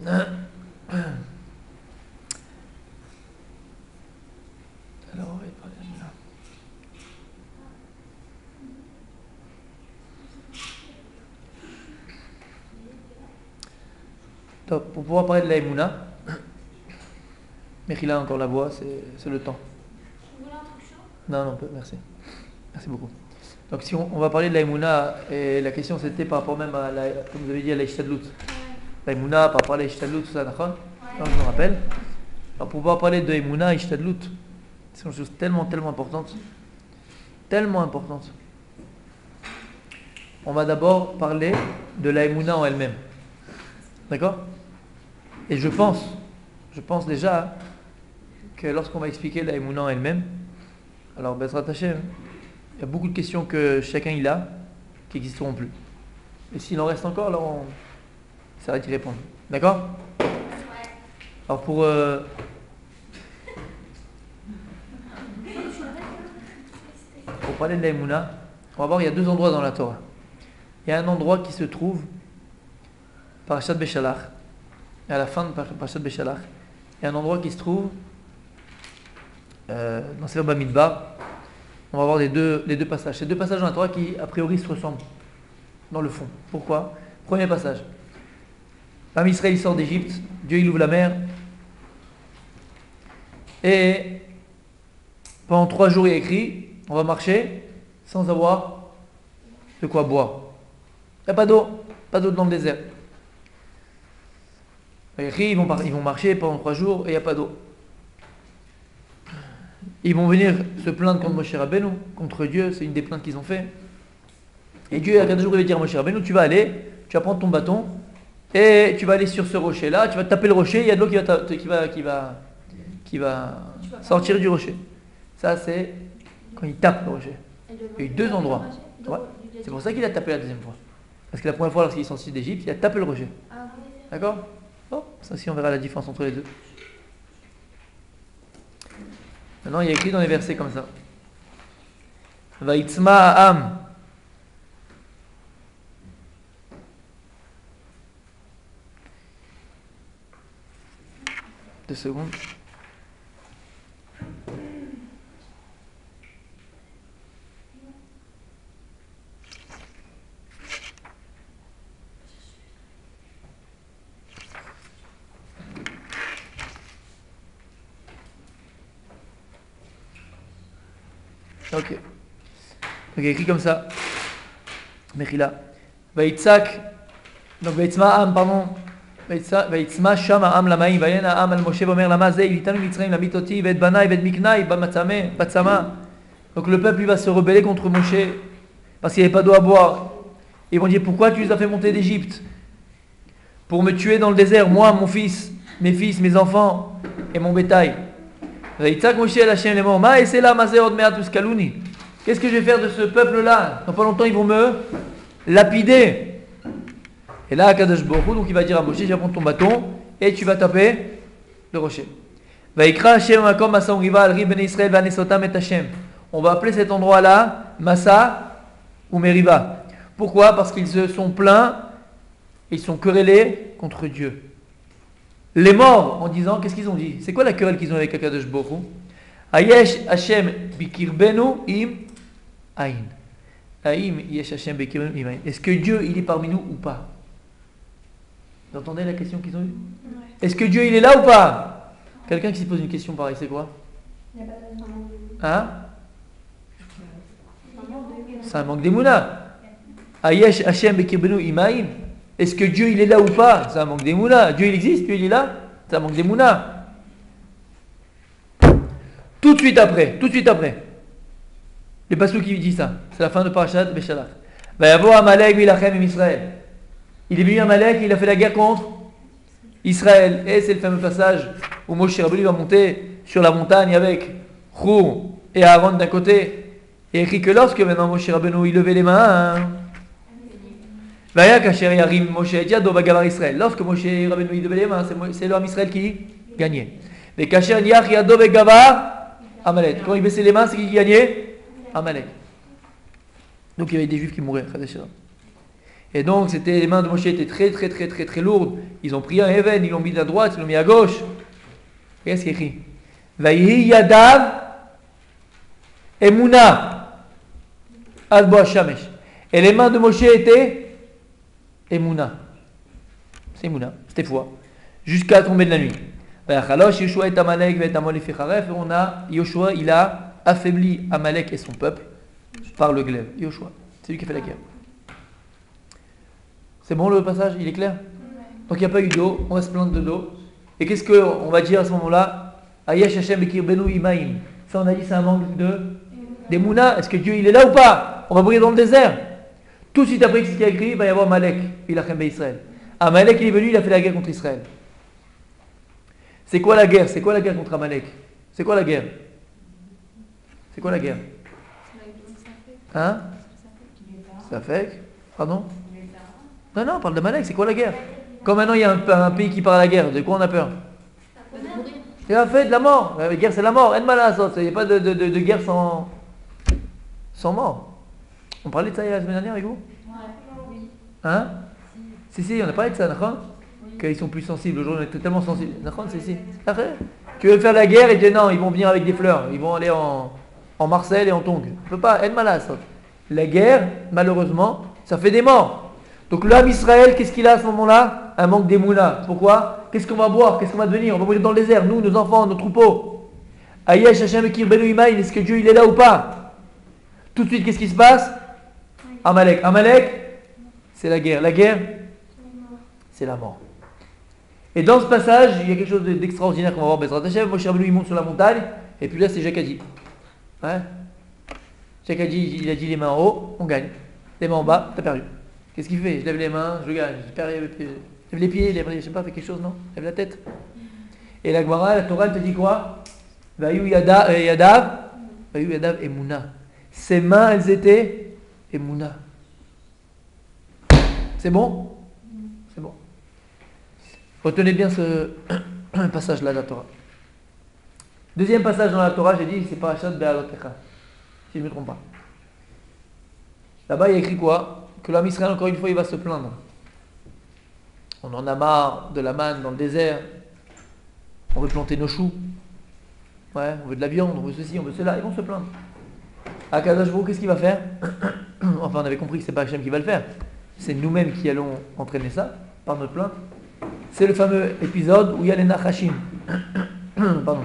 Alors, on va y parler là. Top. Pour pouvoir parler de la Emouna, Mechila encore la voix, c'est le temps. Vous voulez l'introduction? Non, non, merci. Merci beaucoup. Donc si on va parler de la Emouna, et la question c'était par rapport même à comme vous avez dit, à la Ishtadlut. La Emouna, par rapport à la Ishtadlut, tout ça, d'accord? Alors, je me rappelle. Alors pour pouvoir parler de Emouna, Ishtadlut, c'est une chose tellement, tellement importante. Tellement importante. On va d'abord parler de la Emouna en elle-même. D'accord? Et je pense déjà que lorsqu'on va expliquer la Emouna en elle-même, alors ben, se rattacher, il y a beaucoup de questions que chacun il a qui n'existeront plus. Et s'il en reste encore, alors on essaiera d'y répondre. D'accord? Alors pour parler de la Emouna, on va voir, il y a deux endroits dans la Torah. Il y a un endroit qui se trouve Parashat Beshalach, et à la fin de Parashat Beshalach, il y a un endroit qui se trouve dans Sefer Bamidbar. On va voir les deux passages. Ces deux passages dans la Torah qui, a priori, se ressemblent dans le fond. Pourquoi? Premier passage. L'homme Israël sort d'Égypte, Dieu il ouvre la mer, et pendant 3 jours il y a écrit, on va marcher sans avoir de quoi boire. Il n'y a pas d'eau dans le désert. Il y a écrit, ils vont marcher pendant 3 jours et il n'y a pas d'eau. Ils vont venir se plaindre contre Moshe Rabbeinu, contre Dieu, c'est une des plaintes qu'ils ont fait. Et Dieu, à 4 jours, il va dire à Moshe Rabbeinu, tu vas prendre ton bâton, et tu vas aller sur ce rocher-là, tu vas taper le rocher, il y a de l'eau qui va sortir du rocher. Ça, c'est quand il tape le rocher. Il y a eu 2 endroits. Ouais. C'est pour ça qu'il a tapé la deuxième fois. Parce que la première fois, lorsqu'il est sorti d'Égypte, il a tapé le rocher. D'accord? Bon, ça aussi, on verra la différence entre les deux. Maintenant, il y a écrit dans les versets comme ça. Vaïtzma ha'am. 2 secondes. Ok. Donc il y a écrit comme ça. Mechila. Vaïtzak. Donc Vaïtzma am, pardon. Vaïtzma sham am lamaim. Vayen am al Moshe vomer lama ze ilitanu mitzrayim lamitoti vet banai vet miknai batsama. Donc le peuple il va se rebeller contre Moshe parce qu'il n'y avait pas d'eau à boire. Ils vont dire pourquoi tu les as fait monter d'Égypte? Pour me tuer dans le désert, moi, mon fils, mes enfants et mon bétail. Qu'est-ce que je vais faire de ce peuple-là? Dans pas longtemps, ils vont me lapider. Et là, Kadosh Baruch Hu, donc il va dire à Moshe, tu vas prendre ton bâton et tu vas taper le rocher. On va appeler cet endroit-là Massa ou Meriba. Pourquoi? Parce qu'ils se sont plaints, ils sont querellés contre Dieu. Les morts, en disant, qu'est-ce qu'ils ont dit? C'est quoi la querelle qu'ils ont avec Akadosh Baruch Hu? Ayesh Hashem bikirbenu im ain. Aim yesh Hashem bikirbenu im ain. Est-ce que Dieu, il est parmi nous ou pas? Vous entendez la question qu'ils ont eue? Est-ce que Dieu, il est là ou pas? Quelqu'un qui se pose une question pareille, c'est quoi? Hein? C'est un manque d'émouna. Ayesh Hashem bikirbenu im ain. Est-ce que Dieu il est là ou pas? C'est un manque d'émouna. Dieu il existe, Dieu il est là. C'est un manque d'émouna. Tout de suite après. Le passage qui dit ça, c'est la fin de Parashat Beshalach. Va y avoir Amalek vilachem im Israël. Il est venu Amalek, il a fait la guerre contre Israël. Et c'est le fameux passage où Moshe Rabbeinu va monter sur la montagne avec Hur et Aaron d'un côté. Et écrit que lorsque maintenant Moshe Rabbeinu il levait les mains. Lorsque Moshe Rabbeinu il levait les mains, c'est l'homme Israël qui gagnait. Mais Amalek. Quand il baissait les mains, c'est qui gagnait? Amalek. Donc il y avait des juifs qui mouraient. Et donc, les mains de Moshe étaient très, très, très, très, très lourdes. Ils ont pris un Even, ils l'ont mis à droite, ils l'ont mis à gauche. Qu'est-ce qu'il écrit? Vaïhi Yadav Emuna Albo Hashamesh. Et les mains de Moshe étaient Emuna. C'est Emuna, c'était foi. Jusqu'à la tombée de la nuit. Et on a Yoshua, il a affaibli Amalek et son peuple par le glaive. Yoshua, c'est lui qui a fait la guerre. C'est bon le passage, il est clair? Donc il n'y a pas eu d'eau, on va se plaindre de l'eau. Et qu'est-ce qu'on va dire à ce moment-là? Ayash Hashem Bekir Benu Imaim. Ça on a dit c'est un manque d'Emouna. Est-ce que Dieu il est là ou pas? On va briller dans le désert. Tout de suite après ce qui a écrit, il va y avoir Amalek, Ilachem Israël. Amalek il est venu, il a fait la guerre contre Israël. C'est quoi la guerre? C'est quoi la guerre contre Amalek? C'est quoi la guerre? C'est quoi la guerre? Hein? Ça fait? Pardon? Non, on parle d'Amalek, c'est quoi la guerre? Comme maintenant il y a un pays qui part à la guerre, de quoi on a peur? C'est la fait de la mort. La guerre c'est la mort, il n'y a pas de guerre sans mort. On parlait de ça la semaine dernière avec vous? Hein? Si, on a parlé de ça, d'accord? Qu'ils sont plus sensibles, aujourd'hui on est tellement sensibles. D'accord, si. Tu veux faire la guerre et tu dis non, ils vont venir avec des fleurs, ils vont aller en Marseille et en Tongue. On ne peut pas, la guerre, malheureusement, ça fait des morts. Donc l'homme Israël, qu'est-ce qu'il a à ce moment-là? Un manque d'émouna. Pourquoi? Qu'est-ce qu'on va boire? Qu'est-ce qu'on va devenir? On va mourir dans le désert, nous, nos enfants, nos troupeaux. Ayesh Hashem Ekir Benu Imaïn, est-ce que Dieu il est là ou pas? Tout de suite, qu'est-ce qui se passe? Amalek, c'est la guerre. La guerre, c'est la mort. Et dans ce passage, il y a quelque chose d'extraordinaire qu'on va voir. Bezrat Hashem, Moshe Rabbeinu il monte sur la montagne, et puis là c'est Jakadi. Ouais. Jakadi, il a dit les mains en haut, on gagne. Les mains en bas, t'as perdu. Qu'est-ce qu'il fait? Je lève les mains, je gagne. Lève les pieds, je sais pas, fais quelque chose, non? Lève la tête. Et la Gemara, la Torah, elle te dit quoi? Vayu Yadav Emuna. Ses mains, elles étaient Emuna. C'est bon? C'est bon. Retenez bien ce passage-là de la Torah. Deuxième passage dans la Torah, j'ai dit, c'est Parashat Be'alotecha. Si je ne me trompe pas. Là-bas, il y a écrit quoi? Que l'homme Israël, encore une fois, il va se plaindre. On en a marre de la manne dans le désert. On veut planter nos choux. Ouais, on veut de la viande, on veut ceci, on veut cela. Ils vont se plaindre. Akadosh Baruch Hu, qu'est-ce qu'il va faire? Enfin, on avait compris que ce n'est pas Hachem qui va le faire. C'est nous-mêmes qui allons entraîner ça, par notre plainte. C'est le fameux épisode où il y a les Nachashim. Pardon.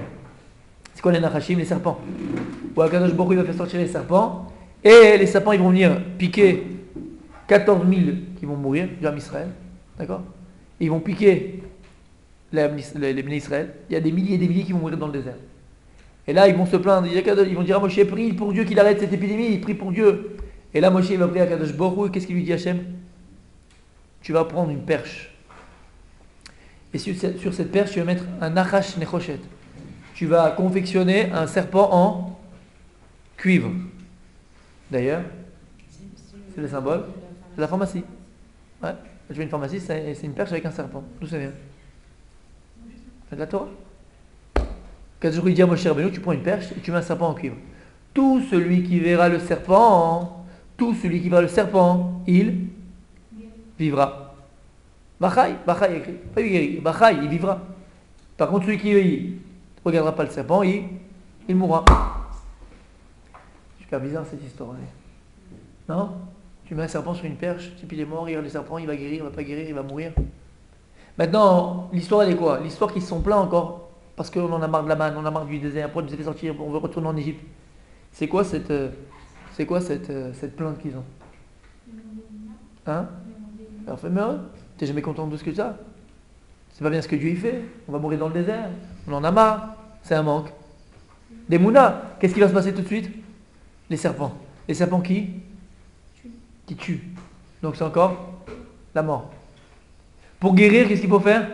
C'est quoi les Nachashim? Les serpents. Où Akadosh Baruch Hu va faire sortir les serpents. Et les serpents, ils vont venir piquer 14 000 qui vont mourir, du Israël. D'accord? Ils vont piquer les Bnei Israël. Il y a des milliers et des milliers qui vont mourir dans le désert. Et là, ils vont se plaindre. Ils vont dire à Moshe, prie pour Dieu qu'il arrête cette épidémie. Prie pour Dieu. Et là, Moshe, il va prier à Akadosh Baruch Hu. Qu'est-ce qu'il lui dit, Hachem? Tu vas prendre une perche. Et sur cette perche, tu vas mettre un Nachash Nechoshet. Tu vas confectionner un serpent en cuivre. D'ailleurs, c'est le symbole de la pharmacie. Ouais, je vais une pharmacie, c'est une perche avec un serpent. D'où ça vient? C'est de la Torah. Quand je lui dis à Moshe Rabbeinu, tu prends une perche et tu mets un serpent en cuivre. Tout celui qui verra le serpent, il vivra. Bachai écrit. Pas guéri. Bachai, il vivra. Par contre, celui qui ne regardera pas le serpent, il mourra. Super bizarre cette histoire. Non? Tu mets un serpent sur une perche, puis il est mort, il regarde le serpent, il va guérir, il va pas guérir, il va mourir. Maintenant, l'histoire elle est quoi? L'histoire qu'ils se sont plaints encore, parce qu'on en a marre de la manne, on en a marre du désert, après on nous a fait sortir, on veut retourner en Égypte. C'est quoi cette plainte qu'ils ont? Hein? Alors fais heureux. T'es jamais content de ce que tu as? C'est pas bien ce que Dieu y fait. On va mourir dans le désert. On en a marre. C'est un manque. Des mounas. Qu'est-ce qui va se passer tout de suite? Les serpents. Les serpents qui tuent. Donc c'est encore la mort. Pour guérir, qu'est-ce qu'il faut faire?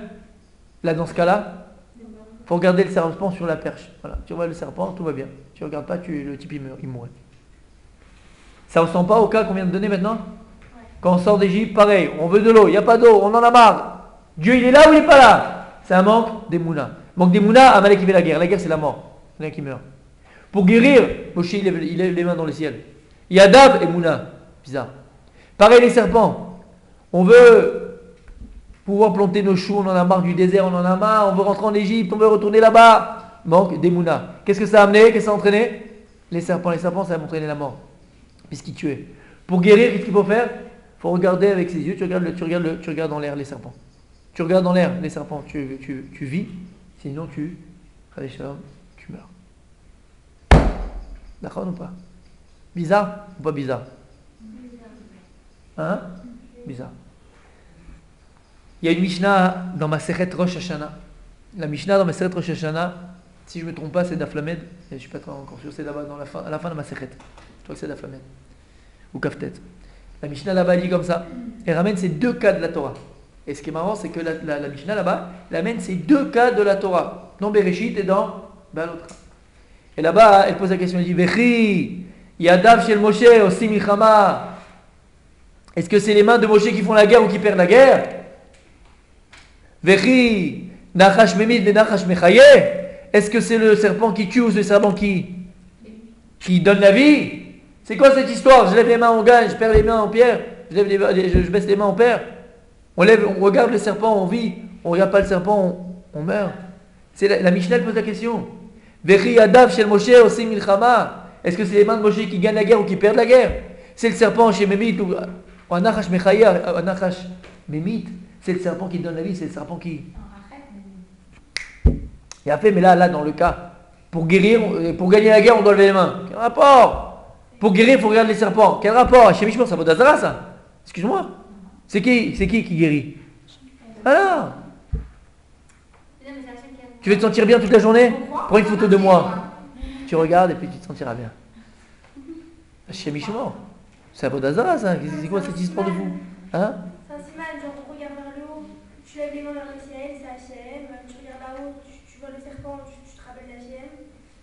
Là, dans ce cas-là, il faut regarder le serpent sur la perche. Voilà. Tu vois le serpent, tout va bien. Tu ne regardes pas, le type il meurt, il mourrait. Ça ne ressemble pas au cas qu'on vient de donner maintenant? Quand on sort d'Égypte, pareil, on veut de l'eau, il n'y a pas d'eau, on en a marre. Dieu, il est là ou il n'est pas là? C'est un manque d'Emouna. Manque d'Emouna, Amalek qui fait la guerre. La guerre, c'est la mort. C'est un qui meurt. Pour guérir, Moshe, il lève les mains dans le ciel. Yadav, Emouna. Bizarre. Pareil, les serpents. On veut pouvoir planter nos choux, on en a marre du désert, on en a marre, on veut rentrer en Égypte, on veut retourner là-bas. Manque d'Emouna. Qu'est-ce que ça a amené? Qu'est-ce que ça a entraîné? Les serpents, ça a entraîné la mort. Puisqu'ils tuaient. Pour guérir, qu'est-ce qu'il faut faire? Il faut regarder avec ses yeux, tu regardes dans l'air les serpents. Tu regardes dans l'air les serpents, tu vis, sinon tu meurs. D'accord ou pas? Bizarre ou pas bizarre? Hein? Bizarre. Il y a une Mishnah dans ma Masechet Rosh Hashanah. La Mishnah dans ma Masechet Rosh Hashanah, si je ne me trompe pas, c'est d'Aflamed. Je ne suis pas encore sûr, c'est là-bas à la fin de ma Masechet. Je crois que c'est d'Aflamed. Ou Kaftet. La Mishnah là-bas dit comme ça. Elle ramène ces deux cas de la Torah. Et ce qui est marrant, c'est que la Mishnah là-bas, elle amène ces deux cas de la Torah. Dans Bereshit et dans Baalot. Et là-bas, elle pose la question, elle dit Vechi, Yadav shel Moshe, Osim Milchama. Est-ce que c'est les mains de Moshe qui font la guerre ou qui perdent la guerre? Vechi, Nachash Memid, Nachash Mechaye. Est-ce que c'est le serpent qui tue ou c'est le serpent qui donne la vie? C'est quoi cette histoire? Je lève les mains, on gagne, je perds les mains, on perd. Je baisse les mains, on perd. On regarde le serpent, on vit. On ne regarde pas le serpent, on meurt. C'est la Mishnah pose la question. Vechi Adav shel Moshe osim milchama. Est-ce que c'est les mains de Moshe qui gagnent la guerre ou qui perdent la guerre? C'est le serpent chez Memit ou Anachash Mechaya, Anachash Memit. C'est le serpent qui donne la vie, c'est le serpent qui. Il a fait, mais là, dans le cas, pour guérir, pour gagner la guerre, on doit lever les mains. Quel rapport? Pour guérir, il faut regarder les serpents. Quel rapport? Chez Mishmor, ça vaut d'Azara, ça. Excuse-moi. C'est qui guérit? Alors, tu veux te sentir bien toute la journée? Prends une photo de moi. Tu regardes et puis tu te sentiras bien. Chez Mishmor, c'est à Bodazara, ça. C'est quoi cette histoire de vous? Hein? C'est un siman, genre on regarde vers le haut, tu lèves les mains vers le ciel, c'est Hachem. Tu regardes là-haut, tu vois le serpent, tu te rappelles d'Hachem.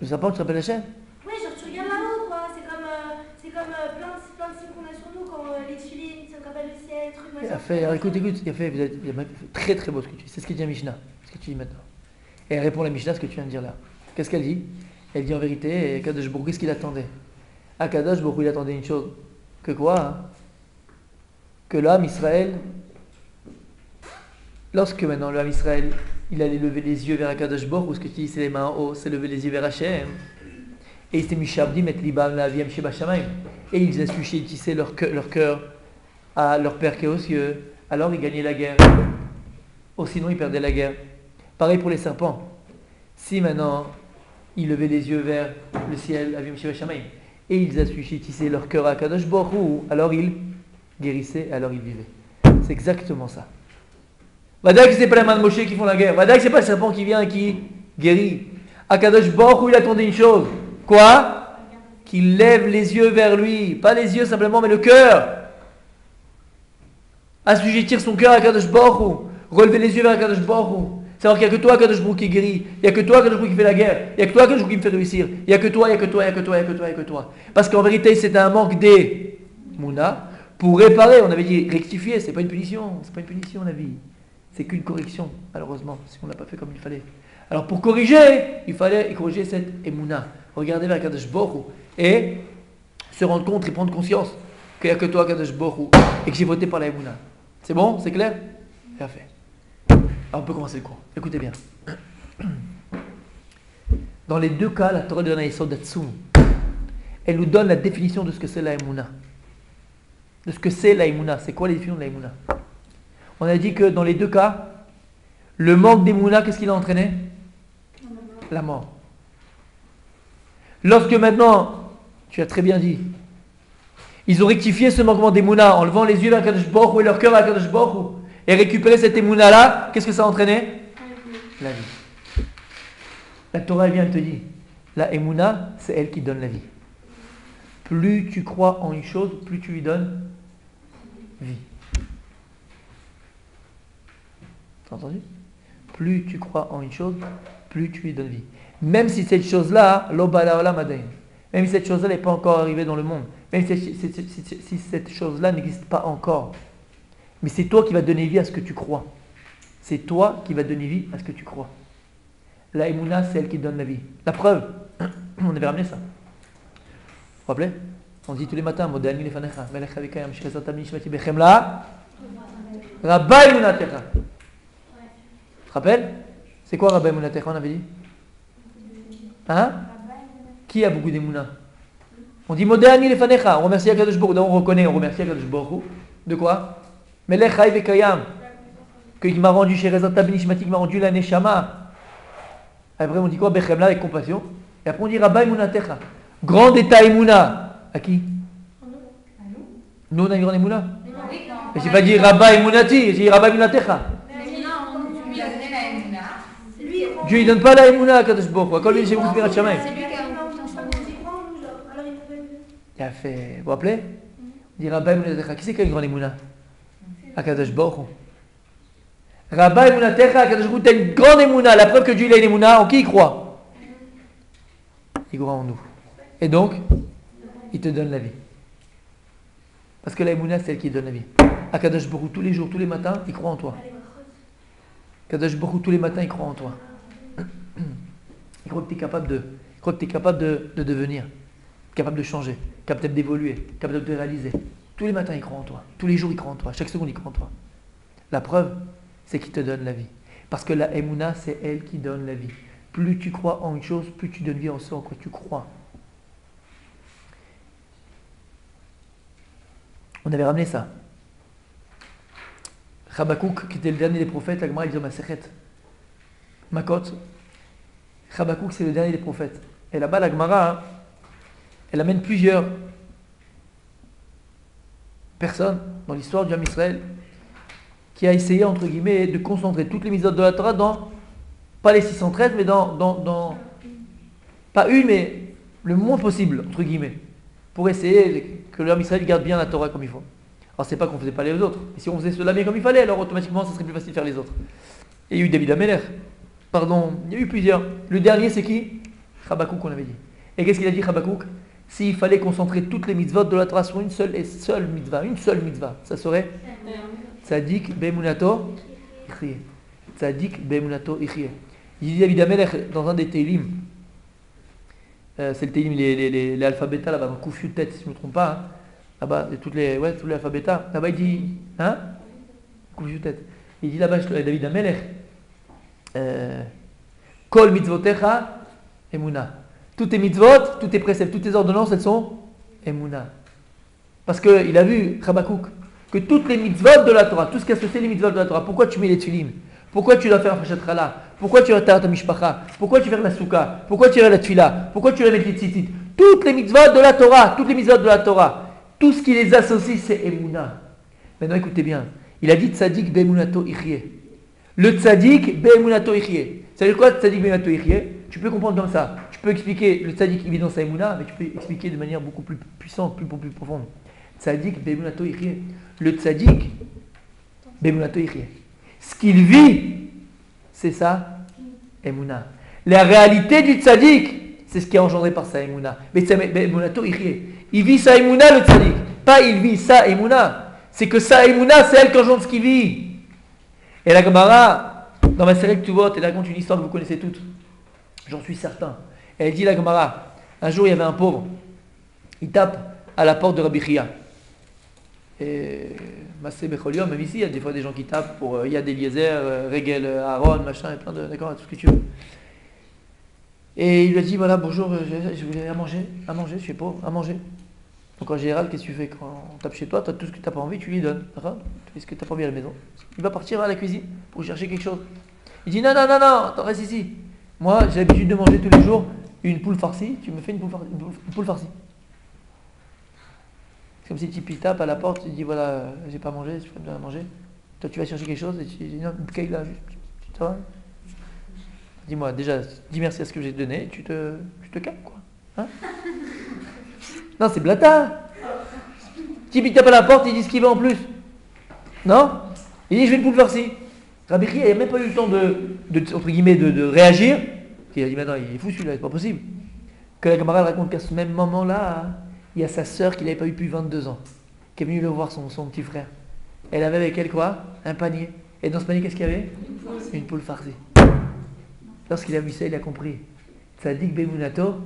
Le serpent, tu te rappelles Hachem? Oui, genre tu regardes là-haut, quoi. C'est comme plein de signes qu'on a sur nous quand les tefilines, ça te rappelle le ciel, truc, machin. Alors, écoute, il a fait très très beau ce que tu dis. C'est ce que dit Mishnah, ce que tu dis maintenant. Et elle répond à la Mishnah, ce que tu viens de dire là. Qu'est-ce qu'elle dit? Elle dit en vérité, Kadosh Baruch Hu, qu'est-ce qu'il attendait? Kadosh Baruch Hu, il attendait une chose. Que quoi? Hein? Que l'homme Israël, lorsque maintenant l'homme Israël, il allait lever les yeux vers Akadosh Baruch Hu, ce que tu dis, c'est les mains en haut, c'est lever les yeux vers Hachem. Et ils s'étaient mishabdim et libam la viam sheba shamayim. Et ils assujettissaient leur cœur à leur Père qui est aux cieux. Alors ils gagnaient la guerre. Ou sinon ils perdaient la guerre. Pareil pour les serpents. Si maintenant ils levaient les yeux vers le ciel, aviam sheba shamayim, et ils assujettissaient leur cœur à Akadosh Baruch Hu, alors ils guérissaient, alors ils vivaient. C'est exactement ça. Vadaï que c'est pas les mains de Moshe qui font la guerre. Vadaï que c'est pas le serpent qui vient et qui guérit. Akadosh Baruch Hu, il attendait une chose. Quoi? Qu'il lève les yeux vers lui. Pas les yeux simplement, mais le cœur. Assujettir son cœur à Akadosh Baruch Hu. Relever les yeux vers Akadosh Baruch Hu. Savoir qu'il n'y a que toi, Akadosh Baruch Hu, qui guérit. Il n'y a que toi, Akadosh Baruch Hu, qui fait la guerre. Il n'y a que toi, Akadosh Baruch Hu, qui me fait réussir. Il n'y a que toi, il n'y a que toi, il n'y a que toi, il n'y a que toi, il n'y a que toi. Parce qu'en vérité, c'est un manque des Mouna. Pour réparer, on avait dit rectifier, c'est pas une punition. C'est pas une punition, la vie. C'est qu'une correction, malheureusement, si on ne l'a pas fait comme il fallait. Alors pour corriger, il fallait corriger cette Emouna. Regarder vers Kadosh Baruch Hu et se rendre compte et prendre conscience qu'il n'y a que toi, Kadosh Baruch Hu, et que j'ai voté par la Emouna. C'est bon? C'est clair? Bien fait. Alors on peut commencer le cours. Écoutez bien. Dans les deux cas, la Torah donne un Yesod Datsum. Elle nous donne la définition de ce que c'est la Emouna. De ce que c'est la Emouna. C'est quoi la définition de la Emouna? On a dit que dans les deux cas, le manque d'Emouna, qu'est-ce qu'il a entraîné? La mort. Lorsque maintenant, tu as très bien dit, ils ont rectifié ce manquement d'Emouna en levant les yeux vers Kadosh Baruch Hu et leur cœur à Kadosh Baruch Hu et récupérer cette Emouna-là, qu'est-ce que ça a entraîné? La vie. La Torah vient te dire, la Emouna, c'est elle qui donne la vie. Plus tu crois en une chose, plus tu lui donnes vie. T'as entendu? Plus tu crois en une chose, plus tu lui donnes vie. Même si cette chose-là, même si cette chose-là n'est pas encore arrivée dans le monde, même si cette chose-là n'existe pas encore, mais c'est toi qui vas donner vie à ce que tu crois. C'est toi qui vas donner vie à ce que tu crois. La Emouna, c'est elle qui donne la vie. La preuve, on avait ramené ça. Vous vous rappelez? On dit tous les matins, Rabba Emunatecha. Tu te rappelles? C'est quoi Rabba Emunatecha, on avait dit? Hein? Qui a beaucoup d'émouna? On dit Modéani lefanecha, on remercie Akadosh Baruch Hu. On reconnaît, on remercie Akadosh Baruch Hu. De quoi? Melech Chai Vekayam. Qu'il m'a rendu chez Rezata Benishmati, qu'il m'a rendu la Neshama. Après on dit quoi? Bechemla avec compassion. Et après on dit Rabba Emunatecha. Grand état Emouna. À qui? Nous on a une grande Emouna. Mais j'ai pas dit Rabba Emunati, j'ai dit Rabba Emunatecha. Dieu il donne pas la Emouna à Kadosh Baruch Hu. Quand lui j'ai vous dire à Shamaim. Il a fait. Vous vous rappelez? On dit Rabba Emunatecha. Qui c'est qui a une grande Emouna? À Kadosh Baruch Hu. Rabba Emunatecha, à Kadosh Baruch Hu, t'as une grande Emouna. La preuve que Dieu il a une Emouna, en qui il croit? Il croit en nous. Et donc, il te donne la vie. Parce que la Emouna, c'est elle qui donne la vie. Akadosh Baruch Hu, tous les jours, tous les matins, il croit en toi. Akadosh Baruch Hu, tous les matins, il croit en toi. Il croit que tu es capable de devenir, capable de changer, capable d'évoluer, capable de te réaliser. Tous les matins, il croit en toi. Tous les jours, il croit en toi. Chaque seconde, il croit en toi. La preuve, c'est qu'il te donne la vie. Parce que la Emouna, c'est elle qui donne la vie. Plus tu crois en une chose, plus tu donnes vie en ce en quoi tu crois. On avait ramené ça. Habakkuk, qui était le dernier des prophètes, la Gemara, il dit Masechet Makot. Habakkuk, c'est le dernier des prophètes. Et là-bas, la Gemara, elle amène plusieurs personnes dans l'histoire du Ham Israël qui a essayé, entre guillemets, de concentrer toutes les mitzvot de la Torah dans, pas les 613, mais dans pas une, mais le moins possible, entre guillemets, pour essayer que le Ham Israël garde bien la Torah comme il faut. Alors c'est pas qu'on faisait pas les autres, mais si on faisait cela bien comme il fallait, alors automatiquement ça serait plus facile de faire les autres. Et il y a eu David Ameler, pardon, il y a eu plusieurs. Le dernier c'est qui? Habakkuk qu'on avait dit. Et qu'est-ce qu'il a dit Habakkuk? S'il fallait concentrer toutes les mitzvot de la Torah sur une seule mitzvah, ça serait Tzadik be'emunato ichye. Tzadik be'emunato ichye. Il dit David Ameler dans un des Teilim, c'est le Teilim, les alphabétas là-bas, dans Kouf Yud Tet, si je ne me trompe pas, hein. Là-bas, tous les alphabétas, là-bas il dit, hein, Kouf Yud Tet. Il dit là-bas, David Ameler, Kol mitzvotecha emuna. Tous tes mitzvot, tous tes préceptes, toutes tes ordonnances, elles sont emuna. Parce qu'il a vu, Habakkuk, que toutes les mitzvot de la Torah, tout ce qui associe les mitzvot de la Torah, pourquoi tu mets les tefilin? Pourquoi tu dois faire un Fashat Chala? Pourquoi tu dois faire ta mishpacha? Pourquoi tu fais la souka? Pourquoi tu fais la tefila? Pourquoi tu dois mettre les tzitzit? Toutes les mitzvot de la Torah, toutes les mitzvot de la Torah, tout ce qui les associe, c'est emuna. Maintenant écoutez bien, il a dit tzadik be'emunato ichye. Le tzadik be'emunato ichye. Ça veut dire quoi tzadik be'emunato ichye? Tu peux comprendre comme ça. Tu peux expliquer le tzadik qui vit dans sa emuna, mais tu peux expliquer de manière beaucoup plus puissante, plus profonde. Tzadik be'emunato ichye. Le tzadik be'emunato ichye. Ce qu'il vit, c'est ça, emuna. La réalité du tzaddik, c'est ce qui est engendré par sa emuna. Mais be'emunato ichye. Il vit sa emuna, le tzaddik. Pas il vit sa emuna. C'est que sa emuna, c'est elle qui engendre ce qu'il vit. Et la Gemara, dans ma série que tu votes, elle raconte une histoire que vous connaissez toutes. J'en suis certain. Et elle dit la Gemara, un jour il y avait un pauvre. Il tape à la porte de Rabbi Chia. Et Massé Becholium, même ici, il y a des fois des gens qui tapent pour Yad Eliezer, Regel, Aaron, machin, et plein de. D'accord, tout ce que tu veux. Et il lui a dit voilà, bonjour, je voulais à manger, je suis pauvre, à manger. Donc en général, qu'est-ce que tu fais quand on tape chez toi? Tu as tout ce que tu n'as pas envie, tu lui donnes. D'accord? Tu fais ce que tu n'as pas envie à la maison. Il va partir à la cuisine pour chercher quelque chose. Il dit non, attends, reste ici. Moi, j'ai l'habitude de manger tous les jours une poule farcie, tu me fais une poule farcie. C'est comme si tu tapes à la porte, tu dis voilà, j'ai pas mangé, je peux bien manger. Toi tu vas chercher quelque chose et tu dis non, une là, juste, ça va? Dis-moi, déjà, dis merci à ce que j'ai donné, tu te calmes quoi. Hein? Non, c'est blata. Tipi tape à la porte, il dit ce qu'il veut en plus. Non? Il dit je veux une poule farcie. Rabbi Chia, il n'a même pas eu le temps entre guillemets, de réagir. Il a dit maintenant, il est fou celui-là, c'est pas possible. Que la camarade raconte qu'à ce même moment-là, il y a sa sœur qui n'avait pas eu depuis 22 ans, qui est venue le voir, son petit frère. Elle avait avec elle quoi? Un panier. Et dans ce panier, qu'est-ce qu'il y avait? Une poule farcie. Lorsqu'il a vu ça, il a compris. Tzadik be'emunato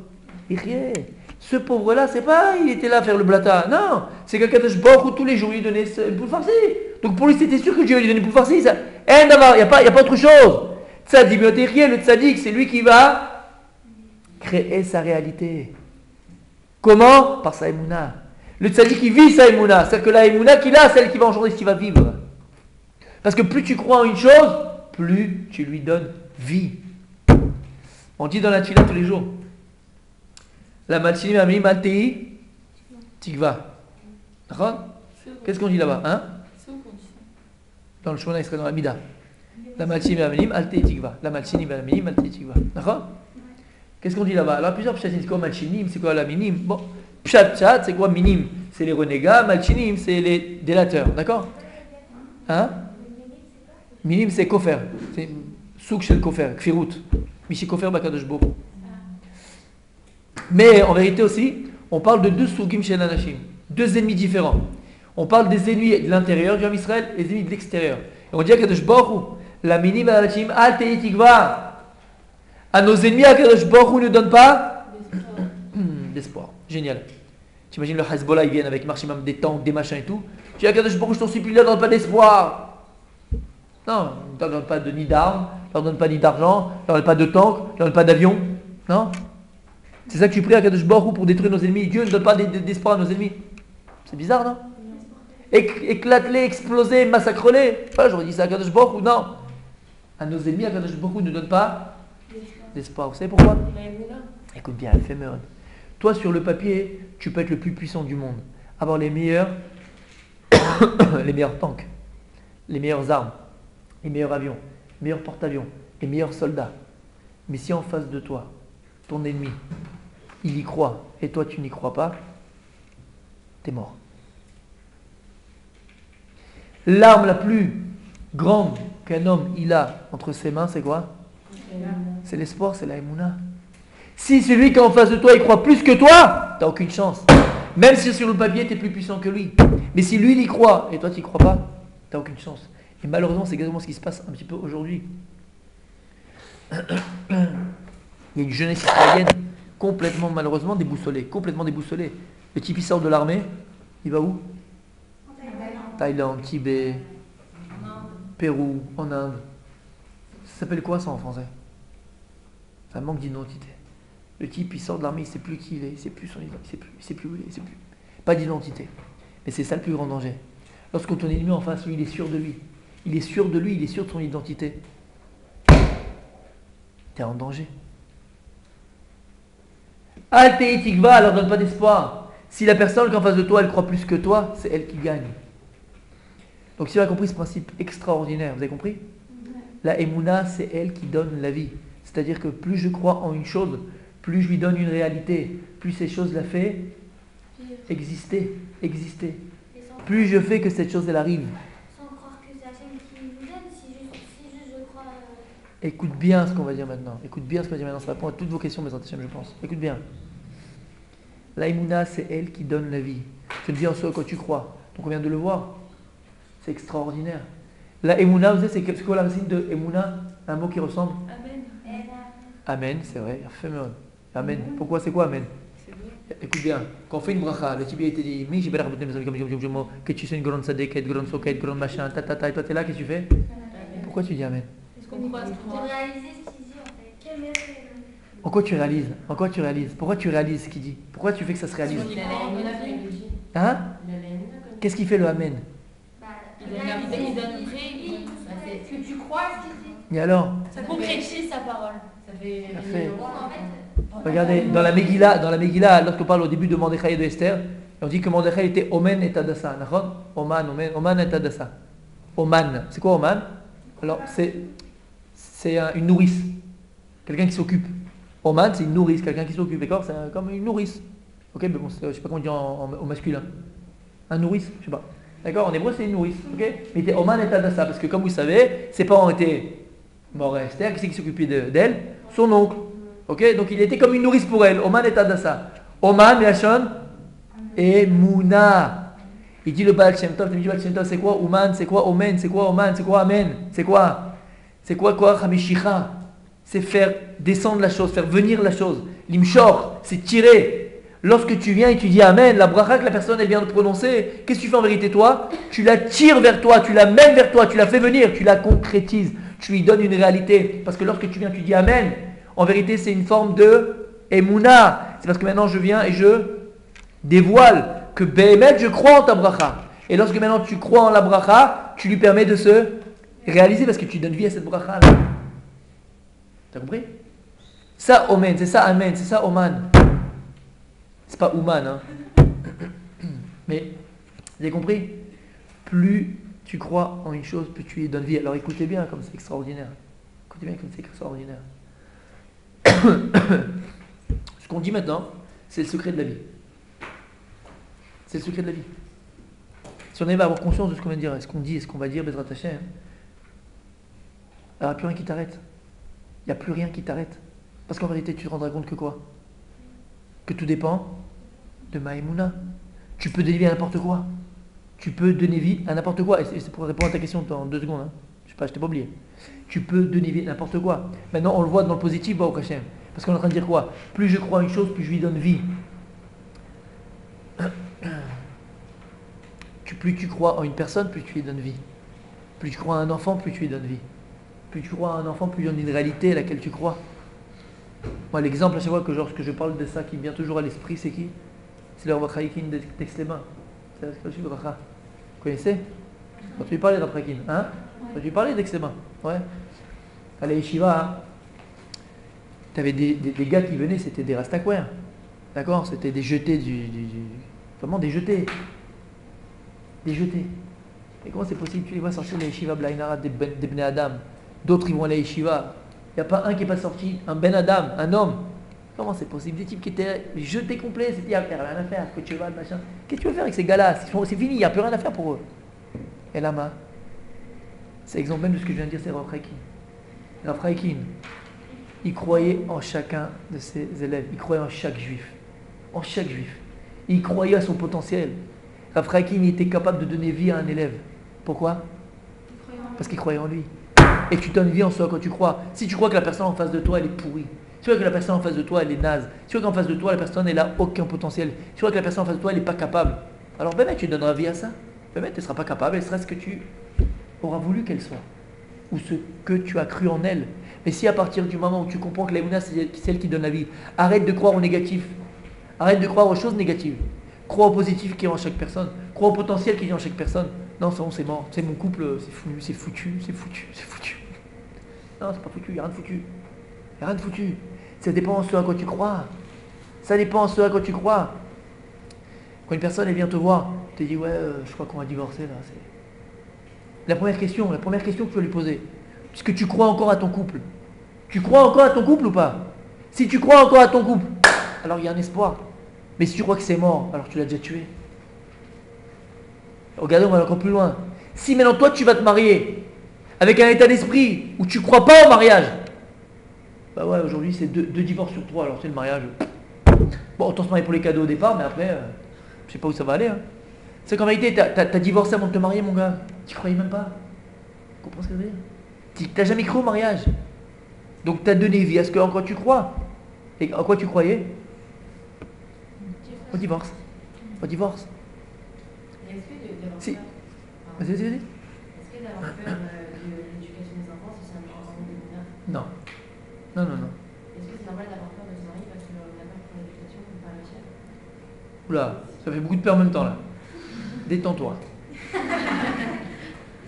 ichye. Ce pauvre-là, c'est pas, il était là à faire le blata. Non, c'est qu'un Kadosh Baruch Hu tous les jours, il donnait une poule farcie. Donc pour lui, c'était sûr que Dieu lui donnait le pouvoir. Il n'y a pas autre chose. Tzadik, le tzadik, c'est lui qui va créer sa réalité. Comment? Par sa émouna. Le tzadik, il vit sa émouna. C'est-à-dire que la émouna qu'il a, celle qui va engendrer ce qu'il va vivre. Parce que plus tu crois en une chose, plus tu lui donnes vie. On dit dans la Tfila tous les jours. La malchinim amim altei tikva. D'accord? Qu'est-ce qu'on dit là-bas? Hein? Dans le Shemona Israël, dans la Mida. La malchinim amim altei tikva. La malchinim amim altei tikva. D'accord? Qu'est-ce qu'on dit là-bas? Alors plusieurs pshatim, c'est quoi malchinim? C'est quoi la minim? Bon, pshat, c'est quoi minim? C'est les renégats. Malchinim, c'est les délateurs. D'accord? Hein? Minim, c'est kofer. C'est souk shel kofer, kfirut. Michi kofer bakadosh boko. Mais en vérité aussi, on parle de deux sougim shel anashim. Deux ennemis différents. On parle des ennemis de l'intérieur du Ham Israël et des ennemis de l'extérieur. Et on dit à Kadosh Baruch Hu, la minim anashim al tei tikva. À nos ennemis, à Kadosh Baruch Hu ne donne pas d'espoir. Génial. T'imagines le Hezbollah, ils viennent avec maximum des tanks, des machins et tout. Tu dis à Kadosh Baruch Hu, je t'en supplie, ne leur donne pas d'espoir. Non, ne leur donne pas ni d'armes, ne leur donne pas ni d'argent, ne leur donne pas de tanks, ne leur donne pas d'avions. Non. C'est ça que tu pries à Kadosh Baruch Hu pour détruire nos ennemis. Dieu ne donne pas d'espoir à nos ennemis. C'est bizarre, non? Éclate-les, explose-les, massacre-les. Voilà, j'aurais dit ça à Kadosh Baruch Hu. Non. À nos ennemis, à Kadosh Baruch Hu ne donne pas d'espoir. Vous savez pourquoi? Écoute bien, éphémère. Toi, sur le papier, tu peux être le plus puissant du monde. Avoir les meilleurs les meilleurs tanks, les meilleures armes, les meilleurs avions, les meilleurs porte-avions, les meilleurs soldats. Mais si en face de toi, ton ennemi, il y croit, et toi tu n'y crois pas, t'es mort. L'arme la plus grande qu'un homme il a entre ses mains, c'est quoi? C'est l'espoir, c'est la émouna. Si celui qui est en face de toi, il croit plus que toi, t'as aucune chance. Même si sur le papier, t'es plus puissant que lui. Mais si lui, il y croit, et toi, tu n'y crois pas, t'as aucune chance. Et malheureusement, c'est exactement ce qui se passe un petit peu aujourd'hui. Il y a une jeunesse israélienne complètement, malheureusement, déboussolée. Complètement déboussolée. Le type, il sort de l'armée, il va où? Thaïlande, Tibet, Pérou, en Inde. Ça s'appelle quoi ça en français? Ça manque d'identité. Le type, il sort de l'armée, il ne sait plus qui il est, il ne sait plus son identité, il ne sait plus où il est, il ne sait plus. Pas d'identité. Mais c'est ça le plus grand danger. Lorsque ton ennemi en face, lui, il est sûr de lui. Il est sûr de lui, il est sûr de son identité. Tu es en danger. Al tei tikva, alors donne pas d'espoir. Si la personne qui est en face de toi, elle croit plus que toi, c'est elle qui gagne. Donc si vous avez compris ce principe extraordinaire, vous avez compris? La émouna, c'est elle qui donne la vie. C'est-à-dire que plus je crois en une chose, plus je lui donne une réalité, plus cette chose la fait exister. Plus je fais que cette chose, elle arrive. Sans croire que c'est Hachem qui nous donne, si juste je crois... Écoute bien ce qu'on va dire maintenant. Ça répond à toutes vos questions, mes Hachem, je pense. Écoute bien. La émouna, c'est elle qui donne la vie. Je te dis en soi quoi tu crois. Donc on vient de le voir. C'est extraordinaire. La émouna, vous savez, c'est quoi la racine de émouna? Un mot qui ressemble? Amen, c'est vrai. Amen. Pourquoi c'est quoi Amen? Écoute bien, quand on fait une bracha, le type a été dit, que tu sois une grande sadéka, une grande soka, une grande machin, et toi t'es là, qu'est-ce que tu fais? Pourquoi tu dis Amen? Parce qu'on croit de réaliser ce qu'il dit en fait. Quel meilleur élément. En quoi tu réalises? Pourquoi tu réalises ce qu'il dit? Pourquoi tu fais que ça se réalise? Hein? Qu'est-ce qui fait le Amen? Il donne ce que tu crois ce qu'il dit. Et alors? Ça concrétise sa parole. Ça fait... Regardez, dans la Megillah, lorsqu'on parle au début de Mordechai et de Esther, on dit que Mordechai était Omen et Tadassa. Oman et Tadassa. Oman, c'est quoi Oman? Alors, c'est une nourrice. Quelqu'un qui s'occupe. Oman, c'est une nourrice, quelqu'un qui s'occupe, d'accord? C'est comme une nourrice. Ok, mais bon, je sais pas comment on dit au masculin. Un nourrice, je sais pas. D'accord? En hébreu, c'est une nourrice. Ok? Mais il était Oman et Tadassa, parce que comme vous savez, ses parents étaient morts et Esther. Qui c'est qui s'occupait d'elle? Son oncle. Ok? Donc il était comme une nourrice pour elle. Oman et Tadassa. Oman, Yashon et Mouna. Il dit le Baal Shem Tov, c'est quoi Oman, c'est quoi Omen, c'est quoi Oman, c'est quoi Amen, c'est quoi Hamishicha. C'est faire descendre la chose, faire venir la chose. L'imshor, c'est tirer. Lorsque tu viens et tu dis Amen, la bracha que la personne elle vient de prononcer, qu'est-ce que tu fais en vérité toi? Tu la tires vers toi, tu la mènes vers toi, tu la fais venir, tu la concrétises, tu lui donnes une réalité. Parce que lorsque tu viens, tu dis Amen, en vérité c'est une forme de Emouna. C'est parce que maintenant je viens et je dévoile que Béhémet, je crois en ta bracha. Et lorsque maintenant tu crois en la bracha, tu lui permets de se réaliser parce que tu donnes vie à cette bracha là. T'as compris? Ça Omen, c'est ça Amen, c'est ça Oman. C'est pas Ouman, hein. Mais, vous avez compris? Plus tu crois en une chose, plus tu lui donnes vie. Alors écoutez bien comme c'est extraordinaire. Écoutez bien comme c'est extraordinaire. Ce qu'on dit maintenant, c'est le secret de la vie. C'est le secret de la vie. Si on arrive à avoir conscience de ce qu'on vient de dire, ce qu'on dit et ce qu'on va dire, Bezrat Hashem, il n'y aura plus rien qui t'arrête. Il n'y a plus rien qui t'arrête. Parce qu'en réalité, tu te rendras compte que quoi? Que tout dépend de Maïmouna. Tu peux donner vie à n'importe quoi. Tu peux donner vie à n'importe quoi. Et c'est pour répondre à ta question en 2 secondes. Hein. Je t'ai pas oublié. Tu peux donner vie à n'importe quoi. Maintenant, on le voit dans le positif, au Hashem. Parce qu'on est en train de dire quoi? Plus je crois à une chose, plus je lui donne vie. Plus tu crois en une personne, plus tu lui donnes vie. Plus tu crois à un enfant, plus tu lui donnes vie. Plus tu crois à un enfant, plus il y a une réalité à laquelle tu crois. Moi, l'exemple à chaque fois que lorsque je parle de ça qui me vient toujours à l'esprit, c'est qui? C'est le Rav Chaïkin d'Exlema. C'est ce que je dis, Vous connaissez? Quand tu lui parlais de Rav Chaïkin, hein? Quand tu lui parlais d'Exlema, ouais. À la Yeshiva, hein? Tu avais des gars qui venaient, c'était des Rastaquaires. D'accord? C'était des jetés vraiment des jetés. Des jetés. Et comment c'est possible? Tu les vois sortir de la Yeshiva Blainara des Bnei Adam. D'autres, ils vont à la Yeshiva. Il n'y a pas un qui n'est pas sorti, un Ben Adam, un homme. Comment c'est possible? Des types qui étaient jetés complets, il n'y a rien à faire, que tu vas, machin. Qu'est-ce que tu veux faire avec ces gars-là? C'est fini, il n'y a plus rien à faire pour eux. Et là, c'est l'exemple même de ce que je viens de dire, c'est Rav Chaïkin. Rav Chaïkin, il croyait en chacun de ses élèves, il croyait en chaque juif. En chaque juif. Il croyait à son potentiel. Rav Chaïkin était capable de donner vie à un élève. Pourquoi? Parce qu'il croyait en lui. Et tu donnes vie en soi quand tu crois. Si tu crois que la personne en face de toi, elle est pourrie. Si tu crois que la personne en face de toi, elle est naze. Si tu crois qu'en face de toi, la personne, elle n'a aucun potentiel. Si tu crois que la personne en face de toi, elle n'est pas capable. Alors ben, tu donneras vie à ça. Ben, tu ne seras pas capable, elle sera ce que tu auras voulu qu'elle soit. Ou ce que tu as cru en elle. Mais si à partir du moment où tu comprends que l'Aïmouna, c'est celle qui donne la vie, arrête de croire au négatif. Arrête de croire aux choses négatives. Crois au positif qui est en chaque personne. Crois au potentiel qui est en chaque personne. Non, c'est mort. C'est mon couple, c'est foutu. Non, c'est pas foutu, il n'y a rien de foutu. Il n'y a rien de foutu. Ça dépend de ce à quoi tu crois. Ça dépend de ce à quoi tu crois. Quand une personne elle vient te voir, te dit ouais, je crois qu'on va divorcer là. La première question que tu vas lui poser. Est-ce que tu crois encore à ton couple? Tu crois encore à ton couple ou pas? Si tu crois encore à ton couple, alors il y a un espoir. Mais si tu crois que c'est mort, alors tu l'as déjà tué. Regardez, on va aller encore plus loin. Si maintenant toi tu vas te marier avec un état d'esprit où tu ne crois pas au mariage, bah ouais, aujourd'hui c'est 2 divorces sur 3, alors c'est le mariage. Bon, autant se marier pour les cadeaux au départ, mais après, je sais pas où ça va aller. Hein. C'est qu'en réalité, t'as divorcé avant de te marier, mon gars. Tu croyais même pas. Tu comprends ce que je veux dire? Tu n'as jamais cru au mariage. Donc tu as donné vie à ce en quoi tu crois. Et en quoi tu croyais? Au divorce. Au divorce. Si. Vas-y. Est-ce que d'avoir peur de l'éducation des enfants, c'est un changement de bonheur? Non. Est-ce que c'est normal d'avoir peur de se marier parce qu'on a peur pour l'éducation ou pas réussir? Oula, ça fait beaucoup de peur en même temps là. Détends-toi.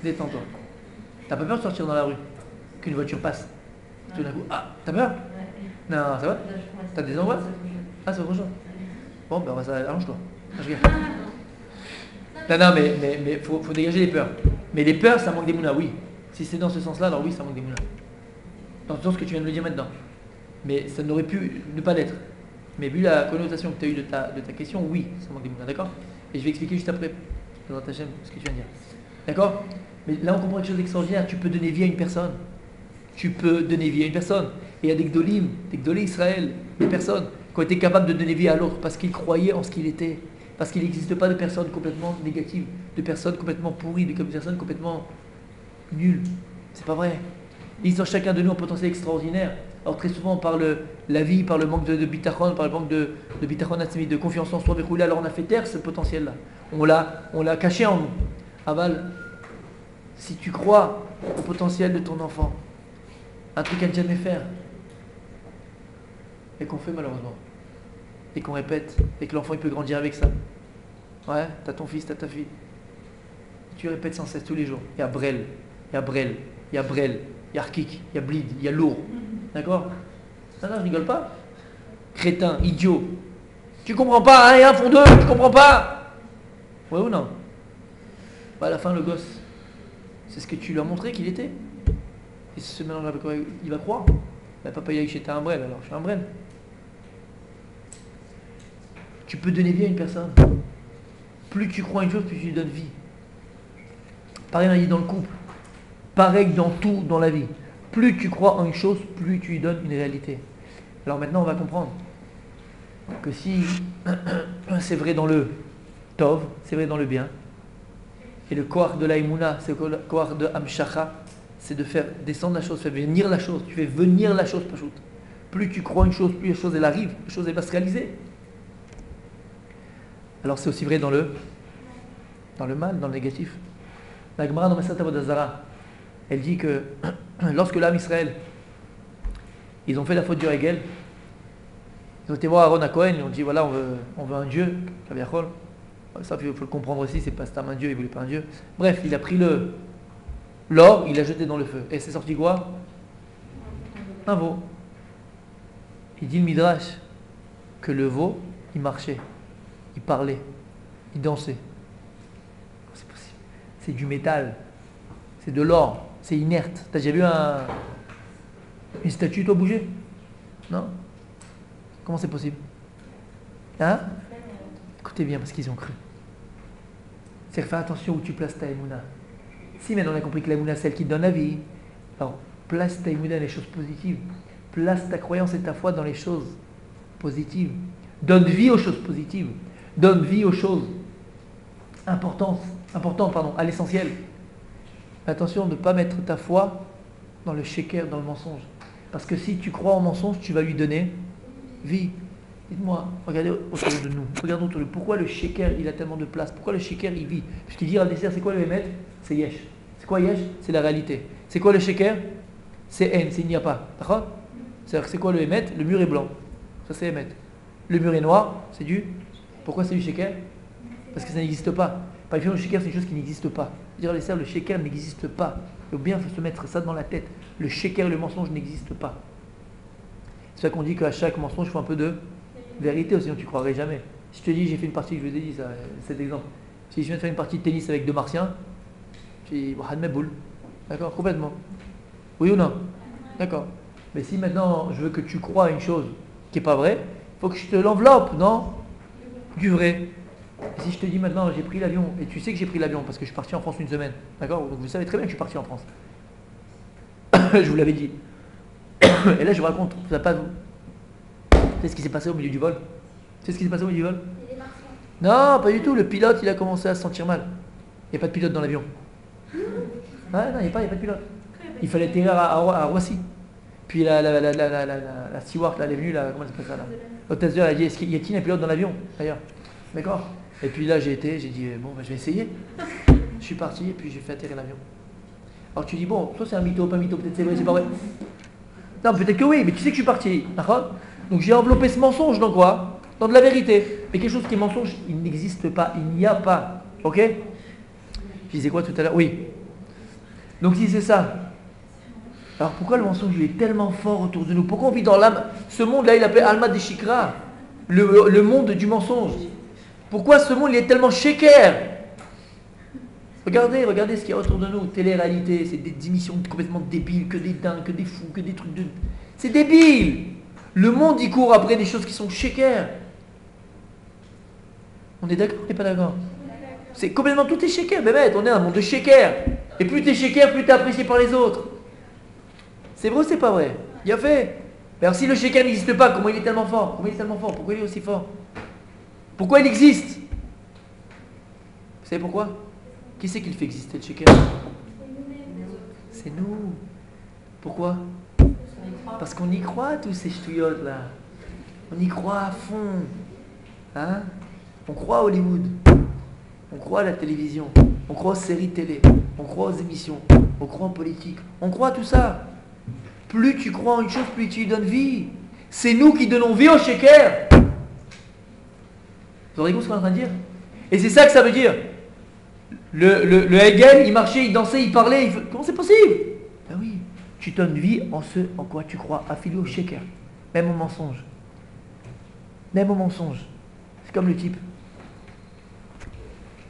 Détends-toi. T'as pas peur de sortir dans la rue? Qu'une voiture passe? Tout d'un coup, ah, t'as peur? Ouais. Non, ça va? T'as des angoisses? Ah, c'est autre chose. Bon, ben arrange-toi. Non, mais faut dégager les peurs. Mais les peurs, ça manque des mounas, oui. Si c'est dans ce sens-là, alors oui, ça manque des mounas. Dans le sens que tu viens de le dire maintenant. Mais ça n'aurait pu ne pas l'être. Mais vu la connotation que tu as eue de ta question, oui, ça manque des mounas, d'accord? Et je vais expliquer juste après, dans ta chaîne, ce que tu viens de dire. D'accord? Mais là, on comprend quelque chose d'extraordinaire. Tu peux donner vie à une personne. Tu peux donner vie à une personne. Et il y a des Gdolim, des Gdolé Israël, des personnes qui ont été capables de donner vie à l'autre parce qu'ils croyaient en ce qu'il était. Parce qu'il n'existe pas de personnes complètement négatives, de personnes complètement pourries, de personnes complètement nulles. C'est pas vrai. Ils ont chacun de nous un potentiel extraordinaire. Alors très souvent par la vie, par le manque de bitachon, par le manque de bitachon de confiance en soi, alors on a fait taire ce potentiel-là. On l'a caché en nous. Aval, si tu crois au potentiel de ton enfant, un truc à ne jamais faire, et qu'on fait malheureusement, et qu'on répète, et que l'enfant il peut grandir avec ça. Ouais, t'as ton fils, t'as ta fille. Tu répètes sans cesse tous les jours. Il y a Brel, il y a Brel, il y a Brel, il y a Arkik, il y a Blid, il y a Lourd. D'accord? Non, je rigole pas. Crétin, idiot. Tu comprends pas, hein, et un font deux, tu comprends pas? Ouais ou non? Bah, à la fin, le gosse, c'est ce que tu lui as montré qu'il était. Et ce mélange avec quoi il va croire. Bah, papa, il a dit que j'étais un Brel, alors je suis un Brel. Tu peux donner vie à une personne. Plus tu crois à une chose, plus tu lui donnes vie. Pareil, on a dit dans le couple. Pareil que dans tout, dans la vie. Plus tu crois en une chose, plus tu lui donnes une réalité. Alors maintenant, on va comprendre que si c'est vrai dans le Tov, c'est vrai dans le bien, et le koach de l'Aïmouna, c'est le koach de Hamshacha, c'est de faire descendre la chose, faire venir la chose. Tu fais venir la chose, Pachout. Plus tu crois une chose, plus la chose elle arrive, la chose elle va se réaliser. Alors c'est aussi vrai dans le mal, dans le négatif. La Gemara dans Masat Avodah Zara, elle dit que lorsque l'âme Israël, ils ont fait la faute du Hegel, ils ont été voir Aaron à Cohen, ils ont dit voilà, on veut un Dieu, Kaviachol. Ça, il faut le comprendre aussi, c'est pas Stam un Dieu, il voulait pas un Dieu. Bref, il a pris l'or, il l'a jeté dans le feu. Et c'est sorti quoi? Un veau. Il dit le Midrash que le veau, il marchait, il parlait, il dansait. C'est possible. C'est du métal, c'est de l'or, c'est inerte. T'as déjà vu une statue, toi, bouger? Non? Comment c'est possible? Hein? Écoutez bien, parce qu'ils ont cru. C'est faire attention où tu places ta émouna. Si maintenant on a compris que l'émouna c'est celle qui te donne la vie, alors place ta émouna dans les choses positives. Place ta croyance et ta foi dans les choses positives. Donne vie aux choses positives. Donne vie aux choses importantes, à l'essentiel. Attention de ne pas mettre ta foi dans le sheker, dans le mensonge. Parce que si tu crois au mensonge, tu vas lui donner vie. Dites-moi, regardez autour de nous. Regardons autour de nous. Pourquoi le sheker, il a tellement de place? Pourquoi le sheker, il vit? Puisqu'il dit à dessert, c'est quoi le Hémet? C'est Yesh. C'est quoi Yesh? C'est la réalité. C'est quoi le sheker? C'est N, c'est il n'y a pas. D'accord? C'est quoi le Hémet? Le mur est blanc. Ça, c'est Hémet. Le mur est noir, c'est du... Pourquoi c'est du sheker? Parce que ça n'existe pas. Par exemple, le sheker, c'est une chose qui n'existe pas. C'est-à-dire, les sœurs, le sheker n'existe pas. Il faut bien se mettre ça dans la tête. Le sheker, le mensonge n'existe pas. C'est ça qu'on dit qu'à chaque mensonge, il faut un peu de vérité, sinon tu ne croirais jamais. Si je te dis, j'ai fait une partie, je vous ai dit ça, cet exemple. Si je viens de faire une partie de tennis avec deux martiens, je dis, Wahad Meboul. D'accord? Complètement. Oui ou non? D'accord. Mais si maintenant je veux que tu crois à une chose qui n'est pas vraie, il faut que je te l'enveloppe, non? Du vrai. Et si je te dis maintenant, j'ai pris l'avion, et tu sais que j'ai pris l'avion parce que je suis parti en France une semaine, d'accord? Donc vous savez très bien que je suis parti en France. Je vous l'avais dit. Et là je vous raconte, vous savez pas vous. Tu sais ce qui s'est passé au milieu du vol? Tu sais ce qui s'est passé au milieu du vol? Non, pas du tout. Le pilote, il a commencé à se sentir mal. Il n'y a pas de pilote dans l'avion. Ouais, non, il n'y a pas de pilote. Il fallait atterrir à Roissy. Puis la steward, là, elle est venue, là, comment ça s'appelle ça là? L'hôtesse elle a dit, y a-t-il un pilote dans l'avion d'ailleurs? D'accord? Et puis là, j'ai dit, bon, je vais essayer. Je suis parti et puis j'ai fait atterrir l'avion. Alors tu dis, bon, soit c'est un mytho, pas un mytho, peut-être c'est vrai, c'est pas vrai. Non, peut-être que oui, mais tu sais que je suis parti. D'accord? Donc j'ai enveloppé ce mensonge dans quoi? Dans de la vérité. Mais quelque chose qui est mensonge, il n'existe pas, il n'y a pas. Ok? Je disais quoi tout à l'heure? Oui. Donc si c'est ça, alors pourquoi le mensonge il est tellement fort autour de nous? Pourquoi on vit dans l'âme? Ce monde-là, il appelle Alma de Shikra, le monde du mensonge. Pourquoi ce monde il est tellement shaker? Regardez ce qu'il y a autour de nous. Télé-réalité, c'est des émissions complètement débiles, que des dingues, que des fous, que des trucs de... C'est débile. Le monde il court après des choses qui sont shaker. On est d'accord? On n'est pas d'accord? C'est complètement tout est shaker, bébête. On est un monde de shaker. Et plus tu es shaker, plus tu es apprécié par les autres. C'est vrai ou c'est pas vrai? Il a fait. Mais alors si le shaker n'existe pas, comment il est tellement fort? Comment il est tellement fort? Pourquoi il est aussi fort? Pourquoi il existe? Vous savez pourquoi? Qui c'est qui le fait exister le shaker? C'est nous. Pourquoi? On y croit. Parce qu'on y croit, tous ces ch'touillottes là. On y croit à fond. Hein? On croit à Hollywood. On croit à la télévision. On croit aux séries télé. On croit aux émissions. On croit en politique. On croit à tout ça. Plus tu crois en une chose, plus tu lui donnes vie. C'est nous qui donnons vie au shaker. Vous aurez compris ce qu'on est en train de dire? Et c'est ça que ça veut dire. Le Hegel, il marchait, il dansait, il parlait. Comment c'est possible? Ben oui, tu donnes vie en ce en quoi tu crois, affilié au shaker. Même au mensonge. Même au mensonge. C'est comme le type.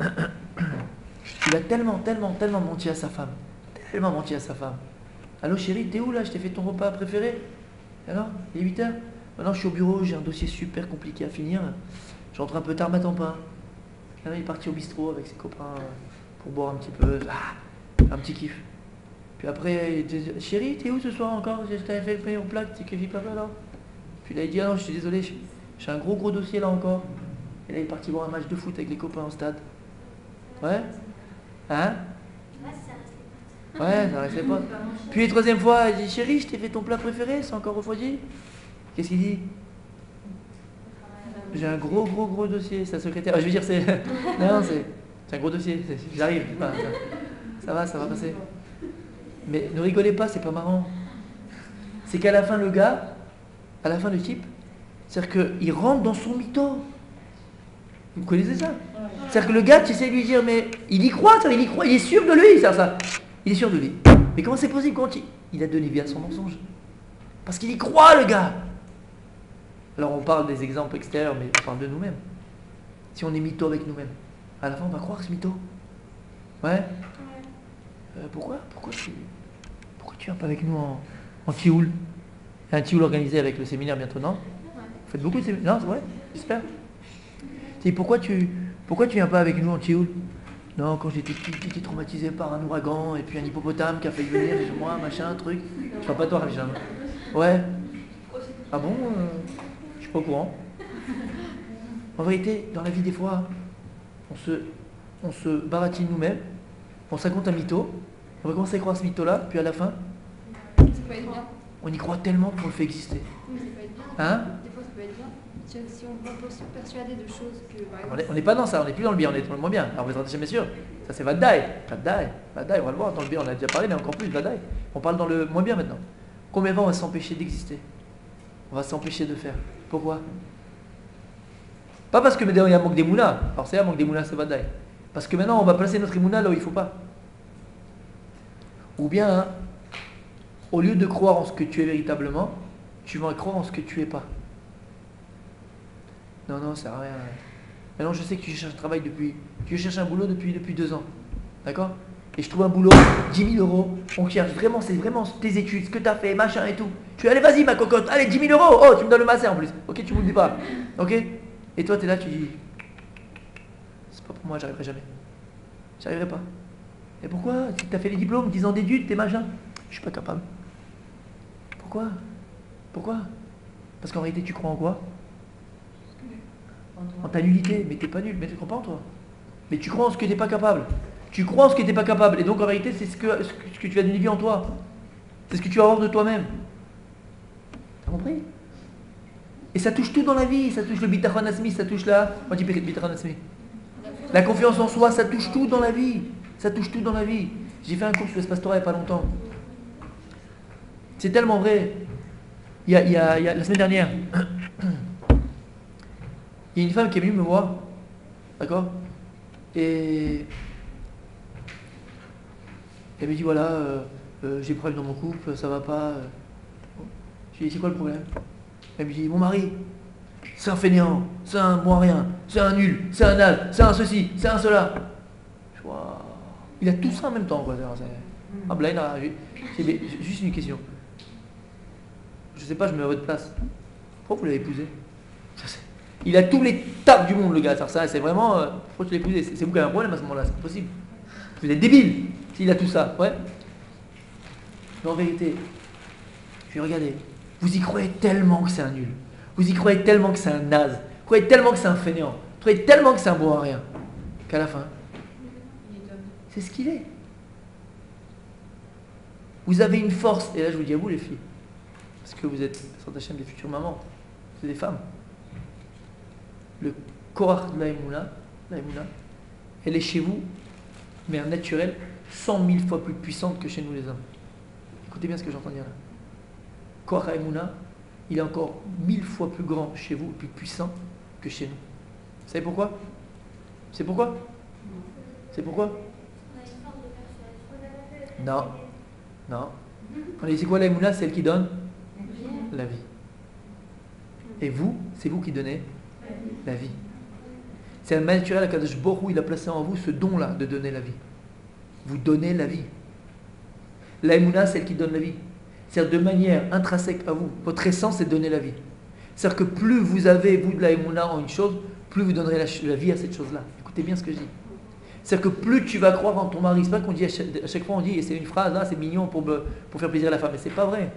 Il a tellement menti à sa femme. Tellement menti à sa femme. Allô chérie, t'es où là? Je t'ai fait ton repas préféré. Alors, il est 8h. Maintenant je suis au bureau, j'ai un dossier super compliqué à finir. Je rentre un peu tard, m'attends pas. Là, il est parti au bistrot avec ses copains pour boire un petit peu. Un petit kiff. Puis après, il dit, chérie, t'es où ce soir encore? Je t'avais fait le meilleur plat, tu kiffes pas alors? Puis là, il dit, ah non, je suis désolé, j'ai un gros dossier là encore. Et là, il est parti voir un match de foot avec les copains au stade. Ouais? Hein? Là, ça reste les potes. Ouais, ça restait pas. Puis la troisième fois, il dit, chérie, je t'ai fait ton plat préféré, c'est encore refroidi? Qu'est-ce qu'il dit? J'ai un gros dossier, sa secrétaire. Je veux dire, c'est. Non, c'est un gros dossier, j'arrive. Ça va passer. Mais ne rigolez pas, c'est pas marrant. C'est qu'à la fin, le gars, à la fin, le type, c'est-à-dire qu'il rentre dans son mytho. Vous connaissez ça? C'est-à-dire que le gars, tu sais lui dire, mais il y croit, il y croit, il est sûr de lui, ça. Il est sûr de lui. Mais comment c'est possible quand il a donné vie à son mensonge? Parce qu'il y croit, le gars. Alors on parle des exemples extérieurs, mais on parle de nous-mêmes. Si on est mytho avec nous-mêmes, à la fin on va croire ce mytho. Ouais. Pourquoi tu viens pas avec nous en Tioul? Il y a un Tioul organisé avec le séminaire bientôt, non? Vous faites beaucoup de séminaires? Non, c'est vrai? J'espère. Et pourquoi tu viens pas avec nous en Tioul? Non, quand j'étais petit, j'étais traumatisé par un ouragan et puis un hippopotame qui a failli venir chez moi, machin, truc. Je vois pas toi, Richard. Ouais. Ah bon? Je suis pas au courant. En vérité, dans la vie des fois, on se baratine nous-mêmes, on se raconte un mytho, on va commencer à croire ce mytho-là, puis à la fin, Ça peut être bien. on y croit tellement qu'on le fait exister. Oui, ça peut être bien. Hein? Des fois, ça peut être bien. Si on peut se persuader de choses que, par exemple... On n'est pas dans ça, on n'est plus dans le bien, on est dans le moins bien. Alors vous êtes jamais sûr. Ça c'est Vadai, on va le voir. Dans le bien, on a déjà parlé, mais encore plus Vadai. On parle dans le moins bien maintenant. Combien de fois on va s'empêcher d'exister? On va s'empêcher de faire. Pourquoi? Pas parce que maintenant il y a un manque d'émouna. Alors c'est un manque d'émouna, c'est Vadai. Parce que maintenant on va placer notre émouna là où il ne faut pas. Ou bien, hein, au lieu de croire en ce que tu es véritablement, tu vas croire en ce que tu es pas. Non, ça sert à rien. Maintenant, je sais que tu cherches un travail tu cherches un boulot depuis 2 ans. D'accord? Et je trouve un boulot, 10 000 euros. On cherche vraiment, c'est vraiment tes études, ce que tu as fait, machin et tout. Je suis allez, vas-y, ma cocotte, allez, 10 000 euros. Oh, tu me donnes le masseur en plus. Ok, tu me le dis pas. Ok? Et toi, tu es là, tu dis, c'est pas pour moi, j'arriverai jamais. J'arriverai pas. Et pourquoi? Tu as fait les diplômes, 10 ans d'études, t'es machin. Je suis pas capable. Pourquoi? Parce qu'en réalité, tu crois en quoi? En ta nullité, mais t'es pas nul, mais tu crois pas en toi. Mais tu crois en ce que t'es pas capable. Tu crois en ce que t'es pas capable. Et donc en réalité, c'est ce que tu vas donner vie en toi. C'est ce que tu vas avoir de toi-même. T'as compris? Et ça touche tout dans la vie. Ça touche le bitachon asmi, ça touche la... On dit bitachon asmi. La confiance en soi, ça touche tout dans la vie. Ça touche tout dans la vie. J'ai fait un cours sur l'espace Torah il n'y a pas longtemps. C'est tellement vrai. Il y a la semaine dernière, il y a une femme qui est venue me voir, d'accord? Et elle me dit voilà, j'ai des problèmes dans mon couple, ça va pas. Je lui dis c'est quoi le problème? Elle me dit mon mari, c'est un fainéant, c'est un moi rien, c'est un nul, c'est un naze, c'est un ceci, c'est un cela. Je vois, il a tout ça en même temps quoi. Ah ben là, c'est juste une question. Je sais pas, je me mets à votre place. Pourquoi vous l'avez épousé? Il a tous les tapes du monde, le gars. Ça, c'est vraiment. Pourquoi tu l'as épousé? C'est vous qui avez un problème à ce moment-là, c'est pas possible. Vous êtes débile s'il a tout ça, ouais. Mais en vérité, je vais regarder. Vous y croyez tellement que c'est un nul. Vous y croyez tellement que c'est un naze. Vous croyez tellement que c'est un fainéant. Vous croyez tellement que c'est un bon à rien. Qu'à la fin, c'est ce qu'il est. Vous avez une force, et là je vous dis à vous les filles, parce que vous êtes sur ta chaîne des futures mamans, c'est des femmes. Le Korach de la Emouna, elle est chez vous, mais un naturel 100 000 fois plus puissante que chez nous les hommes. Écoutez bien ce que j'entends dire là. Korach Emouna, il est encore 1000 fois plus grand chez vous, plus puissant que chez nous. Vous savez pourquoi? C'est pourquoi? C'est pourquoi? On a une forme de persuasion. Non. On a dit c'est quoi la Emouna? C'est elle qui donne la vie. Et vous, c'est vous qui donnez la vie. C'est un naturel à Kadosh Baruch Hu, il a placé en vous ce don-là de donner la vie. Vous donnez la vie. La Emouna, c'est elle qui donne la vie. C'est-à-dire de manière intrinsèque à vous. Votre essence, c'est de donner la vie. C'est-à-dire que plus vous avez, vous, de la Emouna en une chose, plus vous donnerez la vie à cette chose-là. Écoutez bien ce que je dis. C'est-à-dire que plus tu vas croire en ton mari, c'est pas qu'on dit à chaque fois on dit, et c'est une phrase, c'est mignon pour faire plaisir à la femme, mais c'est pas vrai.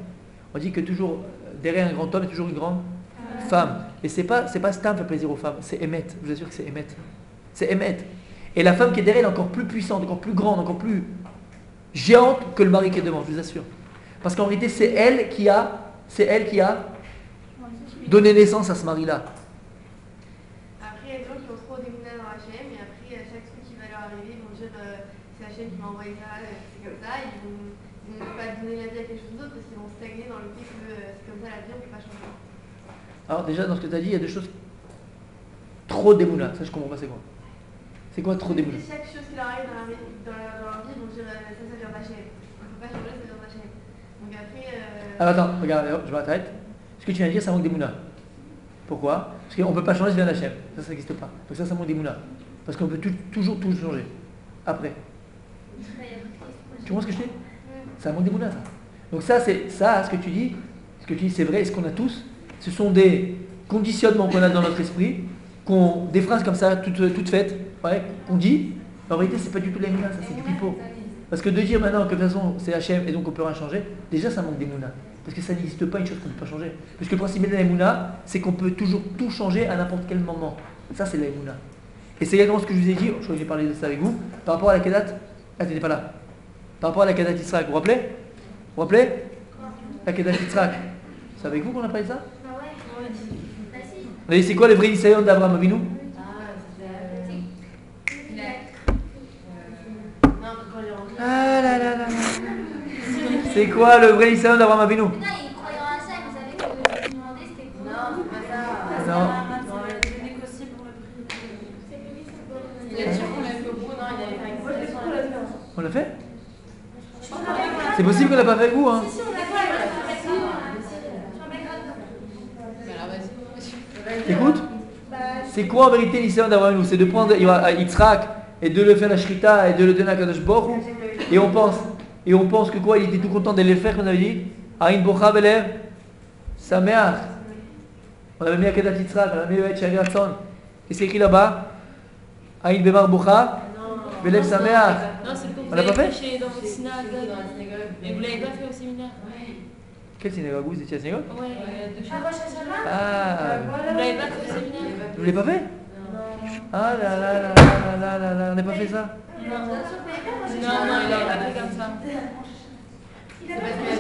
On dit que toujours, derrière un grand homme, il y a toujours une grande femme. Et c'est pas Stam faire plaisir aux femmes, c'est Emet. Je vous assure que c'est Emet. C'est Emet. Et la femme qui est derrière, elle est encore plus puissante, encore plus grande, encore plus géante que le mari qui est devant, je vous assure. Parce qu'en réalité, c'est elle qui a donné naissance à ce mari-là. Après, il y a des gens qui ont trop d'émouna dans Hachem, et après, à chaque truc qui va leur arriver, ils vont dire c'est Hachem qui m'a envoyé ça, c'est comme ça. Ils vont pas donner la vie à quelque chose d'autre parce qu'ils vont stagner dans le fait que c'est comme ça la vie, on ne peut pas changer. Alors, déjà, dans ce que tu as dit, il y a deux choses. Trop d'émouna, ça je comprends pas, c'est quoi? C'est quoi trop d'émouna? Chaque chose qui leur arrive dans leur vie, ils vont dire ça vient d'Hachem. On ne peut pas changer, ça vient d'Hachem. Donc après. Alors attends, regarde, je m'arrête. Ce que tu viens de dire, ça manque d'émouna. Pourquoi? Parce qu'on ne peut pas changer, ça vient d'Hachem. Ça n'existe pas. Donc ça manque d'émouna. Parce qu'on peut toujours tout changer. Après. Tu vois ce que je dis? Ça manque d'émouna, ça. Donc ça, c'est ça, ce que tu dis, c'est vrai, et ce qu'on a tous, ce sont des conditionnements qu'on a dans notre esprit, des phrases comme ça, toutes faites, ouais, qu'on dit. En réalité, c'est pas du tout l'émouna, ça, c'est du pipeau. Parce que de dire maintenant que de toute façon c'est Hachem et donc on peut rien changer, déjà ça manque d'émouna. Parce que ça n'existe pas une chose qu'on ne peut pas changer. Parce que le principe de l'émouna, c'est qu'on peut toujours tout changer à n'importe quel moment. Ça c'est l'émouna. Et c'est exactement ce que je vous ai dit, je crois que j'ai parlé de ça avec vous, par rapport à la Kedat. Ah, t'étais pas là. Par rapport à la Kedat Yitzhak, vous vous rappelez? Vous vous rappelez? La Kedat Yitzhak. C'est avec vous qu'on a parlé de ça? Ah ouais. Bah si. Vous avez dit c'est quoi le vrai Nisayon d'Abraham Avinu? Ah là là là. C'est quoi le vrai Nisayon d'Abraham Avinu? Mais non, il croyait en Hachem, vous savez que je me demandais c'était quoi. Non, c'est pas ça. Non. C'est négocié pour le prix. Il est sûr qu'on l'a fait au bout, non, il avait fait avec ça. On l'a fait? C'est possible qu'on l'a pas fait avec vous, hein? Si, on l'a fait. Écoute, c'est quoi en vérité l'Israël d'avoir nous? C'est de prendre Yitzhak et de le faire la Shrita et de le donner à Kadosh Baruch Hu. Et on pense que quoi? Il était tout content de les faire, qu'on avait dit Aïn Bocha Belev Sameach. On avait mis à Kedat Yitzhak, on avait mis à Shari Hatson. Qu'est-ce qu'il y a écrit là-bas? Aïn Bemar Bocha Belev Sameach. Non, c'est le que On vous l'a pas avez fait? prêché dans votre synagogue. Mais vous l'avez pas fait au séminaire? Quelle synagogue? Vous étiez à la synagogue? Ouais, Ah, Rosh Hashanah. Ah, vous l'avez pas fait au séminaire? vous l'avez pas fait? Ah là là là là là là là, on n'a pas fait ça? Non, non, il l'avait pas fait comme ça. Il a pas fait.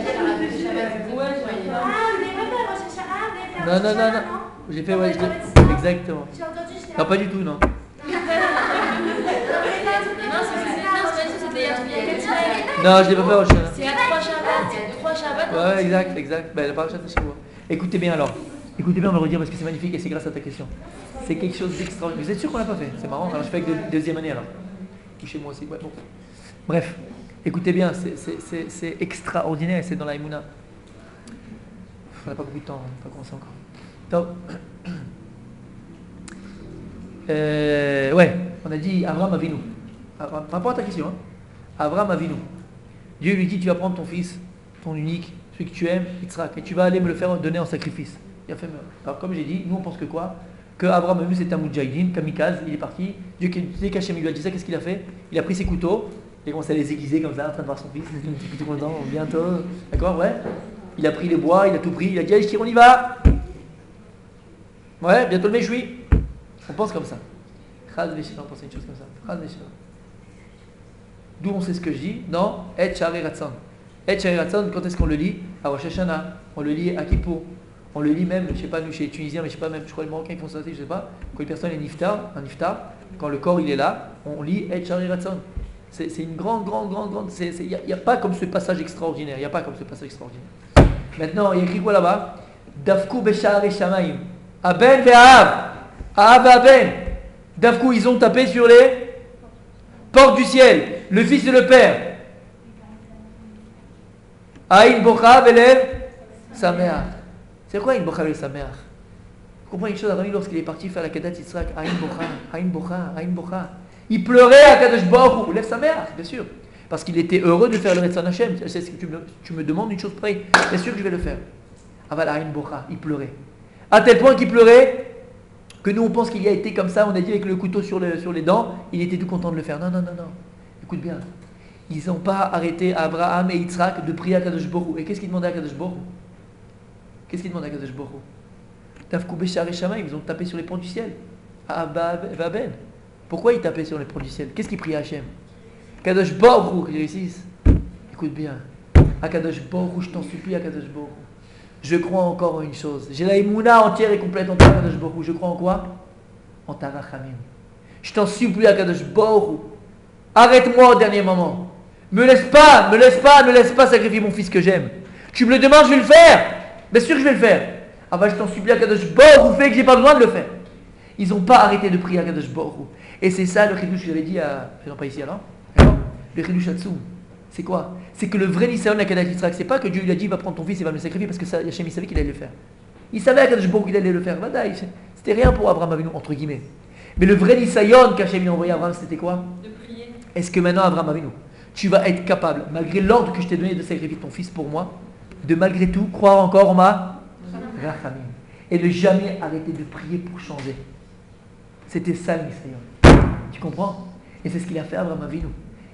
Ouais, je Ah, vous n'avez pas fait Rosh Hashanah, vous avez fait Non, non, non, non. J'ai fait, ouais, exactement. J'ai entendu, j'étais Non, pas du tout, non. Non, c'est pas ça, c'était il y a quelques semaines. Non, je l'ai pas fait au Rosh Hashanah. C'est à 3 Shabbats. 3 Shabbats. Ouais, exact. Ben, la parachat de Shavua. Écoutez bien alors. Écoutez bien, on va le redire parce que c'est magnifique et c'est grâce à ta question. C'est quelque chose d'extraordinaire. Vous êtes sûr qu'on l'a pas fait? C'est marrant. Alors je fais avec deuxième année alors. Ou chez moi aussi. Ouais, bon. Bref, écoutez bien, c'est extraordinaire et c'est dans la Emouna. On n'a pas beaucoup de temps, on n'a pas commencé encore. Donc, ouais, on a dit Abraham Avinu. Par rapport à ta question, hein. Abraham Avinu. Dieu lui dit tu vas prendre ton fils, ton unique, celui que tu aimes, Yitzhak, et tu vas aller me le faire donner en sacrifice. Il a fait. Alors comme j'ai dit, nous on pense que quoi? Que Abraham Avinu c'était un Moudjahidin, kamikaze, il est parti. Dieu dès qu'Hachem lui a dit ça, qu'est-ce qu'il a fait? Il a pris ses couteaux, il a commencé à les aiguiser comme ça, en train de voir son fils, tout content, bientôt, d'accord, ouais. Il a pris les bois, il a tout pris, il a dit allez, on y va. Ouais, bientôt le méchoui. On pense comme ça. Chaz v'sheva, on pense à une chose comme ça. Chaz v'sheva. D'où on sait ce que je dis? Non, et shari ratsan. Et Shariratson, quand est-ce qu'on le lit? À Rosh Hashanah. On le lit à Kippour. On le lit même, je sais pas, nous chez les Tunisiens, mais je sais pas, même, je crois les Marocains qui font ça aussi, je sais pas. Quand une personne est niftar, un niftar, quand le corps il est là, on lit Et Shariratson. C'est une grande. Il n'y a pas comme ce passage extraordinaire. Il n'y a pas comme ce passage extraordinaire. Maintenant, il y a écrit quoi là-bas? Dafku Beshar et Shamaim. Aben ve'av. Aab ve'aben. Dafku, ils ont tapé sur les portes du ciel. Le fils et le père. Aïn Bocha Velev Sameach. C'est quoi Aïn Bocha Velev Sameach? Vous comprenez une chose, Rami, lorsqu'il est parti faire la Kedat Yitzhak, Aïn Bocha. Il pleurait à Kadosh Baruch Hu, lève sa mère, bien sûr. Parce qu'il était heureux de faire le Retzon Hashem. C'est ce que tu me demandes une chose pareille. Bien sûr que je vais le faire. Aval Aïn Bocha, il pleurait. À tel point qu'il pleurait que nous on pense qu'il y a été comme ça, on a dit avec le couteau sur les dents, il était tout content de le faire. Non. Écoute bien. Ils n'ont pas arrêté Abraham et Yitzhak de prier à Kadosh Baruch Hu. Et qu'est-ce qu'ils demandaient à Kadosh Baruch Hu? Qu'est-ce qu'ils demandaient à Kadosh Baruch Hu? Tafkou Beshar et Shamaim, ils ont tapé sur les ponts du ciel. Vaben. Pourquoi ils tapaient sur les ponts du ciel? Qu'est-ce qu'ils priaient à Hachem? Kadosh Baruch Hu, qu'ils réussissent. Écoute bien. À Kadosh Baruch Hu, je t'en supplie, à Kadosh Baruch Hu. Je crois encore en une chose. J'ai la Emouna entière et complète en toi, Kadosh Baruch Hu. Je crois en quoi? En ta rachamim. Je t'en supplie, à Kadosh Baruch Hu. Arrête-moi au dernier moment. Me laisse pas sacrifier mon fils que j'aime. Tu me le demandes, je vais le faire. Bien sûr que je vais le faire. Ah bah je t'en supplie, à Kadosh Baruch Hu, fais que j'ai pas besoin de le faire. Ils n'ont pas arrêté de prier à Kadosh Baruch Hu. Et c'est ça le chidouche que j'avais dit à... Je ne pas ici alors. Le chidouche Hatsum. C'est quoi? C'est que le vrai Nisayon de la Kedat Yitzhak, c'est pas que Dieu lui a dit va prendre ton fils et va me le sacrifier parce que ça, Hachem il savait qu'il allait le faire. Il savait à Kadosh Baruch Hu qu'il allait le faire. C'était rien pour Abraham Avinu, entre guillemets. Mais le vrai Nisayon qu'Hachem a envoyé à Abraham, c'était quoi? De prier. Est-ce que maintenant, Abraham Avinu, tu vas être capable, malgré l'ordre que je t'ai donné de sacrifier ton fils pour moi, de malgré tout croire encore en ma rachamim et de jamais arrêter de prier pour changer? C'était ça le Nisayon. Tu comprends? Et c'est ce qu'il a fait Abraham Avinu.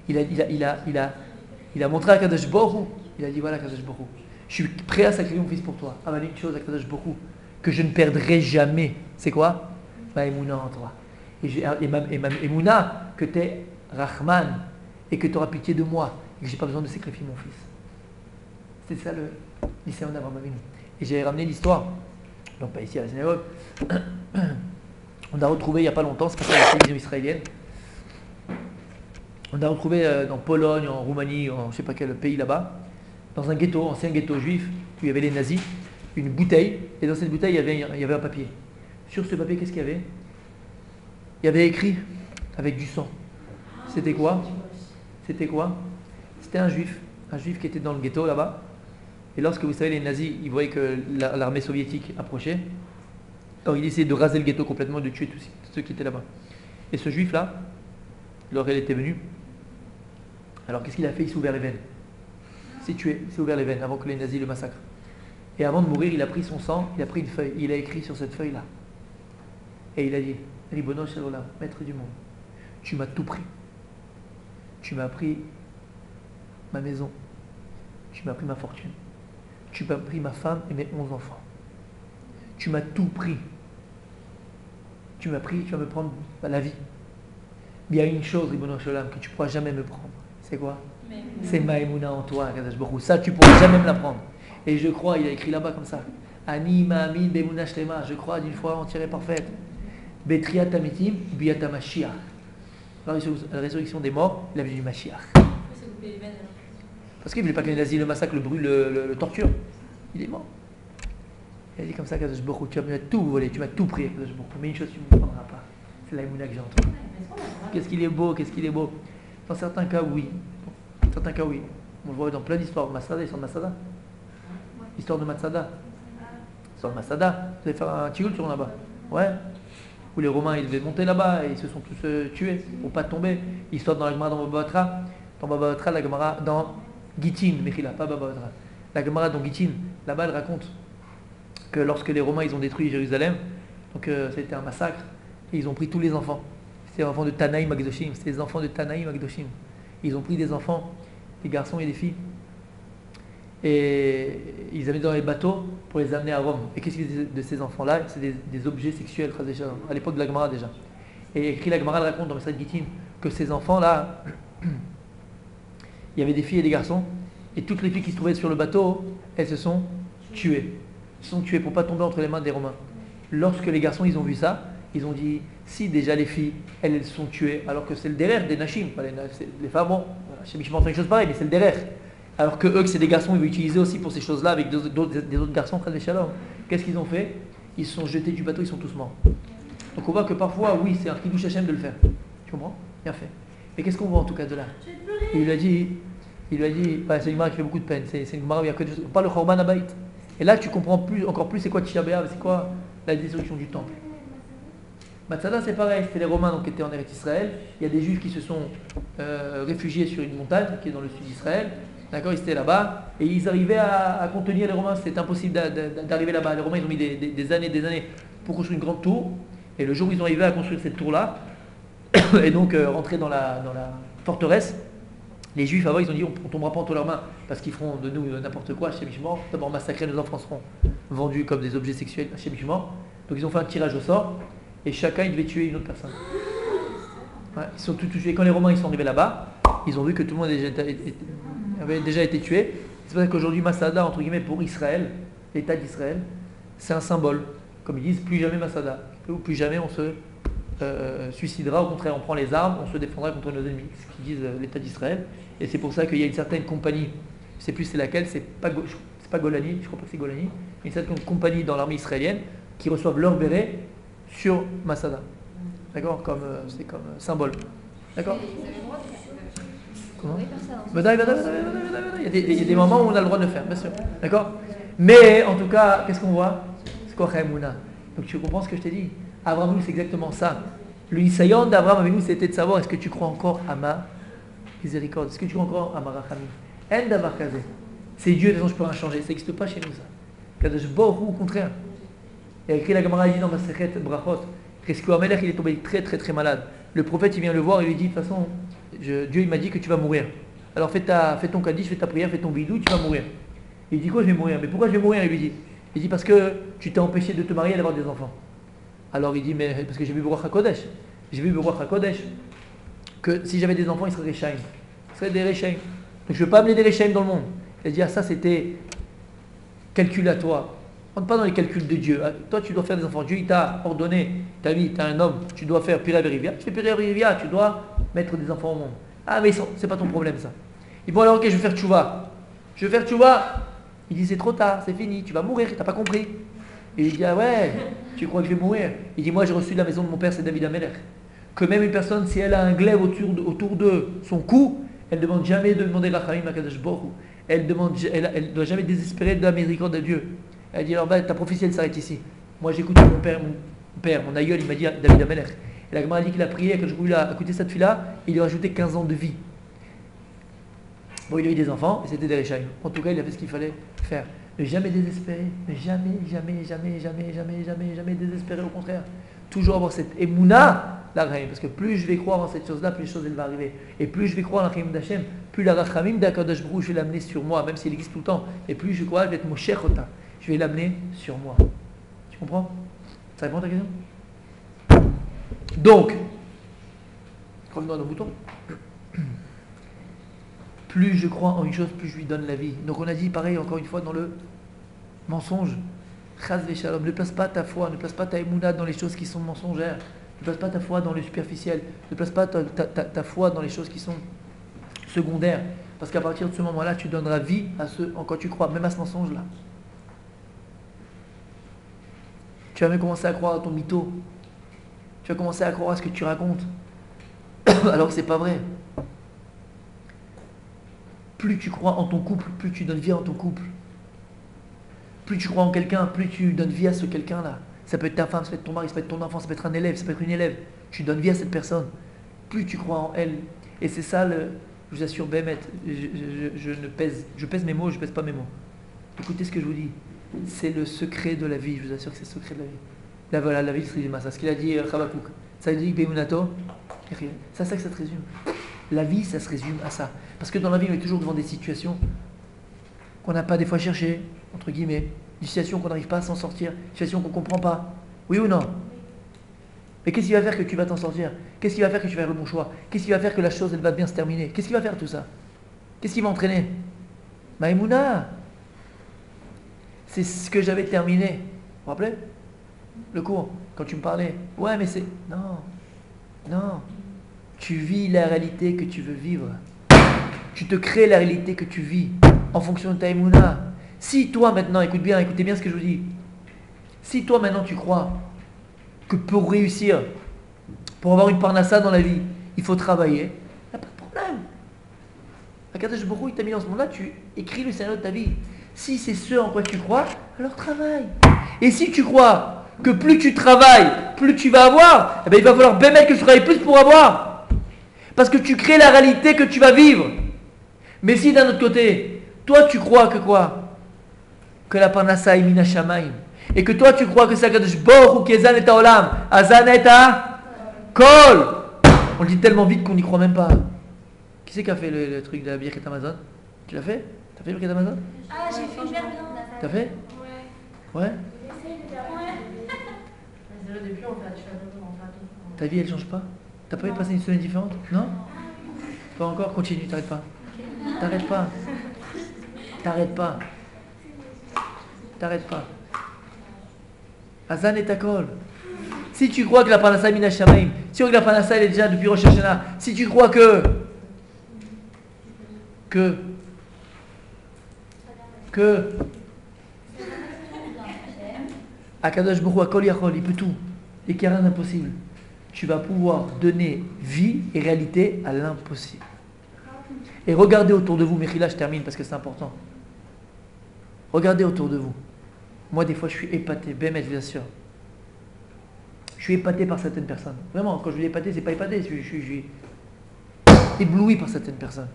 Il a montré à Kadosh Baruch Hu. Il a dit voilà Kadosh Baruch Hu, je suis prêt à sacrifier mon fils pour toi. Ah, une chose à Kadosh Baruch Hu que je ne perdrai jamais. C'est quoi? Ma Emouna en toi. Et ma Emouna que tu es Rahman et que tu auras pitié de moi et que j'ai pas besoin de sacrifier mon fils. C'était ça le Nisayon d'Abraham Avinu. Et j'ai ramené l'histoire, donc pas ici à la synagogue. On a retrouvé il n'y a pas longtemps, c'est pas ça la télévision israélienne. On a retrouvé en Pologne, en Roumanie, en je ne sais pas quel pays là-bas, dans un ghetto, ancien ghetto juif, où il y avait les nazis, une bouteille, et dans cette bouteille il y avait un papier. Sur ce papier, qu'est-ce qu'il y avait? Il y avait écrit avec du sang. C'était quoi? C'était un juif qui était dans le ghetto là-bas. Et lorsque vous savez les nazis, ils voyaient que l'armée soviétique approchait, alors il essayait de raser le ghetto complètement, de tuer tous ceux qui étaient là-bas. Et ce juif-là, lorsqu'il était venu, alors qu'est-ce qu'il a fait? Il s'est ouvert les veines. Il s'est tué, il s'est ouvert les veines avant que les nazis le massacrent. Et avant de mourir, il a pris son sang, il a pris une feuille, il a écrit sur cette feuille-là. Et il a dit, Ribono Shel Olam, maître du monde, tu m'as tout pris. Tu m'as pris ma maison, tu m'as pris ma fortune, tu m'as pris ma femme et mes 11 enfants. Tu m'as tout pris. Tu m'as pris, tu vas me prendre la vie. Mais il y a une chose, Ribono Shel Olam, que tu ne pourras jamais me prendre. C'est quoi? C'est ma Emouna en toi, Kadosh Baruch Hu. Ça, tu ne pourras jamais me la prendre. Et je crois, il a écrit là-bas comme ça. Ani ma'amin be'emouna shlema. Je crois d'une foi entière et parfaite. Betriat amitim, biyat Mashiach. La résurrection des morts, la vie du Mashiach. Parce qu'il ne voulait pas que les nazis le massacrent, le brûlent, le torturent. Il est mort. Il a dit comme ça, Kadosh Baruch Hu, tu m'as tout volé, tu m'as tout pris, Kadosh Baruch Hu. Mais une chose, tu ne me prendras pas. C'est la Emouna que j'ai en toi. Qu'est-ce qu'il est beau, qu'est-ce qu'il est beau. Dans certains cas, oui. Dans certains cas, oui. On le voit dans plein d'histoires. Masada, l'histoire de Masada. L'histoire de Masada. L'histoire de Masada. Vous allez faire un tigul sur là-bas. Ouais. Où les Romains, ils devaient monter là-bas et ils se sont tous tués pour pas tomber. Histoire dans la Gemara dans Baba Batra. Dans Baba Batra, la Gemara dans Gittin, Mechila, pas Baba Batra. La Gemara dans Gittin, là-bas, elle raconte que lorsque les Romains, ils ont détruit Jérusalem, donc c'était un massacre, et ils ont pris tous les enfants. C'était les enfants de Tanaïm Agdoshim. C'était les enfants de Tanaïm Agdoshim. Ils ont pris des enfants, des garçons et des filles, et ils avaient dans les bateaux pour les amener à Rome. Et qu'est-ce qu'ils disaient de ces enfants-là? C'est des objets sexuels, à l'époque de la Gemara déjà. Et écrit la Gemara raconte dans le Message Gittin que ces enfants-là, il y avait des filles et des garçons, Et toutes les filles qui se trouvaient sur le bateau, elles se sont tuées. Elles se sont tuées pour ne pas tomber entre les mains des Romains. Lorsque les garçons ils ont vu ça, ils ont dit, si déjà les filles, elles se sont tuées, alors que c'est le derrière des Nashim, les femmes, bon, je ne pense une chose pareille, mais c'est le derrière. Alors que eux, que c'est des garçons, ils vont utiliser aussi pour ces choses-là avec des autres garçons, qu'est-ce qu'ils ont fait? Ils se sont jetés du bateau, ils sont tous morts. Donc on voit que parfois, oui, c'est un Kiddush Hashem de le faire. Tu comprends? Bien fait. Mais qu'est-ce qu'on voit en tout cas de là? Il lui a dit, ouais, c'est une Gemara qui fait beaucoup de peine, c'est une Gemara où il y a que des choses. On parle de Chorban Habayit. Et là, tu comprends encore plus c'est quoi Tisha B'Av, c'est quoi la destruction du temple. Matzada, c'est pareil, c'était les Romains donc, qui étaient en Eretz Israël. Il y a des Juifs qui se sont réfugiés sur une montagne qui est dans le sud d'Israël. D'accord, ils étaient là-bas et ils arrivaient à contenir les Romains. C'était impossible d'arriver là-bas. Les Romains, ils ont mis des années pour construire une grande tour. Et le jour où ils ont arrivé à construire cette tour-là, et donc rentrer dans la forteresse, les Juifs avant, ils ont dit on ne tombera pas entre leurs mains parce qu'ils feront de nous n'importe quoi. D'abord massacrer, nos enfants seront vendus comme des objets sexuels. Donc ils ont fait un tirage au sort. Et chacun, il devait tuer une autre personne. Ouais, ils sont tous tués. Quand les Romains ils sont arrivés là-bas, ils ont vu que tout le monde avait déjà été tué. C'est pour ça qu'aujourd'hui, Masada, entre guillemets, pour Israël, l'État d'Israël, c'est un symbole. Comme ils disent, plus jamais Masada. Plus jamais on se suicidera. Au contraire, on prend les armes, on se défendra contre nos ennemis. C'est ce qu'ils disent l'État d'Israël. Et c'est pour ça qu'il y a une certaine compagnie. Je ne sais plus c'est laquelle, c'est pas Golani, je crois pas que c'est Golani. Une certaine compagnie dans l'armée israélienne qui reçoivent leur béret sur Masada. D'accord, c'est comme symbole. D'accord. Comment? Il y a des moments où on a le droit de le faire, bien sûr. D'accord. Mais en tout cas, qu'est-ce qu'on voit? C'est quoi Chaimouna? Donc tu comprends ce que je t'ai dit? Abraham Avinu, c'est exactement ça. Le Nisayon d'Abraham Avinu, c'était de savoir est-ce que tu crois encore à ma miséricorde? Est-ce que tu crois encore à ma rachamim? En davar kazé. C'est Dieu, de toute façon, je peux rien changer. Ça n'existe pas chez nous, ça. Kadosh Baruch Hu, au contraire. Il a écrit la Gemara, il dit dans Masechet Brachot, Chesku Amelech, il est tombé très malade. Le prophète, il vient le voir et lui dit, de toute façon, Dieu, il m'a dit que tu vas mourir. Alors fais ton kaddish, fais ta prière, fais ton bidou, tu vas mourir. Il dit quoi, je vais mourir? Mais pourquoi je vais mourir? Il dit parce que tu t'es empêché de te marier et d'avoir des enfants. Alors il dit, mais parce que j'ai vu Baruch HaKodesh. J'ai vu Baruch HaKodesh que si j'avais des enfants, ils seraient Rechaim. Ils seraient des Rechaim. Donc je ne veux pas amener des Rechaim dans le monde. Il a dit, ah ça c'était calcul à toi. On rentre pas dans les calculs de Dieu. Toi, tu dois faire des enfants. Dieu, il t'a ordonné ta vie, tu es un homme, tu dois faire Pira Berivia. Tu fais Pira Berivia, tu dois mettre des enfants au monde. Ah, mais c'est pas ton problème, ça. Il dit, bon, alors, ok, je vais faire Tchouva. Il dit, c'est trop tard, c'est fini, tu vas mourir, t'as pas compris. Et il dit, ah ouais, tu crois que je vais mourir? Il dit, moi, j'ai reçu de la maison de mon père, c'est David Amelech. Que même une personne, si elle a un glaive autour de son cou, elle ne demande jamais de demander la Khaïm à Kadosh Baruch Hu. Elle ne doit jamais désespérer de la miséricorde de Dieu. Elle dit alors ta prophétie elle s'arrête ici. Moi j'écoute mon aïeul, il m'a dit David Amelech. Et la Gemara dit qu'il a prié, quand il a écouté cette fille-là, il lui a rajouté 15 ans de vie. Bon, il a eu des enfants, et c'était des Rechaim. En tout cas, il a fait ce qu'il fallait faire. Ne jamais désespérer, ne jamais désespérer, au contraire. Toujours avoir cette émouna, la Rachamim, parce que plus je vais croire en cette chose-là, plus les choses elles vont arriver. Et plus je vais croire en la Rachamim d'Hachem, plus la Rachamim d'Akadosh Baruch Hu, je vais l'amener sur moi, même s'il existe tout le temps. Et plus je crois, je vais être Moshe Chota. Je vais l'amener sur moi. Tu comprends? Ça répond à ta question? Donc, revenons à nos boutons. Plus je crois en une chose, plus je lui donne la vie. Donc on a dit pareil encore une fois dans le mensonge. Chaz v'shalom. Ne place pas ta foi, ne place pas ta émouna dans les choses qui sont mensongères. Ne place pas ta foi dans le superficiel. Ne place pas ta foi dans les choses qui sont secondaires. Parce qu'à partir de ce moment-là, tu donneras vie à ce en quoi tu crois, même à ce mensonge-là. Tu vas même commencer à croire à ton mytho. Tu vas commencer à croire à ce que tu racontes. Alors que c'est pas vrai. Plus tu crois en ton couple, plus tu donnes vie à ton couple. Plus tu crois en quelqu'un, plus tu donnes vie à ce quelqu'un-là. Ça peut être ta femme, ça peut être ton mari, ça peut être ton enfant, ça peut être un élève, ça peut être une élève. Tu donnes vie à cette personne. Plus tu crois en elle. Et c'est ça, je vous assure, Bémet, je pèse mes mots, je pèse pas mes mots. Écoutez ce que je vous dis. C'est le secret de la vie, je vous assure que c'est le secret de la vie. Là voilà, la vie se résume à ça. Ce qu'il a dit Chabakouk. Ça dit Beimunato. C'est à ça que ça se résume. La vie, ça se résume à ça. Parce que dans la vie, on est toujours devant des situations qu'on n'a pas des fois cherchées, entre guillemets, des situations qu'on n'arrive pas à s'en sortir, des situations qu'on ne comprend pas. Oui ou non? Mais qu'est-ce qui va faire que tu vas t'en sortir? Qu'est-ce qui va faire que tu vas faire le bon choix? Qu'est-ce qui va faire que la chose, elle va bien se terminer? Qu'est-ce qui va faire tout ça? Qu'est-ce qui va entraîner? Maïmouna. C'est ce que j'avais terminé. Vous vous rappelez? Le cours, quand tu me parlais. Ouais, mais c'est... Non. Non. Tu vis la réalité que tu veux vivre. Tu te crées la réalité que tu vis en fonction de ta Emouna. Si toi maintenant, écoutez bien ce que je vous dis. Si toi maintenant tu crois que pour réussir, pour avoir une parnassa dans la vie, il faut travailler, il n'y a pas de problème. Akadosh Baruch Hu, il t'a mis dans ce monde-là, tu écris le scénario de ta vie. Si c'est ce en quoi tu crois, alors travaille. Et si tu crois que plus tu travailles, plus tu vas avoir, eh bien il va falloir bien mettre que tu travailles plus pour avoir. Parce que tu crées la réalité que tu vas vivre. Mais si d'un autre côté, toi tu crois que quoi? Que la parnassa est mina shamayim. Et que toi tu crois que c'est Akadosh Baruch Hu qui est zan et olam, azan et kol. On le dit tellement vite qu'on n'y croit même pas. Qui c'est qui a fait le truc de la Birkat Amazon? Tu l'as fait? T'as fait le Birkat Amazon? Ah, j'ai fait hyper bien. T'as fait? Ouais. Ouais? Depuis, on fait tout. Ta vie elle change pas? T'as pas eu passer une semaine différente? Non? Pas encore? Continue, t'arrêtes pas. T'arrêtes pas. T'arrêtes pas. T'arrêtes pas. Azan et Takol. Si tu crois que la Parnassa Mina Shamaim, si tu crois que la Parnassa elle est déjà depuis Rosh Hashanah, si tu crois que Akadosh Baruch Hu Akol Yachol, il peut tout, et qu'il n'y a rien d'impossible. Tu vas pouvoir donner vie et réalité à l'impossible. Et regardez autour de vous, Mechila, je termine parce que c'est important. Regardez autour de vous. Moi, des fois, je suis épaté, Bémet, je vous assure. Je suis épaté par certaines personnes. Vraiment, quand je dis épaté, c'est pas épaté, je suis ébloui par certaines personnes.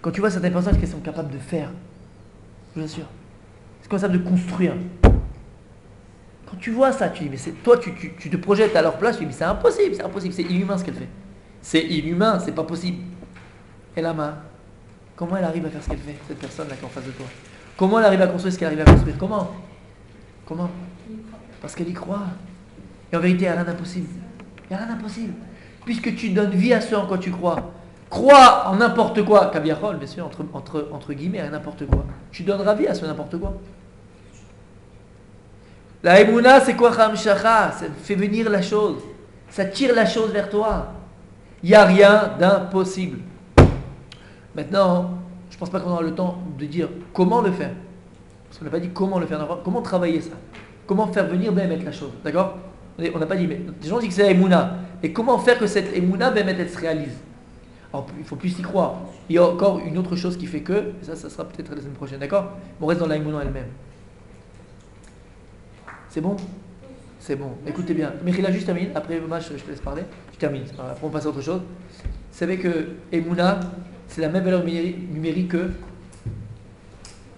Quand tu vois certaines personnes, qu'elles sont capables de faire, je vous assure. C'est capable de construire. Quand tu vois ça, tu dis, mais c'est toi, tu te projettes à leur place, tu dis, mais c'est impossible, c'est inhumain ce qu'elle fait. C'est inhumain, c'est pas possible. Et la main, comment elle arrive à faire ce qu'elle fait, cette personne-là qui est en face de toi? Comment elle arrive à construire ce qu'elle arrive à construire? Comment? Parce qu'elle y croit. Et en vérité, il n'y a rien d'impossible. Il n'y a rien d'impossible. Puisque tu donnes vie à ce en quoi tu crois. Crois en n'importe quoi. Kaviachol, bien sûr, entre guillemets, à n'importe quoi. Tu donneras vie à ce n'importe quoi. La Emouna, c'est quoi Khamshacha? Ça fait venir la chose. Ça tire la chose vers toi. Il n'y a rien d'impossible. Maintenant, je ne pense pas qu'on aura le temps de dire comment le faire. Parce qu'on n'a pas dit comment le faire. Comment travailler ça? Comment faire venir mettre la chose? D'accord? On n'a pas dit, mais les gens disent que c'est la Emouna. Et comment faire que cette Emouna elle se réalise? Alors, il faut plus y croire. Il y a encore une autre chose qui fait que, et ça sera peut-être la semaine prochaine, d'accord? On reste dans la Emouna elle-même. C'est bon? C'est bon. Écoutez bien. Mechila, juste termine. Après le match, je te laisse parler. Je termine. Après, on passe à autre chose. Vous savez que Emouna, c'est la même valeur numérique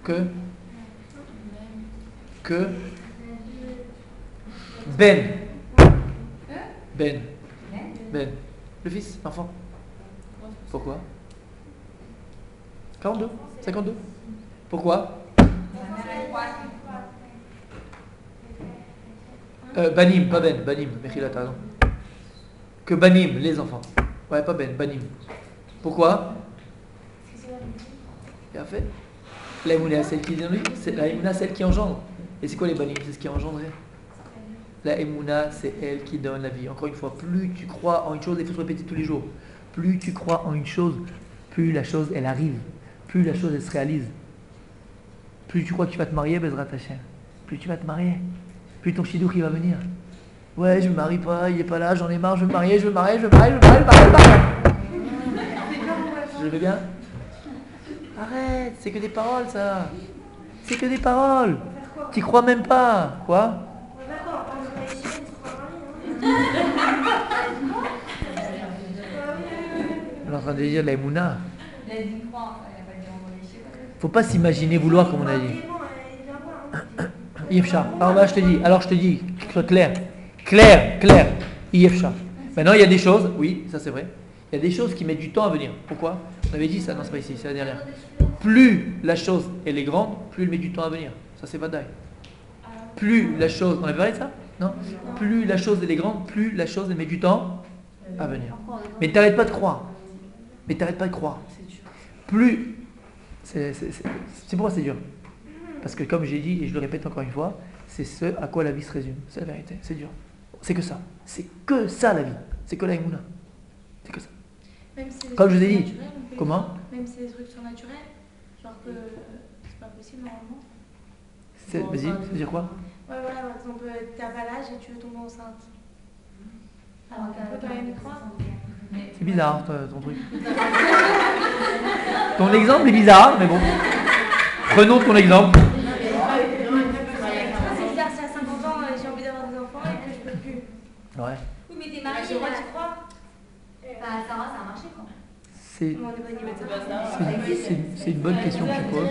que Ben. Le fils, l'enfant. Pourquoi? 42? 52? Pourquoi? Banim, pas Ben, Banim, Mechila, t'as raison. Que Banim, les enfants. Ouais, pas Ben, Banim. Pourquoi? Bien fait. La Emouna, celle qui est dans lui, c'est la Emouna, celle qui engendre. Et c'est quoi les Banim? C'est ce qui est engendré. La Emouna, c'est elle qui donne la vie. Encore une fois, plus tu crois en une chose, il faut se répéter tous les jours. Plus tu crois en une chose, plus la chose, elle arrive. Plus la chose, elle se réalise. Plus tu crois que tu vas te marier, Bezrat Hashem. Plus tu vas te marier. Plus ton chidouk, il va venir. Ouais, je me marie pas, il est pas là, j'en ai marre, je veux me marier. Je le fais bien? Arrête, c'est que des paroles, ça. C'est que des paroles. Tu crois même pas. Quoi? On est en train de dire la Emouna. Faut pas s'imaginer vouloir comme on a dit. Yefcha. Alors je te dis, clair. Yefcha. Maintenant il y a des choses, oui, ça c'est vrai. Il y a des choses qui mettent du temps à venir. Pourquoi? On avait dit ça, non c'est pas ici, c'est la dernière. Plus la chose elle est grande, plus elle met du temps à venir. Ça c'est Vadaï. Plus la chose, on avait parlé de ça? Non? Plus la chose elle est grande, plus la chose elle met du temps à venir. Mais t'arrêtes pas de croire. Plus C'est pourquoi c'est dur. Parce que comme j'ai dit, et je le répète encore une fois, c'est ce à quoi la vie se résume. C'est la vérité, c'est dur. C'est que ça. C'est que ça la vie. C'est que la Emouna. C'est que ça. Même si c'est des Comme je vous ai dit, structures naturelles, on peut comment les faire. Même si c'est des structures naturelles, genre que c'est pas possible normalement. Vas-y, ça veut dire quoi? Ouais, voilà, par exemple, t'as pas l'âge et tu veux tomber enceinte. Alors, On peut quand même y croire. C'est bizarre ton truc. Ton exemple est bizarre, mais bon. Prenons ton exemple. C'est bizarre, si à 50 ans j'ai envie d'avoir des enfants et que je peux plus. Ouais. Oui, mais t'es Bah, mariée, j'ai le droit là. d'y croire. Bah, Sarah, ça a marché, quoi. C'est On est pas niveau de ça. c'est une bonne question que tu poses.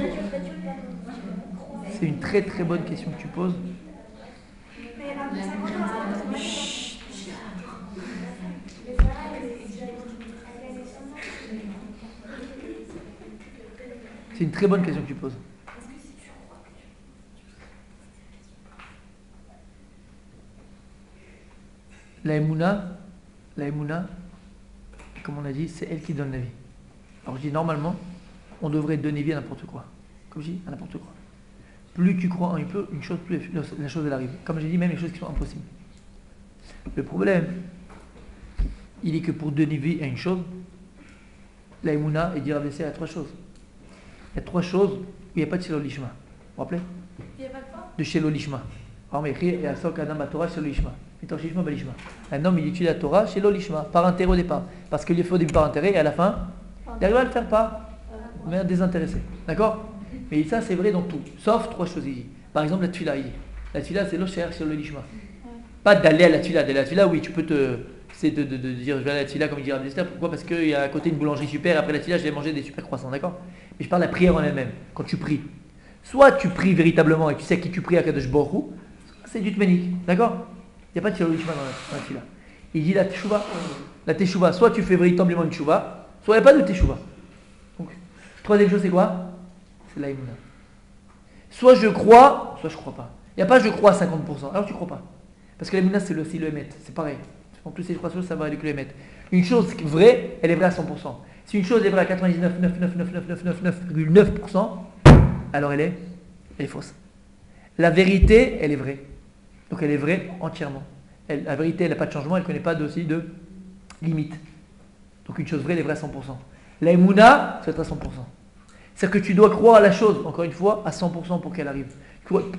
C'est une très très bonne question que tu poses. Mais elle a 50 ans, C'est une très bonne question que tu poses. La Emouna, comme on a dit, c'est elle qui donne la vie. Alors je dis normalement, on devrait donner vie à n'importe quoi. Comme je dis, à n'importe quoi. Plus tu crois en une chose, plus la chose elle arrive. Comme j'ai dit, même les choses qui sont impossibles. Le problème, il est que pour donner vie à une chose, la Emouna, et dire il y a trois choses. Il y a trois choses où il n'y a pas de Shelo Lishma. Vous vous rappelez? Il n'y a pas de quoi? De Shelo Lishma. Un homme, il étudie la Torah Shelo Lishma, par intérêt au départ. Parce qu'il lui faut des par intérêt et à la fin, il arrive à le faire pas, mais désintéressé. D'accord? Mais ça, c'est vrai dans tout. Sauf trois choses ici. Par exemple, la tfila. La tfila, c'est l'ocher Shelo Lishma. Pas d'aller à la tfila. D'aller à la tfila, oui, tu peux c'est de dire je vais à la tfila comme il dit Rabbi Esther. Pourquoi? Parce qu'il y a à côté une boulangerie super. Après la tfila, je vais manger des super croissants. D'accord? Mais je parle de la prière en elle-même. Quand tu pries. Soit tu pries véritablement et tu sais à qui tu pries à Kadosh Baruch Hu, c'est du tménik, d'accord? Il n'y a pas de Shelo Lishma dans la tefila. Il dit la teshuva, soit tu fais véritablement une teshuva, soit il n'y a pas de teshuva. Donc, troisième chose, c'est quoi? C'est la Emouna. Soit je crois, soit je ne crois pas. Il n'y a pas je crois à 50%, alors tu ne crois pas. Parce que la Emouna, c'est aussi le émet, c'est pareil. En plus, ces trois choses, ça va avec le émet. Une chose vraie, elle est vraie à 100%. Si une chose est vraie à 99,9%, alors elle est fausse. La vérité, elle est vraie. Donc elle est vraie entièrement. La vérité, elle n'a pas de changement, elle ne connaît pas aussi de limite. Donc une chose vraie, elle est vraie à 100%. La Emouna, c'est à 100%. C'est-à-dire que tu dois croire à la chose, encore une fois, à 100% pour qu'elle arrive.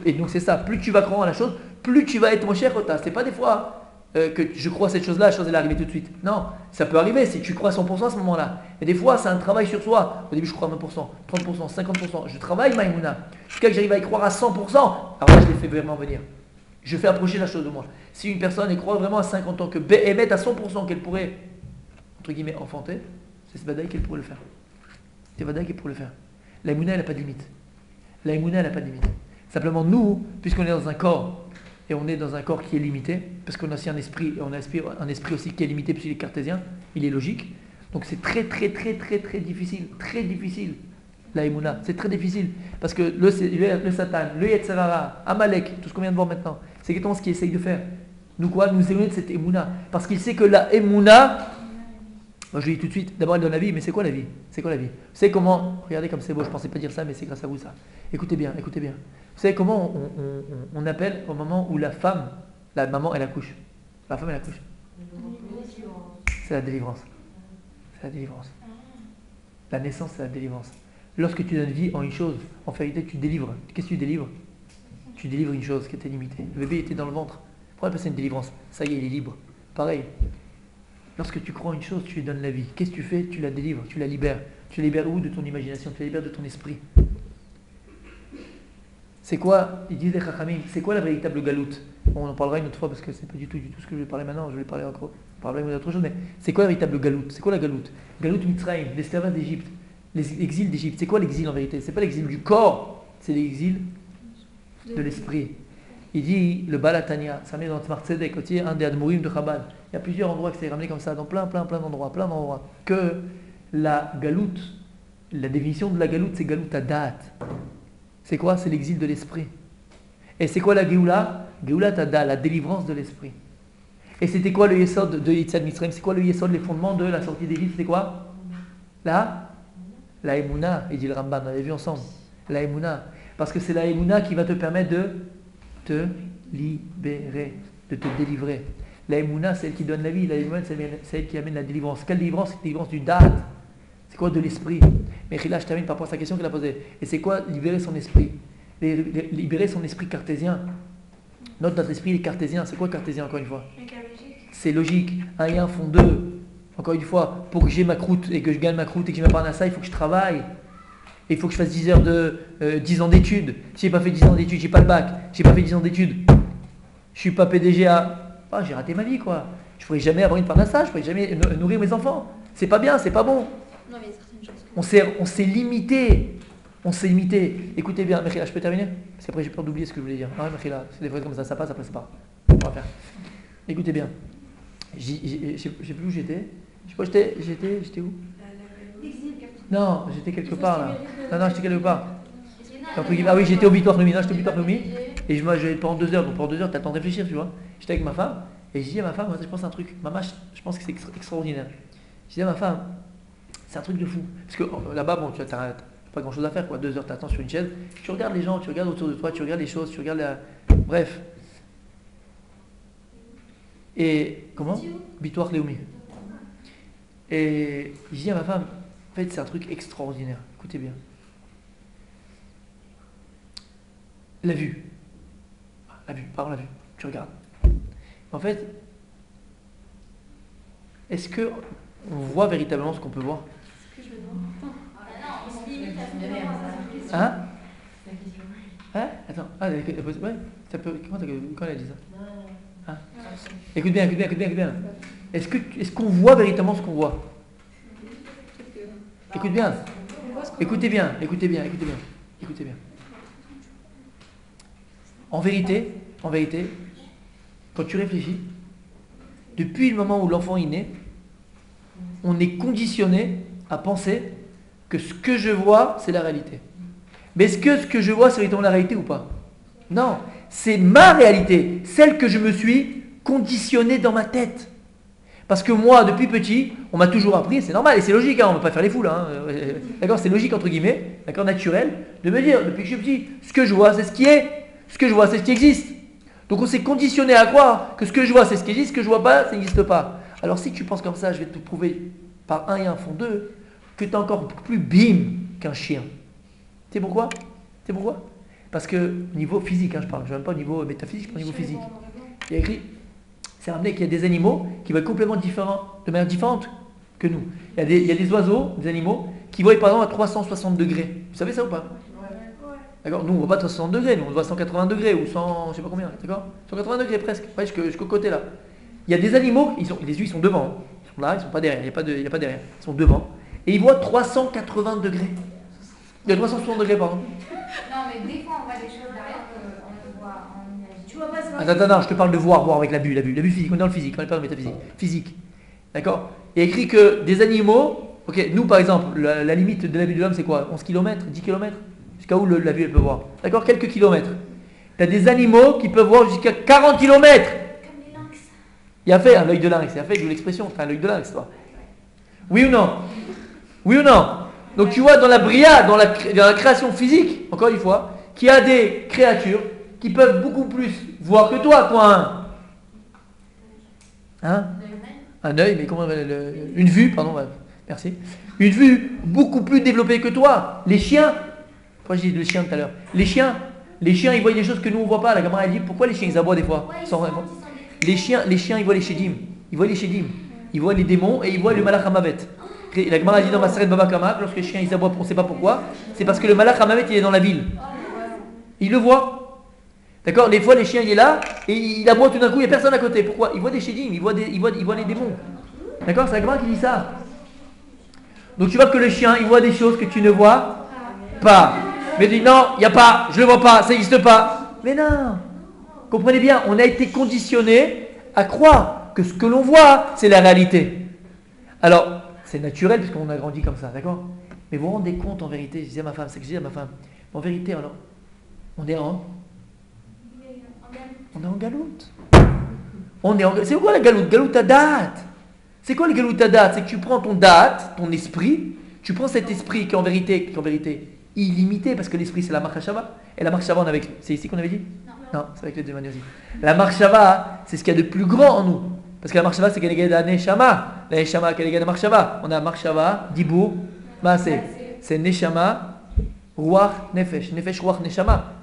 Et donc c'est ça, plus tu vas croire à la chose, plus tu vas être mon cher Rota. C'est pas des fois que je crois à cette chose-là, la chose elle est arrivée tout de suite. Non, ça peut arriver si tu crois à 100% à ce moment-là. Mais des fois, c'est un travail sur soi. Au début, je crois à 20%, 30%, 50%. Je travaille ma Emouna. Jusqu'à que j'arrive à y croire à 100%, alors là, je les fais vraiment venir. Je fais approcher la chose de moi. Si une personne y croit vraiment à 50 ans, que émette à 100% qu'elle pourrait, entre guillemets, enfanter, c'est ce badaï qu'elle pourrait le faire. C'est badaï qu'elle pourrait le faire. La Emouna, elle n'a pas de limite. La Emouna, elle n'a pas de limite. Simplement, nous, puisqu'on est dans un corps, et on est dans un corps qui est limité, parce qu'on a aussi un esprit, et on a un esprit aussi qui est limité, puisqu'il est cartésien, il est logique. Donc c'est très difficile, la Emouna. C'est très difficile, parce que le Satan, le Yetzirah, Amalek, tout ce qu'on vient de voir maintenant, c'est exactement ce qu'il essaye de faire. Nous quoi? Nous éloigner de cette Emouna. Parce qu'il sait que la Emouna, moi je lui dis tout de suite, d'abord elle donne la vie, mais c'est quoi la vie? C'est quoi la vie? Vous savez comment, regardez comme c'est beau, je pensais pas dire ça, mais c'est grâce à vous ça. Écoutez bien. Vous savez comment on appelle au moment où la femme, la maman, elle accouche? La femme, elle accouche. C'est la délivrance. C'est la délivrance. La naissance, c'est la délivrance. Lorsque tu donnes vie en une chose, en vérité, tu délivres. Qu'est-ce que tu délivres? Tu délivres une chose qui était limitée. Le bébé était dans le ventre. Pourquoi appeler ça une délivrance? Ça y est, il est libre. Pareil. Lorsque tu crois en une chose, tu lui donnes la vie. Qu'est-ce que tu fais? Tu la délivres, tu la libères. Tu la libères où? De ton imagination, tu la libères de ton esprit. C'est quoi? Ils disent les Chachamim, c'est quoi la véritable galoute? On en parlera une autre fois parce que c'est pas du tout ce que je vais parler maintenant. Je vais parler encore. On parlera d'autre chose, mais c'est quoi la véritable galoute? C'est quoi la galoute? Galoute Mitzrayim, l'esclavage d'Égypte, l'exil d'Égypte. C'est quoi l'exil en vérité? C'est pas l'exil du corps, c'est l'exil de l'esprit. Il dit, le Balatania, ça met dans Tzmar Tzedek, un des Admourim de Chabad. Il y a plusieurs endroits que c'est ramené comme ça, dans plein d'endroits, que la galoute, la définition de la galoute, c'est galoute à date. C'est quoi? C'est l'exil de l'esprit. Et c'est quoi la Géoula? Géoula Tada, la délivrance de l'esprit. Et c'était quoi le Yesod de Yitzhak Mitzrayim? C'est quoi le Yesod, les fondements de la sortie d'Égypte? C'est quoi? La La Emouna, il dit le Ramban, on l'avait vu ensemble. La Emouna. Parce que c'est la Emouna qui va te permettre de te libérer, de te délivrer. La Emouna, c'est elle qui donne la vie. La Emouna, c'est elle qui amène la délivrance. Quelle délivrance? C'est la délivrance du date. C'est quoi? De l'esprit. Mais là, je termine par rapport à sa question qu'il a posée. Et c'est quoi libérer son esprit? Libérer son esprit cartésien. Notre esprit il est cartésien. C'est quoi cartésien, encore une fois? C'est logique. 1 et 1 font 2. Encore une fois, pour que j'ai ma croûte et que je gagne ma croûte et que je m'apprenne à ça, il faut que je travaille. Et il faut que je fasse 10 ans d'études. Si j'ai pas fait 10 ans d'études, j'ai pas le bac. J'ai pas fait 10 ans d'études. Je suis pas PDG à... Ah, j'ai raté ma vie, quoi. Je pourrais jamais avoir une parnassa, je pourrais jamais nourrir mes enfants. C'est pas bien, c'est pas bon. Non, mais il y a certaines choses. On s'est limité. On s'est limité. Écoutez bien, Mechila, je peux terminer? Parce qu'après j'ai peur d'oublier ce que je voulais dire. Ah, Mechila, c'est des fois comme ça passe, après ça part. On va faire. Écoutez bien. Je sais plus où j'étais. Je sais pas, j'étais où? Non, j'étais quelque part là. Non, j'étais quelque part. Ah oui, j'étais au Bitoire Noumi. Non, j'étais au Bitoire Noumi. Et je pendant 2 heures. Donc pendant 2 heures, t'as le temps de réfléchir, tu vois. J'étais avec ma femme. Et je dis à ma femme, moi, je pense à un truc. Maman, je pense que c'est extraordinaire. Je dis à ma femme, c'est un truc de fou. Parce que là-bas, bon, tu n'as pas grand chose à faire, quoi. 2 heures, t'attends sur une chaise. Tu regardes les gens, tu regardes autour de toi, tu regardes les choses, tu regardes la. Bref. Et comment? Bitoire Léoumi. Et je dis à ma femme, en fait, c'est un truc extraordinaire. Écoutez bien. La vue. Pardon, la vue. Tu regardes. En fait, est-ce que on voit véritablement ce qu'on peut voir? Hein? Hein? Attends. Ah, ouais. Ça peut. Quand elle a dit ça? Hein? Écoute bien. Est-ce qu'on voit véritablement ce qu'on voit? Écoute bien. Écoutez bien. En vérité, quand tu réfléchis, depuis le moment où l'enfant est né, on est conditionné à penser que ce que je vois, c'est la réalité. Mais est-ce que ce que je vois, c'est véritablement la réalité ou pas? Non, c'est ma réalité, celle que je me suis conditionnée dans ma tête. Parce que moi, depuis petit, on m'a toujours appris, c'est normal, et c'est logique, hein, on ne va pas faire les foules, hein, d'accord, c'est logique entre guillemets, d'accord, naturel, de me dire, depuis que je suis petit, ce que je vois, c'est ce qui est, ce que je vois, c'est ce qui existe. Donc on s'est conditionné à croire que ce que je vois, c'est ce qui existe, ce que je vois pas, ça n'existe pas. Alors si tu penses comme ça, je vais te prouver par 1 et 1 font 2, que tu es encore plus bim qu'un chien. Tu sais pourquoi? Parce que au niveau physique, hein, je parle, je ne même pas au niveau métaphysique, au niveau physique. Il y a écrit, c'est ramené qu'il y a des animaux qui vont être complètement différents, de manière différente que nous. Il y a des oiseaux, des animaux, qui vont par exemple à 360 degrés. Vous savez ça ou pas? D'accord? Nous on ne voit pas 360 degrés, nous on voit à 180 degrés ou 100, je ne sais pas combien, d'accord? 180 degrés presque, ouais, jusqu'au côté là. Il y a des animaux, les yeux ils sont devant, hein. Ils sont là, ils ne sont pas derrière, il n'y a pas derrière, ils sont devant. Et ils voient 380 degrés. Il y a 360 degrés, pardon. Non, mais des fois on voit des choses derrière qu'on ne voit en image. Tu vois pas ça? Attends, je te parle de voir avec la vue physique, on est dans le physique, on n'est pas dans le métaphysique, physique. D'accord? Il y a écrit que des animaux, ok, nous par exemple, la limite de la vue de l'homme c'est quoi? 11 km, 10 km? Jusqu'à où la vue elle peut voir? D'accord? Quelques kilomètres. Tu as des animaux qui peuvent voir jusqu'à 40 km. Comme les lynx. Il y a fait l'œil de lynx, il y a fait d'où l'expression, enfin l'œil de lynx, toi. Oui ou non? Donc tu vois dans la bria, dans la création physique, encore une fois, qu'il y a des créatures qui peuvent beaucoup plus voir que toi, quoi. Hein? Un œil, mais comment une vue, pardon, merci. Une vue beaucoup plus développée que toi. Les chiens, pourquoi j'ai dit le chien tout à l'heure? Les chiens, ils voient des choses que nous on voit pas. La gamin elle dit pourquoi les chiens ils aboient des fois? Les chiens ils voient les chédim. Ils voient les démons et ils voient le malach hamavet. La Gemara a dit dans Maseret Baba Kama, lorsque les chiens ils aboient, on ne sait pas pourquoi, c'est parce que le malach hamavet il est dans la ville. Il le voit. D'accord? Des fois les chiens il est là et il aboie tout d'un coup, il n'y a personne à côté. Pourquoi? Il voit des chédim, il voit les démons. D'accord? C'est la Gemara qui dit ça. Donc tu vois que le chien il voit des choses que tu ne vois pas. Mais il dit non, il n'y a pas, je ne le vois pas, ça n'existe pas. Mais non. Comprenez bien, on a été conditionné à croire que ce que l'on voit, c'est la réalité. Alors, c'est naturel puisqu'on a grandi comme ça, d'accord? Mais vous vous rendez compte en vérité, je disais à ma femme, en vérité alors, on est en galoute. C'est quoi la galoute? Galoute à date. C'est quoi le galoute à date? C'est que tu prends ton date, ton esprit, Tu prends cet esprit qui en vérité, illimité, parce que l'esprit c'est la Marchava. Et la Marchava, c'est ici qu'on avait dit? Non, c'est avec les deux manières aussi. La Marchava, c'est ce qu'il y a de plus grand en nous. Parce que la Marchava, c'est qu'elle est la Neshama. La Neshama, qu'elle est la Marchava. On a Marchava, Dibur, Maaseh. C'est Neshama, Ruach, Nefesh. Nefesh, Ruach, Neshama.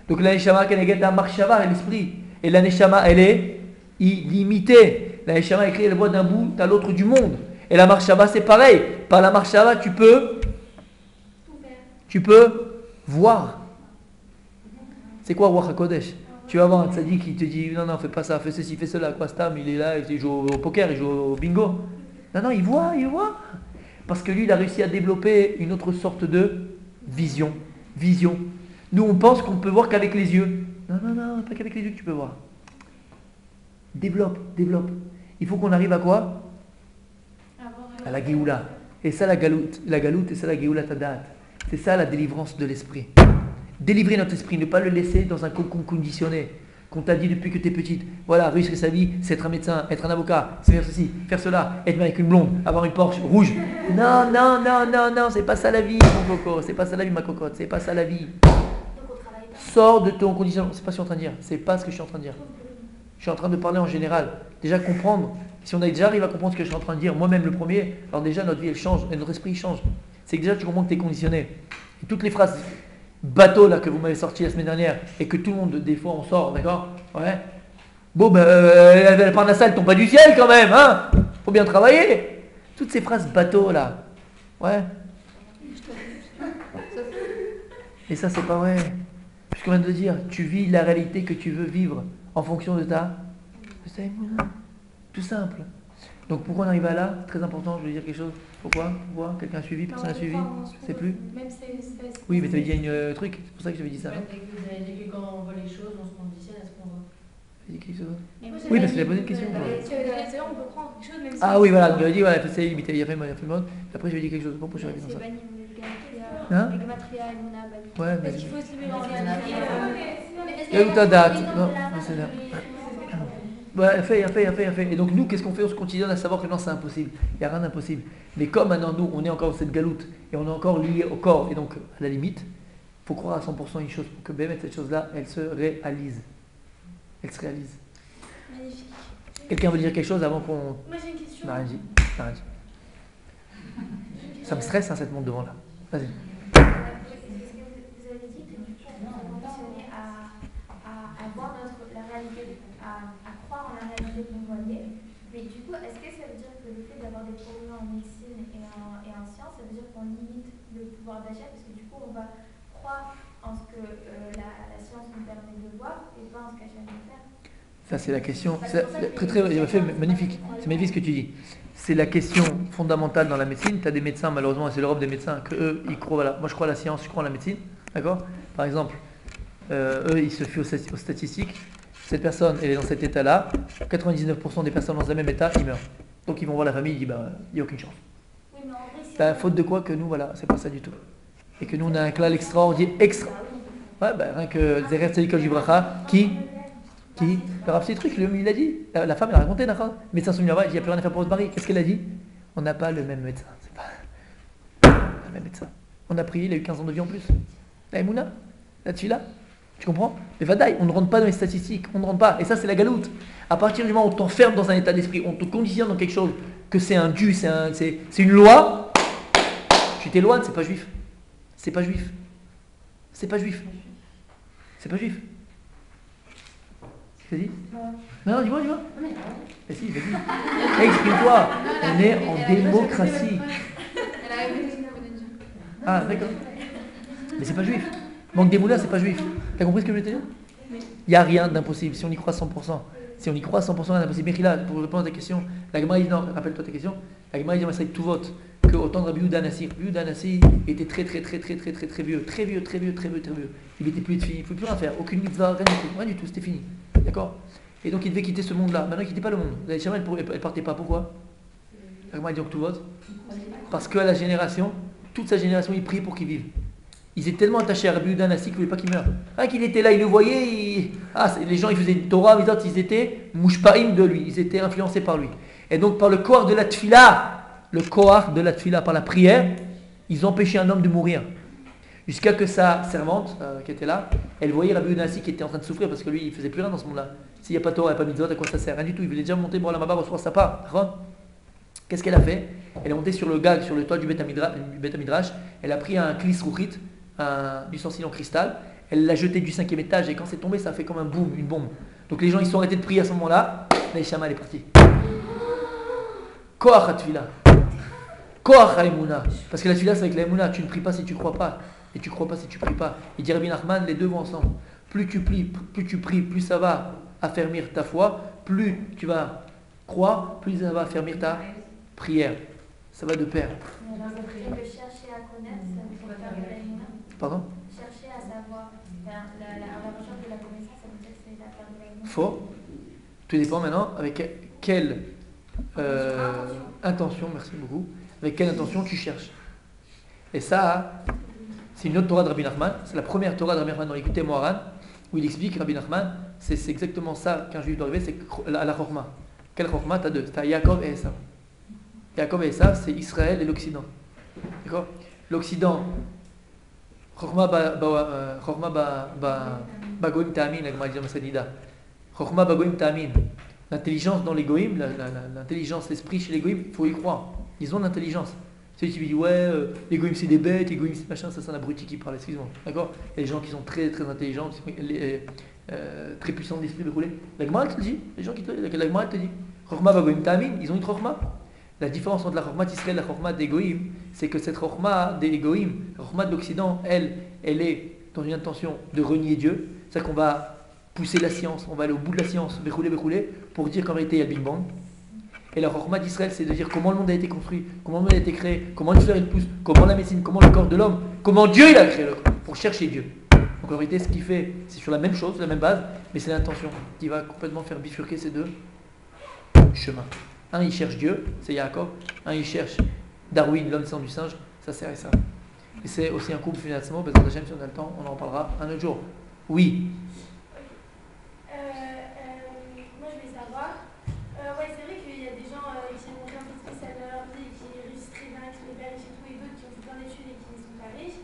Donc la Neshama, qu'elle est la Marchava, l'esprit. Et la Neshama, elle est illimitée. La Neshama est créée, elle voit d'un bout à l'autre du monde. Et la Marchava, c'est pareil. Par la Marchava, tu peux voir. C'est quoi Ruach HaKodesh? Tu vas voir un tzaddik qui te dit non, fais pas ça, fais ceci, fais cela. Quoi, Stam, il est là, il joue au poker, il joue au bingo. Non, il voit. Parce que lui, il a réussi à développer une autre sorte de vision. Nous, on pense qu'on peut voir qu'avec les yeux. Non, pas qu'avec les yeux que tu peux voir. Développe. Il faut qu'on arrive à quoi? À la Géoula. Et ça, la galoute, et ça, la Géoula Tadat. C'est ça, la délivrance de l'esprit. Délivrer notre esprit, ne pas le laisser dans un cocon conditionné. Qu'on t'a dit depuis que tu es petite. Voilà, réussir sa vie, c'est être un médecin, être un avocat, c'est faire ceci, faire cela, être avec une blonde, avoir une Porsche rouge. Non, c'est pas ça la vie, mon coco. C'est pas ça la vie, ma cocotte. C'est pas ça la vie. Sors de ton conditionnement. C'est pas ce que je suis en train de dire. C'est pas ce que je suis en train de dire. Je suis en train de parler en général. Déjà comprendre. Si on a déjà arrivé à comprendre ce que je suis en train de dire, moi-même le premier, alors déjà notre vie elle change, et notre esprit change. C'est que déjà tu comprends que tu es conditionné. Et toutes les phrases bateau là que vous m'avez sorti la semaine dernière et que tout le monde des fois on sort, d'accord? Ouais. Bon la parnassa elle tombe pas du ciel quand même, hein? Faut bien travailler. Toutes ces phrases bateau là. Ouais. Et ça c'est pas vrai. Ce qu'on vient de dire, tu vis la réalité que tu veux vivre en fonction de ta émouna. Tout simple. Donc pourquoi on arrive à là? Très important, je veux dire quelque chose. Pourquoi? Quelqu'un a suivi? Personne n'a suivi? Je sais plus. Oui, mais tu avais dit un truc, c'est pour ça que j'avais dit ça. Vous avez dit que quand on voit les choses, on se conditionne à ce qu'on voit. Tu as dit quelque chose? Oui, parce que tu as posé une question. On peut prendre quelque chose même si. Ah oui, voilà, donc il a dit, voilà, c'est limité, il a fait le mode. Après, je lui ai dit quelque chose. Pourquoi je suis arrivé dans ça? Hein? Ouais, mais. Parce qu'il faut aussi mélanger Et où ta date? Non, c'est là. Ouais, fait. Et donc nous, qu'est-ce qu'on fait? On se continue à savoir que non, c'est impossible. Il n'y a rien d'impossible. Mais comme maintenant, nous, on est encore dans cette galoute et on est encore lié au corps, et donc à la limite, il faut croire à 100% une chose pour que cette chose-là, elle se réalise. Magnifique. Quelqu'un veut dire quelque chose avant qu'on... Moi j'ai une question. n'a rien dit. Ça me stresse, hein, cette montre devant là. Vas-y. Vous avez dit que du coup on est conditionné à voir la réalité, à croire en la réalité qu'on voyait. Mais du coup, est-ce que ça veut dire que le fait d'avoir des progrès en médecine et en sciences, ça veut dire qu'on limite le pouvoir d'achat? Parce que du coup, on va croire en ce que la science nous permet de voir et pas en ce qu'elle vient de faire. Ça, c'est la question. Magnifique. C'est magnifique ce que tu dis. C'est la question fondamentale dans la médecine. Tu as des médecins, malheureusement, c'est l'Europe des médecins, qu'eux, ils croient. Voilà. Moi, je crois à la science, je crois à la médecine. D'accord? Par exemple, eux, ils se fient aux statistiques. Cette personne, elle est dans cet état-là. 99% des personnes dans ce même état, ils meurent. Donc, ils vont voir la famille, ils disent, il n'y a aucune chance. Oui, mais en vrai, c'est. Faute de quoi que nous, voilà, c'est pas ça du tout. Et que nous, on a un clal extraordinaire. Ouais, rien que Zerer Tzedek Jibracha, qui le Rav Citruc, il a dit, la femme elle a raconté, d'accord? Le médecin son il n'y a plus rien à faire pour se marier. Qu'est-ce qu'elle a dit? On n'a pas le même médecin. C'est pas le même médecin. On a prié, il a eu 15 ans de vie en plus. La Emouna, la Tfila, tu comprends? Mais Vadaï, on ne rentre pas dans les statistiques, on ne rentre pas. Et ça, c'est la galoute. À partir du moment où on t'enferme dans un état d'esprit, on te conditionne dans quelque chose, que c'est un dû, c'est une loi, tu t'éloignes, c'est pas juif. C'est pas juif. C'est pas juif. C'est pas juif. Vas-y. Non, dis-moi. Vas-y. Exprime-toi. On est en démocratie. Ah, d'accord. Mais c'est pas juif. Manque des moulas, c'est pas juif. T'as compris ce que je veux te dire? Il n'y a rien d'impossible si on y croit 100%. Si on y croit 100%, rien d'impossible. Mais là, pour répondre à ta question, la Gemara dit, non, rappelle-toi ta question. La Gemara dit, c'est tout vote. Que autant de Rabbi Yehuda Nassir. Rabbi Yehuda Nassir était très vieux. Très vieux. Il était plus de filles, il ne pouvait plus rien faire. Aucune mitzvah, rien du tout, c'était fini. D'accord? Et donc il devait quitter ce monde-là. Maintenant il ne quittait pas le monde. La Neshama, elle partait pas. Pourquoi? La Gemara dit, tout vote. Parce que la génération, toute sa génération, il priait pour qu'il vive. Ils étaient tellement attachés à Rabbi Yehuda Nassir qu'ils ne voulaient pas qu'il meure. Rien qu'il était là, ils le voyaient. Les gens, ils faisaient une Torah, les autres, ils étaient mouchpaïm de lui. Ils étaient influencés par lui. Et donc par le corps de la tfila, par la prière, Ils empêchaient un homme de mourir. Jusqu'à que sa servante, qui était là, elle voyait Rabbi Yonassi qui était en train de souffrir parce que lui, il faisait plus rien dans ce monde-là. S'il n'y a pas Torah, il n'y a pas mitzvot, à quoi ça sert? Rien du tout. Il voulait déjà monter pour la Maba, recevoir sa part. Qu'est-ce qu'elle a fait? Elle est montée sur le gag, sur le toit du Beth Midrash. Elle a pris un klis rouchit, un ustensile en cristal. Elle l'a jeté du 5e étage et quand c'est tombé, ça a fait comme un boom, une bombe. Donc les gens, ils sont arrêtés de prier à ce moment-là. Neishama, elle est partie. Koach HaTfila. Koach HaEmuna. Parce que la Tfila, c'est avec la Emuna. Tu ne pries pas si tu ne crois pas. Et tu ne crois pas si tu ne pries pas. Et dit Rabbi Nachman, les deux vont ensemble. Plus tu pries, plus ça va affermir ta foi. Plus tu vas croire, plus ça va affermir ta prière. Ça va de pair. Et le chercher à connaître, ça veut dire faire de la Emuna. Pardon? Chercher à savoir, la recherche de la connaissance, ça veut dire que c'est la faire de la Emuna. Faux. Tout dépend maintenant avec quelle intention, merci beaucoup, avec quelle intention tu cherches. Et ça, c'est une autre Torah de Rabbi Nachman, c'est la première Torah de Rabbi Nachman dans l'écouté Moharan, où il explique, Rabbi Nachman, c'est exactement ça qu'un juif doit arriver, c'est la Chorma. Quelle Chorma? Tu as deux, tu as Yaakov et Esav. Yaakov et Esav, c'est Israël et l'Occident. D'accord? L'Occident, Chorma bagoim ta'amin, la Gemara dit dans Masanida. Chorma bagoim ta'amin. L'intelligence dans les goïms, l'intelligence, l'esprit chez les goïms, il faut y croire. Ils ont de l'intelligence. Celui qui dit ouais, les goïms c'est des bêtes, les goïms c'est machin, ça c'est un abruti qui parle, excuse-moi. D'accord? Il y a des gens qui sont très très intelligents, très puissants d'esprit, déroulés. La Gemara te le dit, les gens qui te la Gemara te dit. Chorma bagoim ta'amin, ils ont une chorma. La différence entre la chorma d'Israël et la chorma des goïms, c'est que cette chorma des goïms, la chorma de l'Occident, elle est dans une intention de renier Dieu. C'est-à-dire qu'on va pousser la science, on va aller au bout de la science, bérouler, pour dire qu'en réalité il y a le Big Bang. Et la chorma d'Israël, c'est de dire comment le monde a été construit, comment le monde a été créé, comment le fleur il pousse, comment la médecine, comment le corps de l'homme, comment Dieu il a créé le corps, pour chercher Dieu. Donc en réalité, ce qu'il fait, c'est sur la même chose, la même base, mais c'est l'intention qui va complètement faire bifurquer ces deux chemins. Un, il cherche Dieu, c'est Yaakov. Un, il cherche Darwin, l'homme descend du singe, ça sert à ça. Et c'est aussi un couple finalement, parce que si on a le temps, on en parlera un autre jour. Oui. Moi, je voulais savoir. Ouais, c'est vrai qu'il y a des gens qui ont rien de spécial dans leur vie, qui réussissent très bien, qui sont hyper riches et tout, et d'autres qui ont fait plein d'études et qui ne sont pas riches.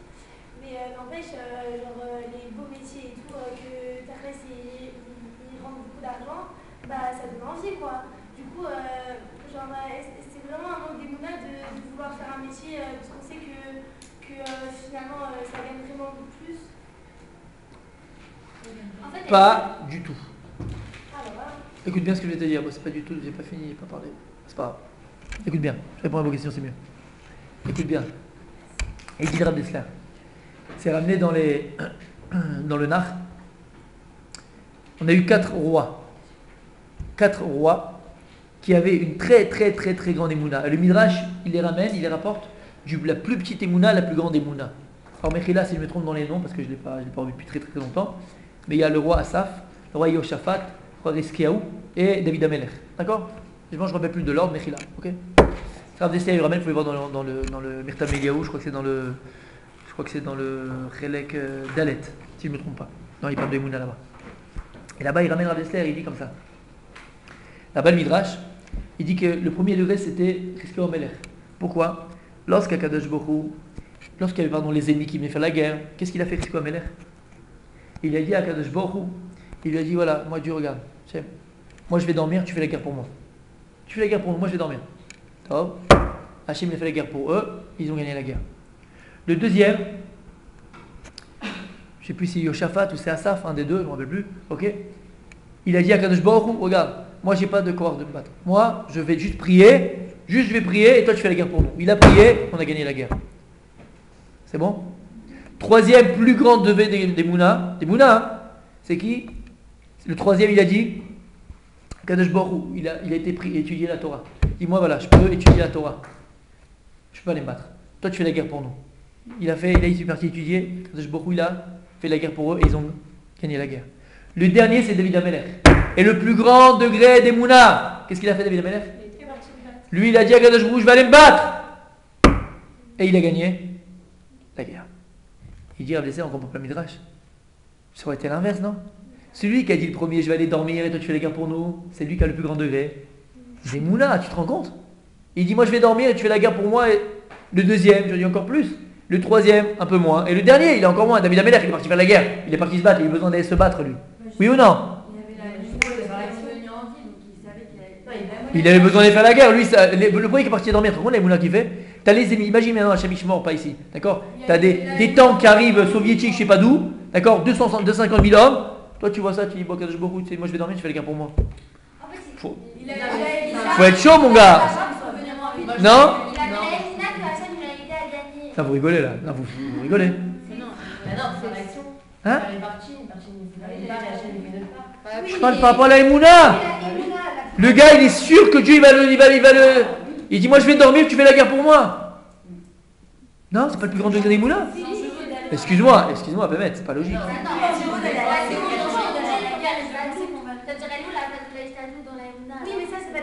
Mais n'empêche, les beaux métiers et tout, que t'arrêtes et ils rendent beaucoup d'argent, bah ça donne envie, quoi. Du coup, c'est vraiment un manque d'émouna de vouloir faire un métier, parce qu'on sait que finalement, ça gagne vraiment beaucoup plus. En fait, Pas du tout. Ah, bah voilà. Écoute bien ce que je vais te dire. Bon, c'est pas du tout, j'ai pas fini, j'ai pas parlé. C'est pas grave. Écoute bien, je réponds à vos questions, c'est mieux. Écoute bien. Et dit le Rav Dessler. C'est ramené dans le Nach. On a eu 4 rois. 4 rois qui avaient une très très très très grande émouna. Le Midrash, il les ramène, il les rapporte la plus petite émouna à la plus grande émouna. Alors Mechila, si je me trompe dans les noms, parce que je ne l'ai pas revu depuis très très longtemps, mais il y a le roi Asaph, le roi Yoshaphat, le roi Rizkiyahu et David Amelech. D'accord? Je ne me rappelle plus de l'ordre, Mechila. Ok? Rav Dessler, il ramène, vous pouvez voir dans le Mirtam Eliyahu, je crois que c'est dans le Chelek Dalet, si je ne me trompe pas. Non, il parle de émouna là-bas. Et là-bas, il ramène Rav Dessler, il dit comme ça. Là-bas, le Midrash, il dit que le premier degré, c'était Rizkiyahu Amelech. Pourquoi? Lorsqu'Akadosh Baruch Hu, lorsqu'il y avait les ennemis qui venaient faire la guerre, qu'est-ce qu'il a fait Rizkiyahu Amelech? Il a dit à Akadosh Baruch Hu, il lui a dit voilà, moi Dieu regarde, moi je vais dormir, tu fais la guerre pour moi. Tu fais la guerre pour moi, moi je vais dormir. Top. Hachem il a fait la guerre pour eux, ils ont gagné la guerre. Le deuxième, je ne sais plus si Yoshaphat ou c'est Asaph, un des deux, je ne me rappelle plus, ok? Il a dit à Akadosh Baruch Hu, regarde, moi j'ai pas de quoi de me battre. Moi je vais juste prier, je vais prier et toi tu fais la guerre pour nous. Il a prié, on a gagné la guerre. C'est bon? Troisième plus grand degré des Mouna, hein, c'est qui? Le troisième, il a dit Kadosh Baruch Hu, il a été pris étudier la Torah. Dis-moi, voilà, je peux étudier la Torah. Je peux aller me battre. Toi, tu fais la guerre pour nous. Il a parti étudier. Kadosh Baruch Hu, il a fait la guerre pour eux et ils ont gagné la guerre. Le dernier, c'est David Amelech. Et le plus grand degré des Mouna, qu'est-ce qu'il a fait, David Amelech? Lui, il a dit à Kadosh Baruch Hu, je vais aller me battre. Et il a gagné la guerre. Il dit, Rav Dessler, on comprend pas le Midrash. Ça aurait été l'inverse, non? Celui qui a dit le premier, je vais aller dormir et toi tu fais la guerre pour nous, c'est lui qui a le plus grand degré. C'est Mouna, tu te rends compte? Il dit, moi je vais dormir et tu fais la guerre pour moi et Le deuxième, je dis encore plus. Le troisième, un peu moins. Et le dernier, il est encore moins. David Ameller, il est parti faire la guerre. Il est parti se battre, il a eu besoin d'aller se battre, lui. Oui ou non? Il avait besoin d'aller faire la guerre. Lui, le premier qui est parti dormir, tu comprends les moulins qu'il fait? T'as les ennemis, imagine maintenant à Chamichmor, pas ici, d'accord? T'as des tanks qui arrivent soviétiques, je sais pas d'où, d'accord? 250 000 hommes. Toi, tu vois ça, tu dis, bon, beaucoup, tu sais, moi je vais dormir, tu fais la guerre pour moi. Faut être chaud, mon gars. Non? Ça, vous rigolez là. Non, vous rigolez. Non, c'est l'action. Hein? Elle est partie, et Hachem il fait notre part. Je parle par rapport à la Emouna. Le gars, il est sûr que Dieu, il va le. Il dit, moi je vais dormir, tu fais la guerre pour moi. Non, c'est pas le plus grand degré d'Emouna. Excuse-moi, Bémet, c'est pas logique.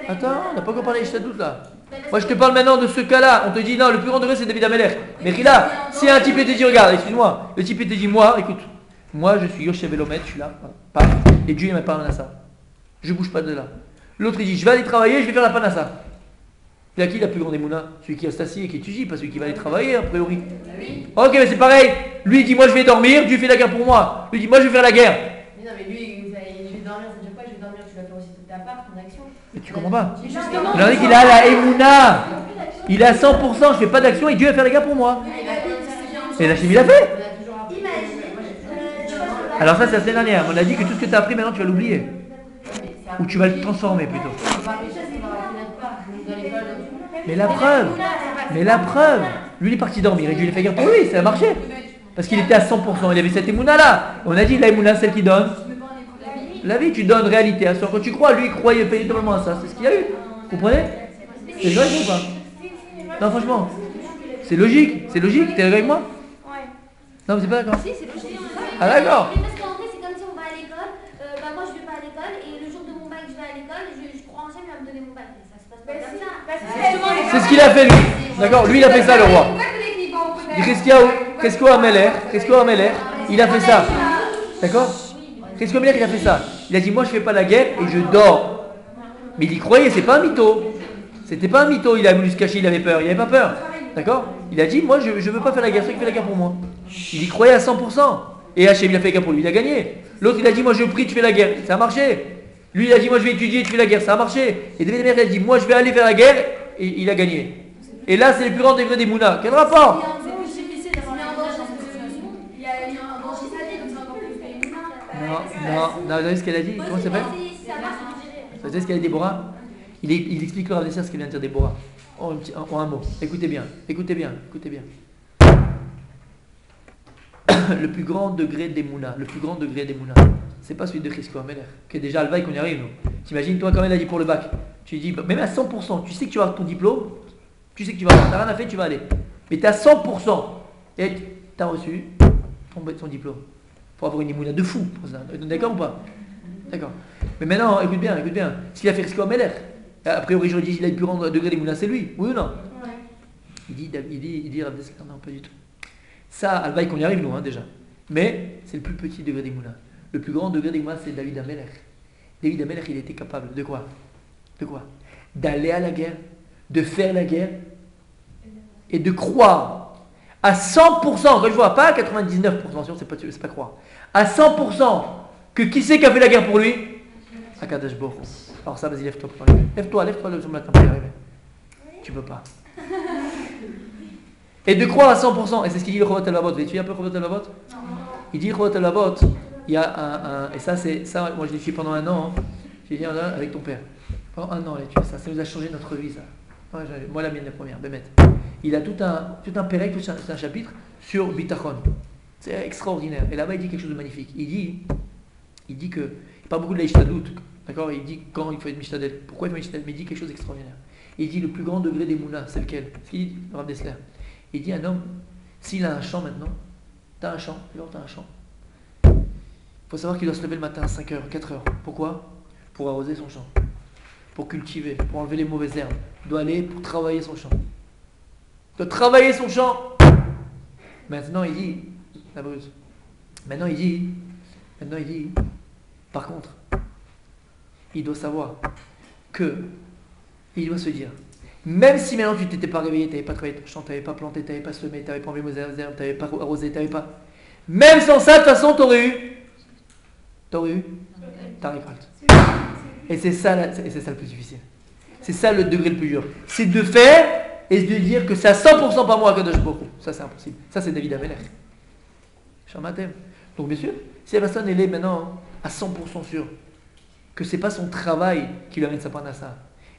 Attends, on n'a pas encore parlé d'Ishtadout là. Moi je te parle maintenant de ce cas-là. On te dit non, le plus grand degré c'est David Ameller. Mais là, si un type te dit, regarde, excuse-moi, le type te dit, moi, écoute, moi je suis Yoshev Elomet, je suis là, paf, et Dieu il m'a parlé à ça. Je bouge pas de là. L'autre il dit, je vais aller travailler, je vais faire la panassa. C'est à qui la plus grande émouna? Celui qui est assis et qui étudie, pas celui qui va aller travailler a priori. Ok, mais c'est pareil. Lui il dit, moi je vais dormir, Dieu fait la guerre pour moi. Lui il dit, moi je vais faire la guerre. Mais non, mais lui, je vais dormir, ça veut dire quoi? Je vais dormir, tu vas faire aussi toute ta part, ton action. Mais tu comprends pas? Il a dit qu'il a la émouna. Il est à 100%, je fais pas d'action et Dieu va faire la guerre pour moi. Et la chimie l'a fait. Alors ça c'est la semaine dernière. On a dit que tout ce que tu as appris maintenant tu vas l'oublier. Ou tu vas le transformer plutôt. Mais la preuve, lui il est parti dormir et Dieu il a fait guerre pour lui, ça a marché. Parce qu'il était à 100%, il avait cette émouna là. On a dit la émouna celle qui donne la vie, tu donnes réalité à ça. Quand tu crois, lui il croyait véritablement à ça, c'est ce qu'il y a eu. Vous comprenez? C'est logique ou pas? Non franchement, c'est logique, t'es d'accord avec moi? Non, vous n'êtes pas d'accord? Si, c'est logique. Ah d'accord. Parce qu'en vrai, c'est comme si on va à l'école, moi je vais pas à l'école, et le jour de mon bac, je vais à l'école, je crois en Dieu, il va me donner mon bac. Mais ça se passe pas comme ça. C'est ce qu'il a fait lui. D'accord? Lui il a fait ça le roi. Qu'est-ce qu'au Ameller, il a fait ça. D'accord? Qu'est-ce qu'au Ameller il a fait ça? Il a dit moi je fais pas la guerre et je dors. Mais il y croyait, c'est pas un mytho. C'était pas un mytho, il a voulu se cacher, il avait peur, il avait pas peur. D'accord? Il a dit moi je veux pas faire la guerre, c'est qui fait la guerre pour moi. Il y croyait à 100%. Et Hachem il a fait la guerre pour lui, il a gagné. L'autre il a dit moi je prie, tu fais la guerre, ça a marché. Lui il a dit moi je vais étudier, tu fais la guerre, ça a marché. Et David Ameller il a dit moi je vais aller faire la guerre et il a gagné. Et là c'est le plus grand degré des Mouna. Quel rapport? Non, vous savez ce qu'elle a dit? Comment ça s'appelle? Vous savez ce qu'elle a dit Déborah? Il explique le Rav Dessler ce qu'elle vient de dire Déborah. En un mot. Écoutez bien. Le plus grand degré des Mouna, c'est pas celui de Chizkiyahu Ameller, qui est déjà à Alvaï qu'on y arrive nous. T'imagines toi comme elle a dit pour le bac. Tu dis, même à 100%, tu sais que tu vas avoir ton diplôme, tu sais que tu vas avoir, t'as rien à faire, tu vas aller. Mais t'es à 100% et t'as reçu ton diplôme. Faut avoir une émouna de fou pour ça. D'accord ou pas? D'accord. Mais maintenant, écoute bien. Ce qu'il a fait Chizkiyahu Ameller, a priori je dis il a le plus grand degré des Mouna, c'est lui, oui ou non? Il dit Rav Dessler, non pas du tout. Ça, Alvaï qu'on y arrive nous déjà. Mais c'est le plus petit degré des Mouna. Le plus grand degré des Mouna c'est David Ameller. David Ameller il était capable de quoi? D'aller à la guerre, de faire la guerre et de croire à 100%, quand je vois pas à 99%, c'est pas croire, à 100% que qui c'est qui a fait la guerre pour lui? Akadosh Baruch Hu. Alors ça, vas-y, lève-toi pour arriver. Lève-toi le matin pour y arriver. Tu peux pas. Et de croire à 100%, et c'est ce qu'il dit le Chovot HaLevavot. Vous avez étudié un peu le Chovot HaLevavot? Il dit le Chovot HaLevavot, il y a et ça, moi je l'ai fait pendant un an, j'ai dit avec ton père. Pendant un an, ça nous a changé notre vie, ça. Moi, la mienne, la première, Bémet. Il a tout un pérec, tout un chapitre sur Bitachon. C'est extraordinaire. Et là-bas, il dit quelque chose de magnifique. Il dit que, il parle beaucoup de la Ishtadout, d'accord? Il dit quand il faut être Mishtadel. Pourquoi il faut être Mishtadel? Mais il dit quelque chose d'extraordinaire. Il dit le plus grand degré des Mouna, c'est lequel? Ce qu'il dit, le Rav Dessler. Il dit un homme, s'il a un champ maintenant, t'as un champ, il un champ. Il faut savoir qu'il doit se lever le matin à 5h, 4h. Pourquoi? Pour arroser son champ. Pour cultiver, pour enlever les mauvaises herbes. Il doit aller pour travailler son champ. Il doit travailler son champ. Maintenant il dit, la bruse. Maintenant il dit, par contre, il doit savoir que, il doit se dire, Même si maintenant tu t'étais pas réveillé, tu n'avais pas travaillé ton champ, tu n'avais pas planté, tu n'avais pas semé, tu n'avais pas enlevé les herbes, tu n'avais pas arrosé, tu n'avais pas. Même sans ça, de toute façon, tu aurais eu ta récolte. Et c'est ça le plus difficile. C'est ça le degré le plus dur. C'est de faire et de dire que c'est à 100% par moi à Kadosh Baruch Hu. Ça, c'est impossible. Ça, c'est David Amelech. Shamatem. Donc, bien sûr, si la personne elle est maintenant à 100% sûre que c'est pas son travail qui lui amène sa parnassa,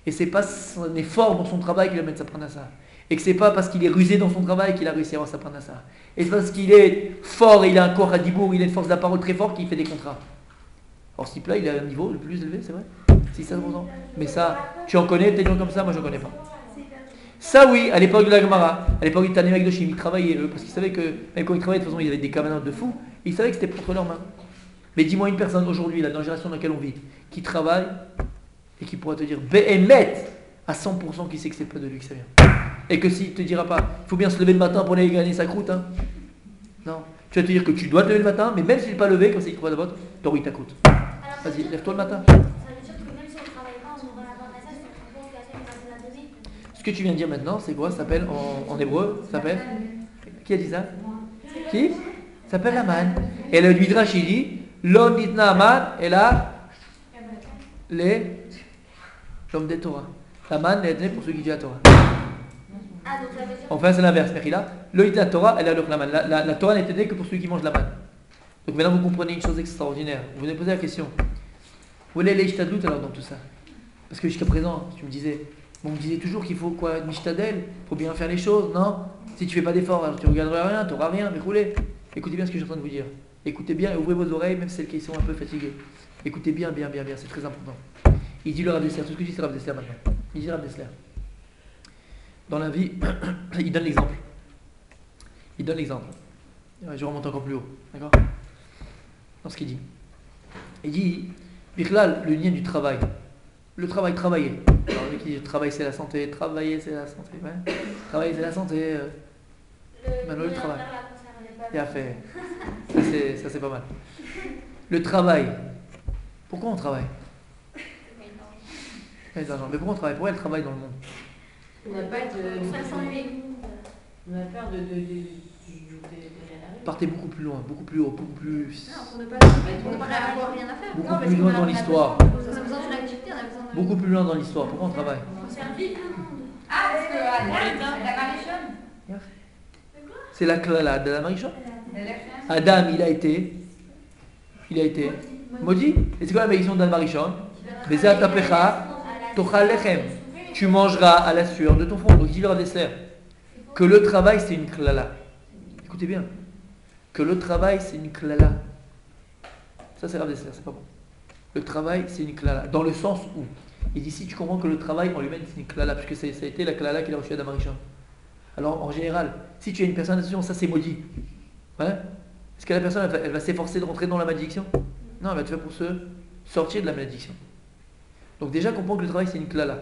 et c'est pas son effort dans son travail qui lui amène sa parnassa, et que c'est pas parce qu'il est rusé dans son travail qu'il a réussi à avoir sa parnassa, et c'est parce qu'il est fort, et il a un corps à dibour, il a une force de la parole très forte qu'il fait des contrats. Or, ce type-là, il a un niveau le plus élevé, c'est vrai. Si ça se ressent. Mais ça, tu en connais, des gens comme ça, moi je ne connais pas. Ça oui, à l'époque de la Gemara, à l'époque du Tannei Magdoshim, ils travaillaient eux, parce qu'ils savaient que, même quand ils travaillaient, de toute façon, ils avaient des cavanotes de fous, et ils savaient que c'était contre leurs mains. Mais dis-moi une personne aujourd'hui, là, dans la génération dans laquelle on vit, qui travaille, et qui pourra te dire, Behemet, à 100% qui sait que c'est pas de lui que ça vient. Et que s'il ne te dira pas, il faut bien se lever le matin pour aller gagner sa croûte, hein. Non. Tu vas te dire que tu dois te lever le matin, mais même s'il n'est pas levé, comme ça il croit d'abord, t'auras eu ta croûte. Vas-y, lève-toi le matin. Ce que tu viens de dire maintenant, c'est quoi? Ça s'appelle en hébreu, ça s'appelle. Qui a dit ça? Qui? Ça s'appelle Aman. Et le Midrash il dit Lo nitna Aman, et là, l'homme des Torah. Aman est donné pour ceux qui disent la Torah. Enfin, c'est l'inverse, Mechila. Lo nitna Torah, elle a le Aman. La Torah n'est donnée que pour ceux qui mangent la manne. Donc maintenant, vous comprenez une chose extraordinaire. Vous venez poser la question. Où est l'Ishtadlut alors dans tout ça? Parce que jusqu'à présent, tu me disais. On me disait toujours qu'il faut quoi, Nishtadel, il faut bien faire les choses, non? Si tu fais pas d'effort, alors tu regarderas rien, tu n'auras rien, mais roulez. Écoutez bien ce que je suis en train de vous dire. Écoutez bien et ouvrez vos oreilles, même celles qui sont un peu fatiguées. Écoutez bien, c'est très important. Il dit le Rav Dessler, tout ce que dit c'est Rav Dessler maintenant. Il dit Rav Dessler. Dans la vie, il donne l'exemple. Je remonte encore plus haut, d'accord? Dans ce qu'il dit. Il dit, Bichlal, le lien du travail. Le travail, travailler. Alors, qui dit travail c'est la santé, travailler c'est la santé. Ouais. Travailler c'est la santé. Maintenant le travail. Bien fait. Ça c'est pas mal. Le travail. Pourquoi on travaille? Mais pourquoi on travaille? Pourquoi elle travaille dans le monde? On n'a pas on a peur de Partez beaucoup plus loin, beaucoup plus haut, beaucoup plus. Non, on n'a pas rien à faire. Beaucoup plus loin dans l'histoire. On a besoin d'une activité, on a besoin de. Beaucoup plus loin dans l'histoire. Pourquoi on travaille? Ah, parce que Adam, la Marichonne. C'est la klala de la Marichonne. Adam, il a été maudit. Et c'est quoi la malédiction d'Adam Marichonne? Bezat apecha tochal lechem. Tu mangeras à la sueur de ton front. Donc il dit le Rav Dessler que le travail c'est une klala. Écoutez bien. Que le travail c'est une klala. Ça c'est Rav Dessler, c'est pas bon. Le travail c'est une klala. Dans le sens où il dit si tu comprends que le travail en lui-même c'est une klala, puisque ça a été la klala qu'il a reçue Adam Marichonne. Alors en général, si tu as une personne attention, ça c'est maudit. Ouais? Est-ce que la personne elle va s'efforcer de rentrer dans la malédiction? Non, elle va te faire pour se sortir de la malédiction. Donc déjà comprends que le travail c'est une klala.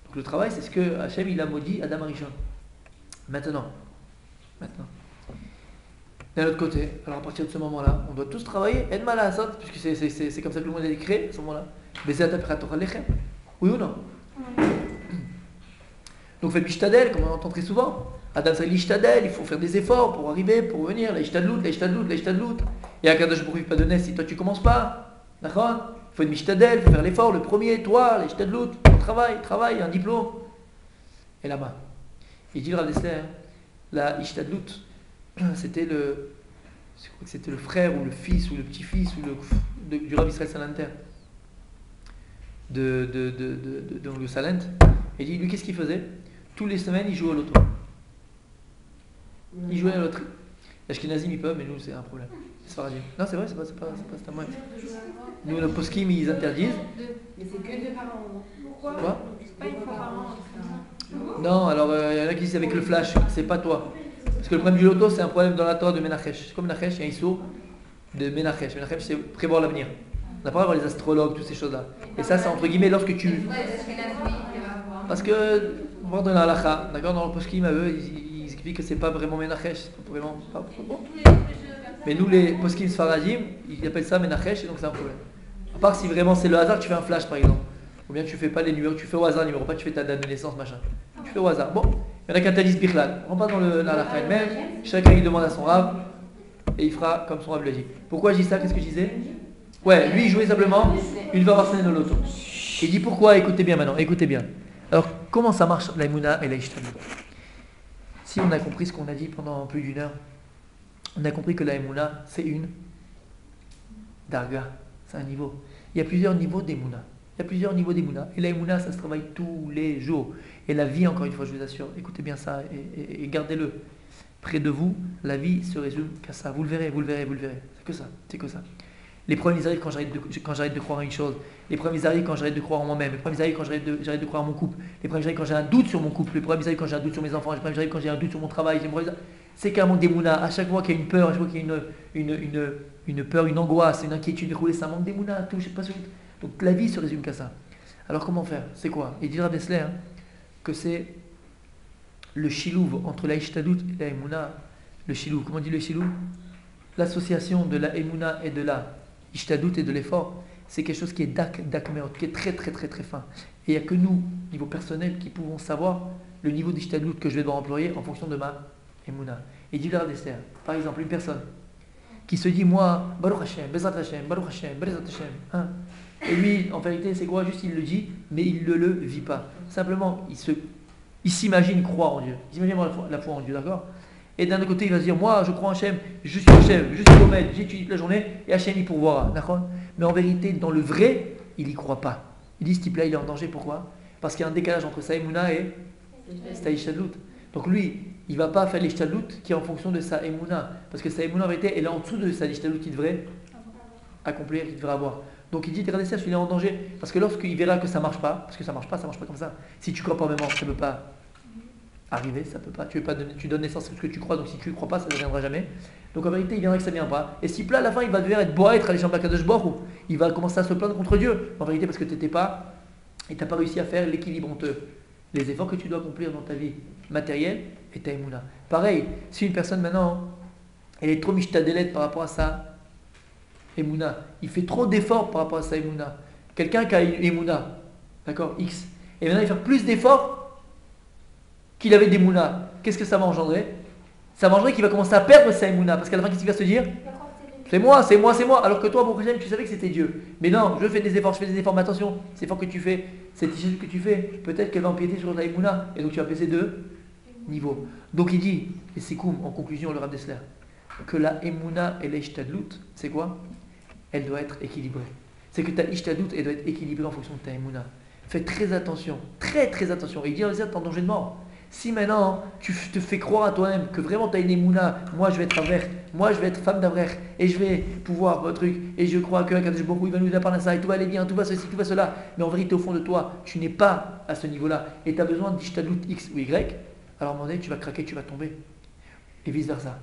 Donc le travail c'est ce que Hachem il a maudit Adam Marichonne. Maintenant. D'un autre côté, alors à partir de ce moment-là, on doit tous travailler, aide mal à la sorte, puisque c'est comme ça que le monde est créé à ce moment-là. Baiser à ta lechem. Oui ou non? Donc faites l'ishtadel, comme on entend très souvent. Adam c'est l'ishtadel, il faut faire des efforts pour arriver, pour venir, l'ishtadlout. Et à Kadosh Baruch Hu pas de naisse si toi tu commences pas. D'accord? Il faut être l'ishtadel, il faut faire l'effort, le premier, toi, l'ishtadlout, on travaille, un diplôme. Et là-bas, il dit le Rav Dessler, la ishtadlout, c'était le frère ou le fils ou le petit-fils ou du Rav Israël Salanter de Salent. Et il dit, lui qu'est-ce qu'il faisait? Tous les semaines il jouait au loto. Il jouait à la loterie. Les Ashkenazim ils peuvent, mais nous c'est un problème. C'est pas radio. Non c'est vrai, c'est pas à moi. Nous le poskim ils interdisent. Mais c'est que 2 par an, non? Pourquoi? Quoi? C'est pas une fois par an. Non, alors il y en a qui disent avec le flash, c'est pas toi. Parce que le problème du loto c'est un problème dans la Torah de Menachesh. C'est comme Menachesh, il y a un issou de Menachesh. Menachesh c'est prévoir l'avenir. On n'a pas voir les astrologues, toutes ces choses-là. Et ça c'est entre guillemets lorsque tu. Parce que, voir dans la halakha, d'accord, dans le poskim à eux, ils expliquent que c'est pas vraiment Menachesh, c'est vraiment pas bon. Mais nous les poskim sfaradim, ils appellent ça Menachesh et donc c'est un problème. À part si vraiment c'est le hasard, tu fais un flash par exemple. Ou bien tu fais pas les numéros, tu fais au hasard les numéros, pas tu fais ta date de naissance, machin. Tu fais au hasard. Bon, il y en a qu'un talis bichlal. On rentre pas dans la fin même. Chacun il demande à son rab et il fera comme son rab le dit. Pourquoi je dis ça? Qu'est-ce que je disais? Ouais, lui il jouait simplement une fois par semaine au loto. Il dit pourquoi? Écoutez bien maintenant, écoutez bien. Alors, comment ça marche la Emouna et la Ishtadout? Si on a compris ce qu'on a dit pendant plus d'une heure, on a compris que la Emouna, c'est une darga, c'est un niveau. Il y a plusieurs niveaux d'Emouna. Il y a plusieurs niveaux d'Emouna. Et la Emouna, ça se travaille tous les jours. Et la vie, encore une fois, je vous assure, écoutez bien ça et gardez-le. Près de vous, la vie se résume qu'à ça. Vous le verrez, vous le verrez, vous le verrez. C'est que ça, c'est que ça. Les problèmes, ils arrivent quand j'arrête de croire à une chose. Les problèmes, ils arrivent quand j'arrête de croire en moi-même. Les problèmes, ils arrivent quand j'arrête de croire en mon couple. Les problèmes, ils arrivent quand j'ai un doute sur mon couple. Les problèmes, ils arrivent quand j'ai un doute sur mes enfants. Les problèmes, ils arrivent quand j'ai un doute sur mon travail. C'est qu'à mon démouna. À chaque fois qu'il y a une peur, à chaque fois qu'il y a une peur, une angoisse, une inquiétude, c'est un manque d'émouna. Tout, je sais pas. Donc la vie se résume qu'à ça. Alors comment faire? C'est quoi? Il dit Rav Dessler que c'est le chilouv entre la Ishtadout et la Emouna. Le chilouv, comment on dit le chilouv? L'association de la Emouna et de la Ishtadout et de l'effort, c'est quelque chose qui est dakmeot, qui est très très très très fin. Et il n'y a que nous, niveau personnel, qui pouvons savoir le niveau d'Ishtadout que je vais devoir employer en fonction de ma Emouna. Et dit Rav Dessler, par exemple, une personne qui se dit moi, Baruch Hashem, Bezrat Hashem, Baruch Hashem, Bezrat Hashem, hein. Et lui, en vérité, c'est quoi? Juste il le dit, mais il ne le vit pas. Simplement, il s'imagine croire en Dieu. Il s'imagine avoir la foi en Dieu, d'accord? Et d'un autre côté, il va se dire, moi, je crois en Hachem, je suis Hachem, je suis Gomed, j'étudie toute la journée, et Hachem, il pourvoira, d'accord? Mais en vérité, dans le vrai, il n'y croit pas. Il dit, ce type-là, il est en danger, pourquoi? Parce qu'il y a un décalage entre sa Emouna et sa Ishtadout. Donc lui, il ne va pas faire l'Ishtadout qui est en fonction de sa Emouna. Parce que sa Emouna, en vérité, elle est en dessous de sa Ishtadout qu'il devrait accomplir, qu'il devrait avoir. Donc il dit, regardez ça, il est en danger. Parce que lorsqu'il verra que ça ne marche pas, parce que ça ne marche pas comme ça. Si tu crois pas vraiment, ça ne peut pas arriver, ça peut pas. Tu donnes naissance à ce que tu crois, donc si tu ne crois pas, ça ne viendra jamais. Donc en vérité, il viendra que ça ne vient pas. Et si là, à la fin, il va devoir être boire, être allé chez Kadosh Baruch Hu, il va commencer à se plaindre contre Dieu. En vérité, parce que tu n'as pas réussi à faire l'équilibre entre les efforts que tu dois accomplir dans ta vie matérielle et ta Emouna. Pareil, si une personne maintenant, elle est trop mishtadélette par rapport à ça, Emouna, il fait trop d'efforts par rapport à sa Emouna. Quelqu'un qui a une Emouna, d'accord, X, et maintenant il fait plus d'efforts qu'il avait d'Emouna. Qu'est-ce que ça va engendrer? Ça va engendrer qu'il va commencer à perdre sa Emouna, parce qu'à la fin, qu'est-ce qu'il va se dire? C'est moi, c'est moi, c'est moi. Alors que toi, pour tu savais que c'était Dieu. Mais non, je fais des efforts, mais attention, ces efforts que tu fais, cette échelle que tu fais, peut-être qu'elle va empiéter sur ta Emouna, et donc tu vas passer de niveau. Donc il dit, et c'est cool, en conclusion, le Rav Dessler, que la Emouna et la Ishtadlut, c'est quoi? Elle doit être équilibrée. C'est que ta Ishtadlut, elle doit être équilibrée en fonction de ta Emouna. Fais très attention, très très attention. Et il dit, t'es en danger de mort. Si maintenant tu te fais croire à toi-même que vraiment tu as une Emouna, moi je vais être avrer, moi je vais être femme d'avrer, et je vais pouvoir votre truc, et je crois que Kadosh Baruch Hu, il va nous apprendre ça, et tout va aller bien, tout va ceci, tout va cela. Mais en vérité, au fond de toi, tu n'es pas à ce niveau-là, et tu as besoin d'Ishtadlut X ou Y, alors à un moment donné, tu vas craquer, tu vas tomber. Et vice versa.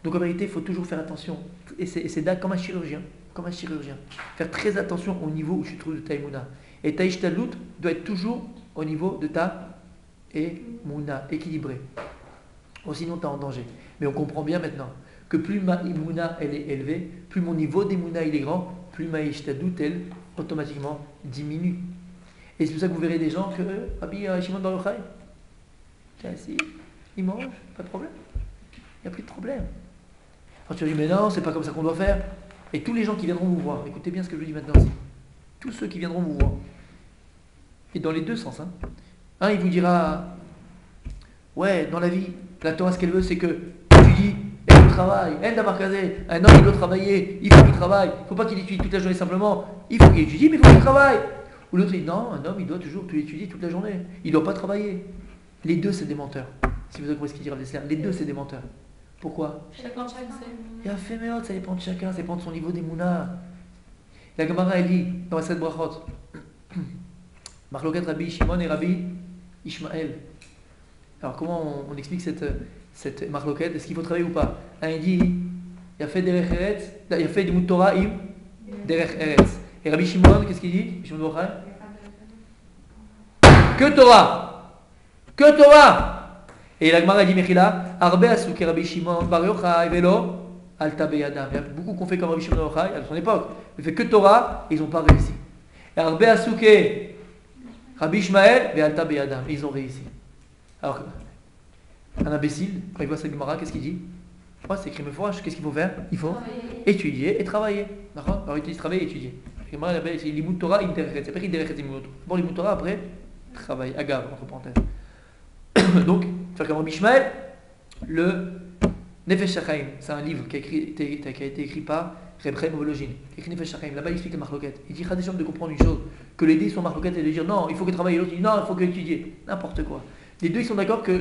Donc en vérité, il faut toujours faire attention. Et c'est comme un chirurgien. Comme un chirurgien. Faire très attention au niveau où tu te trouves de ta Emouna. Et ta Ishtadlut doit être toujours au niveau de ta Emouna, équilibrée. Ou sinon, tu es en danger. Mais on comprend bien maintenant que plus ma Emouna elle est élevée, plus mon niveau d'Emouna il est grand, plus ma Ishtadlut elle automatiquement diminue. Et c'est pour ça que vous verrez des gens que Rabbi Shimon Bar Yochai, tiens ici, il mange, pas de problème. Il n'y a plus de problème. Alors tu dis, mais non, c'est pas comme ça qu'on doit faire. Et tous les gens qui viendront vous voir, écoutez bien ce que je vous dis maintenant aussi. Tous ceux qui viendront vous voir, et dans les deux sens, hein. Un, il vous dira, ouais, dans la vie, la Torah, ce qu'elle veut, c'est que tu dis, elle le travail, elle d'avoir casé, un homme il doit travailler, il faut qu'il travaille, il ne faut pas qu'il étudie toute la journée simplement, il faut qu'il étudie, mais il faut qu'il travaille. Ou l'autre dit, non, un homme il doit toujours étudier toute la journée, il ne doit pas travailler. Les deux, c'est des menteurs. Si vous avez compris ce qu'il dit Rav Dessler, les deux, c'est des menteurs. Pourquoi? Chacun de chaque c'est. Il y a fait méot, ça dépend de chacun, ça dépend de son niveau d'Emouna. La Gemara, elle dit, dans la 7 brachot, Marloket Rabbi Shimon et Rabbi Ishmael. Alors comment on explique cette marloquette? Est-ce qu'il faut travailler ou pas? Un il dit, il a fait derech eretz, il a fait du Torah im derech eretz. Et Rabbi Shimon, qu'est-ce qu'il dit? Shimon Bochai? Que Torah! Que Torah! Et la Gemara dit Mechila, Arbe Asuke Rabbi Shimon Bar Yochai Velo Alta Beyadam. Il y a beaucoup qu'on fait comme Rabbi Shimon Bar Yochai à son époque. Il fait que Torah, et ils n'ont pas réussi. Et Arbe Asuke Rabbi Ishmael, Ve'alta Beyadam. Ils ont réussi. Alors, un imbécile, quand il voit cette Gemara, qu'est-ce qu'il dit? C'est écrit Mefourash. Qu'est-ce qu'il faut faire? Il faut étudier et travailler. D'accord? Alors, il utilise travailler et étudier. La Gemara, c'est Limut Torah, Interchet. C'est pas qu'il Interchet Limut. Bon, Limut Torah, après, travail. Agave, entre parenthèses. Donc, faire comme Rabbi Ishmael, le Nefesh HaChaim, c'est un livre qui a été écrit par Reb Chaim Volojin, qui a écrit Nefesh HaChaim. Là-bas, il explique le marloquette. Il dit à des gens de comprendre une chose, que les deux sont marloquettes et de dire non, il faut que travailler. L'autre dit non, il faut que étudier. N'importe quoi. Les deux, ils sont d'accord que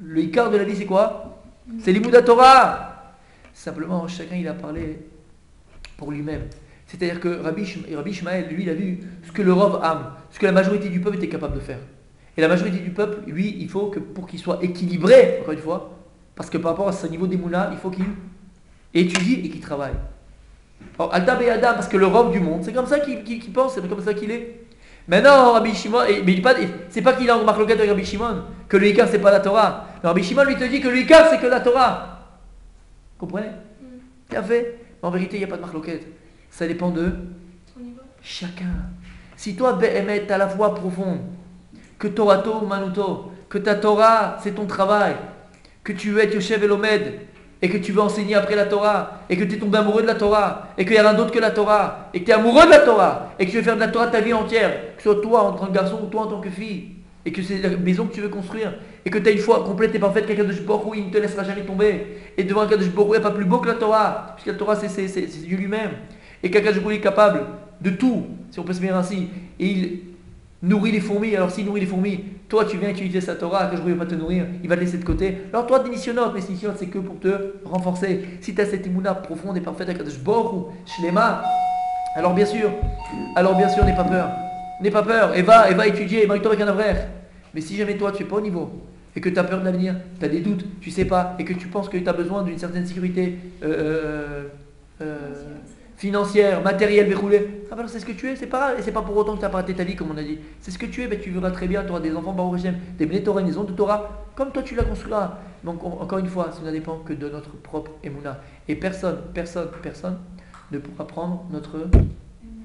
le Icar de la vie, c'est quoi? C'est l'Imouda Torah. Simplement, chacun, il a parlé pour lui-même. C'est-à-dire que Rabbi Ishmael, lui, il a vu ce que le Rov Am, ce que la majorité du peuple était capable de faire. Et la majorité du peuple, lui, il faut que pour qu'il soit équilibré, encore une fois, parce que par rapport à ce niveau d'Emouna, il faut qu'il étudie et qu'il travaille. Alors, Alta Beyadam, parce que le Rov du monde, c'est comme ça qu'il pense, c'est comme ça qu'il est. Maintenant, Rabbi Shimon, mais c'est pas qu'il a en marloquette avec Rabbi Shimon, que le Icar c'est pas la Torah. Mais Rabbi Shimon lui te dit que le Icar c'est que la Torah. Vous comprenez? Bien fait. Mais en vérité, il n'y a pas de marloquette. Ça dépend de chacun. Si toi, Behemet, t'as la foi profonde, que Torato Manuto, que ta Torah c'est ton travail, que tu veux être Yoshev Elomed, et que tu veux enseigner après la Torah, et que tu es tombé amoureux de la Torah, et qu'il n'y a rien d'autre que la Torah, et que tu es amoureux de la Torah, et que tu veux faire de la Torah ta vie entière, que ce soit toi en tant que garçon ou toi en tant que fille, et que c'est la maison que tu veux construire, et que tu as une foi complète et parfaite, qu'un Kadosh Baruch Hu, il ne te laissera jamais tomber, et devant un Kadosh Baruch Hu, il n'y a pas plus beau que la Torah, puisque la Torah c'est Dieu lui-même, et qu'un Kadosh Baruch Hu est capable de tout, si on peut se dire ainsi, et il nourrit les fourmis. Alors s'il nourrit les fourmis, toi tu viens utiliser sa Torah, que je ne vais pas te nourrir, il va te laisser de côté. Alors toi démissionnote, mais démissionnote c'est que pour te renforcer. Si tu as cette émouna profonde et parfaite avec Kadosh Baruch Hu, Shlema, alors bien sûr, n'aie pas peur. N'aie pas peur, et va étudier, et marie-toi avec un avraire. Mais si jamais toi tu n'es pas au niveau, et que tu as peur de l'avenir, tu as des doutes, tu ne sais pas, et que tu penses que tu as besoin d'une certaine sécurité financière, matérielle, verroulée, ah ben c'est ce que tu es, c'est pas grave, et c'est pas pour autant que tu as pas raté ta vie comme on a dit, c'est ce que tu es, ben tu verras très bien, tu auras des enfants, Baruch Hashem, des Bnei Torah, une maison de Torah, comme toi tu la construiras. Donc encore une fois, ça ne dépend que de notre propre Emouna, et personne ne pourra prendre notre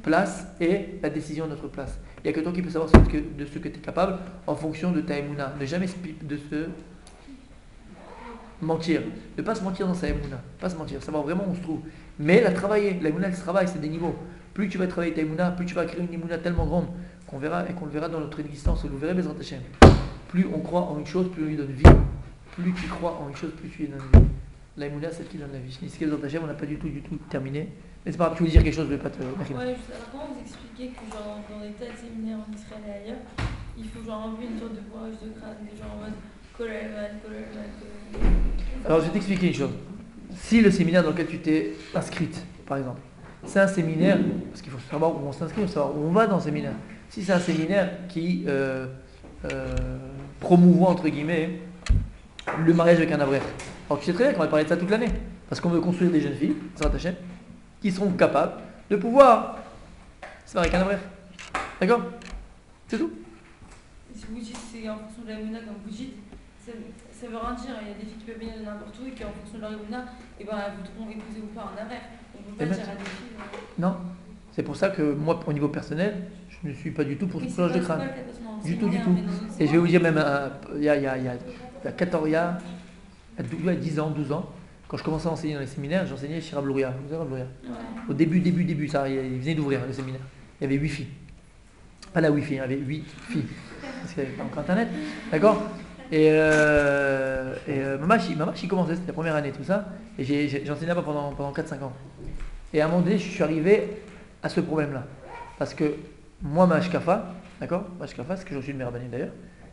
place et la décision de notre place. Il n'y a que toi qui peux savoir de ce que tu es capable en fonction de ta Emouna. Ne jamais de se mentir, ne pas se mentir dans sa Emouna, pas se mentir, savoir vraiment où on se trouve. Mais la travailler, la Emouna elle se travaille, c'est des niveaux. Plus tu vas travailler ta Emouna, plus tu vas créer une Emouna tellement grande qu'on verra et qu'on le verra dans notre existence, vous verrez Bezrat Hashem. Plus on croit en une chose, plus on lui donne vie. Plus tu crois en une chose, plus tu lui donnes vie. La Emouna c'est ce qui donne la vie. Nisqué Bezrat Hashem, on n'a pas du tout terminé. Mais c'est pas grave, tu veux dire quelque chose, je ne vais pas te... Ouais, comment vous expliquez que genre, dans des tas de séminaires en Israël et ailleurs, il faut genre enlever une sorte de bourrage de crâne, des gens en mode Kolelman. Alors je vais t'expliquer une chose. Si le séminaire dans lequel tu t'es inscrite, par exemple, c'est un séminaire, parce qu'il faut savoir où on s'inscrit, il faut savoir où on va dans le séminaire. Si c'est un séminaire qui promouvoit, entre guillemets, le mariage avec un abrèche, alors tu sais très bien qu'on va parler de ça toute l'année, parce qu'on veut construire des jeunes filles, qui seront capables de pouvoir se marier avec un abrèche. D'accord? C'est tout. Si vous dites c'est en fonction de la Mouna, comme vous dites, ça veut rien dire. Il y a des filles qui peuvent venir de n'importe où et qui en fonction de leur Mouna, et ben, elles voudront épouser ou pas un abrèche. On ne peut pas dire à des filles. Non. C'est pour ça que moi, au niveau personnel, je ne suis pas du tout pour ce plage de crâne. Du tout. Et je vais vous dire même, il y a 10 ans, 12 ans, quand je commençais à enseigner dans les séminaires, j'enseignais chez Rablouria. Vous savez Rablouria ? Au début, ça, ils venaient d'ouvrir le séminaire. Il y avait 8 filles. Pas la Wi-Fi, il y avait 8 filles. Parce qu'il n'y avait pas encore Internet. D'accord ? Et ma marche, il commençait, c'était la première année, tout ça. Et j'enseignais là-bas pendant 4-5 ans. Et à un moment donné, je suis arrivé à ce problème-là. Parce que moi, ma hashkafa, d'accord ? Ma hashkafa, c'est que je suis le meilleur banni d'ailleurs.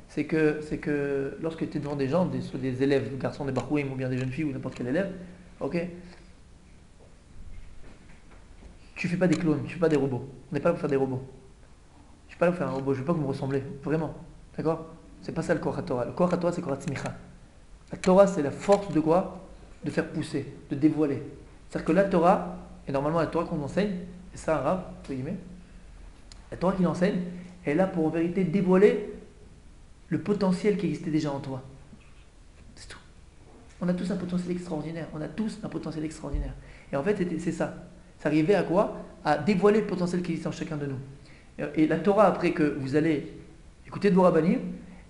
C'est que lorsque tu es devant des gens, soit des élèves, des garçons, des barouim ou bien des jeunes filles ou n'importe quel élève, ok ? Tu fais pas des clones, tu fais pas des robots. On n'est pas là pour faire des robots. Je suis pas là pour faire un robot, je veux pas que vous me ressemblez. Vraiment. D'accord ? C'est pas ça le Koach HaTorah. Le Koach HaTorah, c'est Koach Tzmicha. La Torah, c'est la force de quoi ? De faire pousser, de dévoiler. C'est-à-dire que la Torah, et normalement la Torah qu'on enseigne, et ça, arabe, entre guillemets, la Torah qu'il enseigne, elle est là pour en vérité dévoiler le potentiel qui existait déjà en toi. C'est tout. On a tous un potentiel extraordinaire. Et en fait, c'est ça. Ça arrivait à quoi ? À dévoiler le potentiel qui existe en chacun de nous. Et la Torah, après que vous allez Écoutez de vos rabbinim,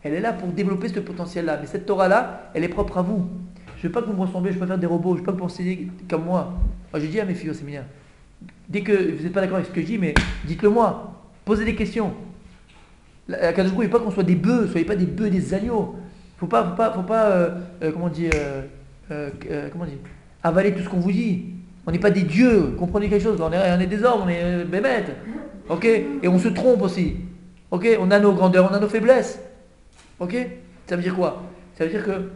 elle est là pour développer ce potentiel-là. Mais cette Torah-là, elle est propre à vous. Je ne veux pas que vous me ressemblez, je ne veux pas faire des robots, je ne veux pas que vous pensiez comme moi. Moi, j'ai dit à mes filles au séminaire, dès que vous n'êtes pas d'accord avec ce que je dis, mais dites-le moi, posez des questions. À Kadosh Baruch Hu, il ne veut pas qu'on soit des bœufs, soyez pas des bœufs, des agneaux. Faut pas comment dire, avaler tout ce qu'on vous dit. On n'est pas des dieux, comprenez quelque chose, on est des hommes, on est bébêtes. Ok? Et on se trompe aussi. Ok? On a nos grandeurs, on a nos faiblesses. Ok? Ça veut dire quoi? Ça veut dire que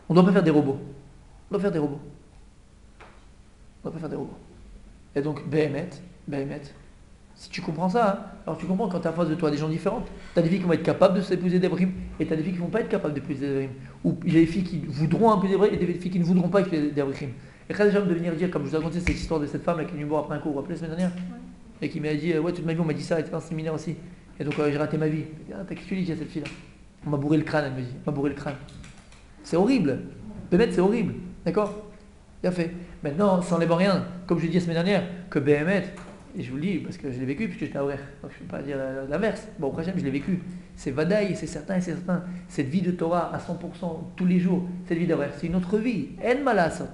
on ne doit pas faire des robots. On doit faire des robots. On ne doit pas faire des robots. Et donc, Béhémet, si tu comprends ça, hein, alors tu comprends quand tu as en face de toi des gens différents. Tu as des filles qui vont être capables de s'épouser d'Ebrahim et tu as des filles qui ne vont pas être capables d'épouser d'Ebrahim. Ou il y a des filles qui voudront épouser d'Ebrahim et des filles qui ne voudront pas épouser d'Ebrahim. Et quand j'aime de venir dire, comme je vous ai raconté cette histoire de cette femme là, qui est venue me voir après un cours, vous vous rappelez la semaine dernière, et qui m'a dit, ouais, toute ma vie on m'a dit ça, elle était dans un séminaire aussi. Et donc j'ai raté ma vie. Ah, t'as qu'est-ce que tu dis à cette fille-là? On m'a bourré le crâne, elle me dit. On m'a bourré le crâne. C'est horrible. Béhémet, c'est horrible. D'accord? Bien fait. Maintenant, ça n'enlève rien, comme je l'ai dit la semaine dernière, que Béhémet, et je vous le dis parce que je l'ai vécu, puisque j'étais à Ouer, donc je ne peux pas dire l'inverse. Bon, au prochain, je l'ai vécu. C'est Vadaï, c'est certain et c'est certain. Cette vie de Torah à 100%, tous les jours, cette vie d'Ouer, c'est une autre vie. En malasot.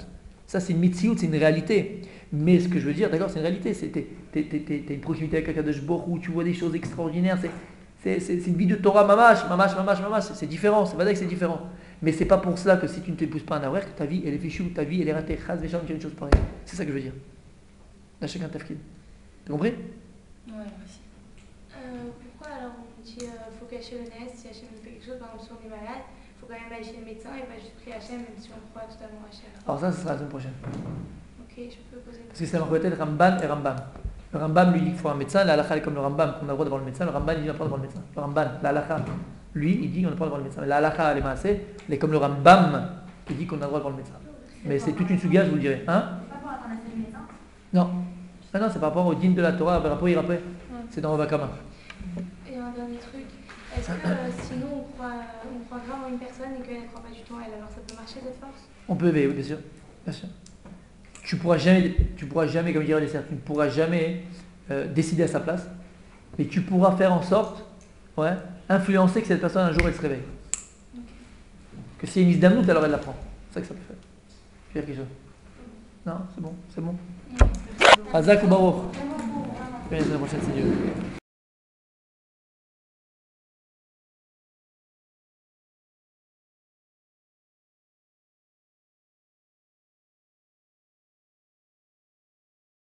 Ça, c'est une mitziout, c'est une réalité. Mais ce que je veux dire, d'accord, c'est une réalité. T'as une proximité avec Akadosh Baruch Hu, tu vois des choses extraordinaires. C'est une vie de Torah, mamash. C'est différent, c'est Vadaï, c'est différent. Mais c'est pas pour cela que si tu ne t'épouses pas un Aouer, que ta vie elle est fichue, ta vie elle est ratée, chas vécham, tu as une chose pareille. C'est ça que je veux dire. Là, chacun tafkid. T'as compris? Ouais, merci. Pourquoi alors on dit faut cacher le nez si Hachem nous fait quelque chose, par exemple si on est malade, il faut quand même aller chez le médecin et pas juste prier Hachem même si on croit totalement Hachem. Alors ça sera la semaine prochaine. Ok, je peux poser une Parce que c'est la marquette Ramban et Rambam. Le Rambam lui dit qu'il faut un médecin, la halakha est comme le Rambam, qu'on a le droit d'avoir le médecin, le Ramban il dit qu'on a le droit d'avoir le médecin. Le Ramban, la halakha, lui il dit qu'on a le droit d'avoir le médecin. Mais la halakha elle est massée, elle est comme le Rambam qui dit qu'on a le droit d'avoir le médecin. Mais c'est toute une suga, je vous le dirai. Hein? C'est pas pour attendre le médecin. Non. Ah non, c'est par rapport au din de la Torah, par rapport à Irapé. C'est dans Rovakama. Et un dernier truc, est-ce que sinon on croit vraiment en une personne et qu'elle ne croit pas du tout en elle, alors ça peut marcher cette force? On peut éveiller, oui, bien sûr. Bien sûr. Tu pourras jamais, comme dirait les cerfs, tu ne pourras jamais décider à sa place, mais tu pourras faire en sorte, influencer que cette personne un jour elle se réveille. Que si y a une isdamnout, alors elle l'apprend. C'est ça que ça peut faire. Tu veux dire quelque chose? Non, c'est bon. Hazak ou Baruch. À la prochaine, c'est Dieu.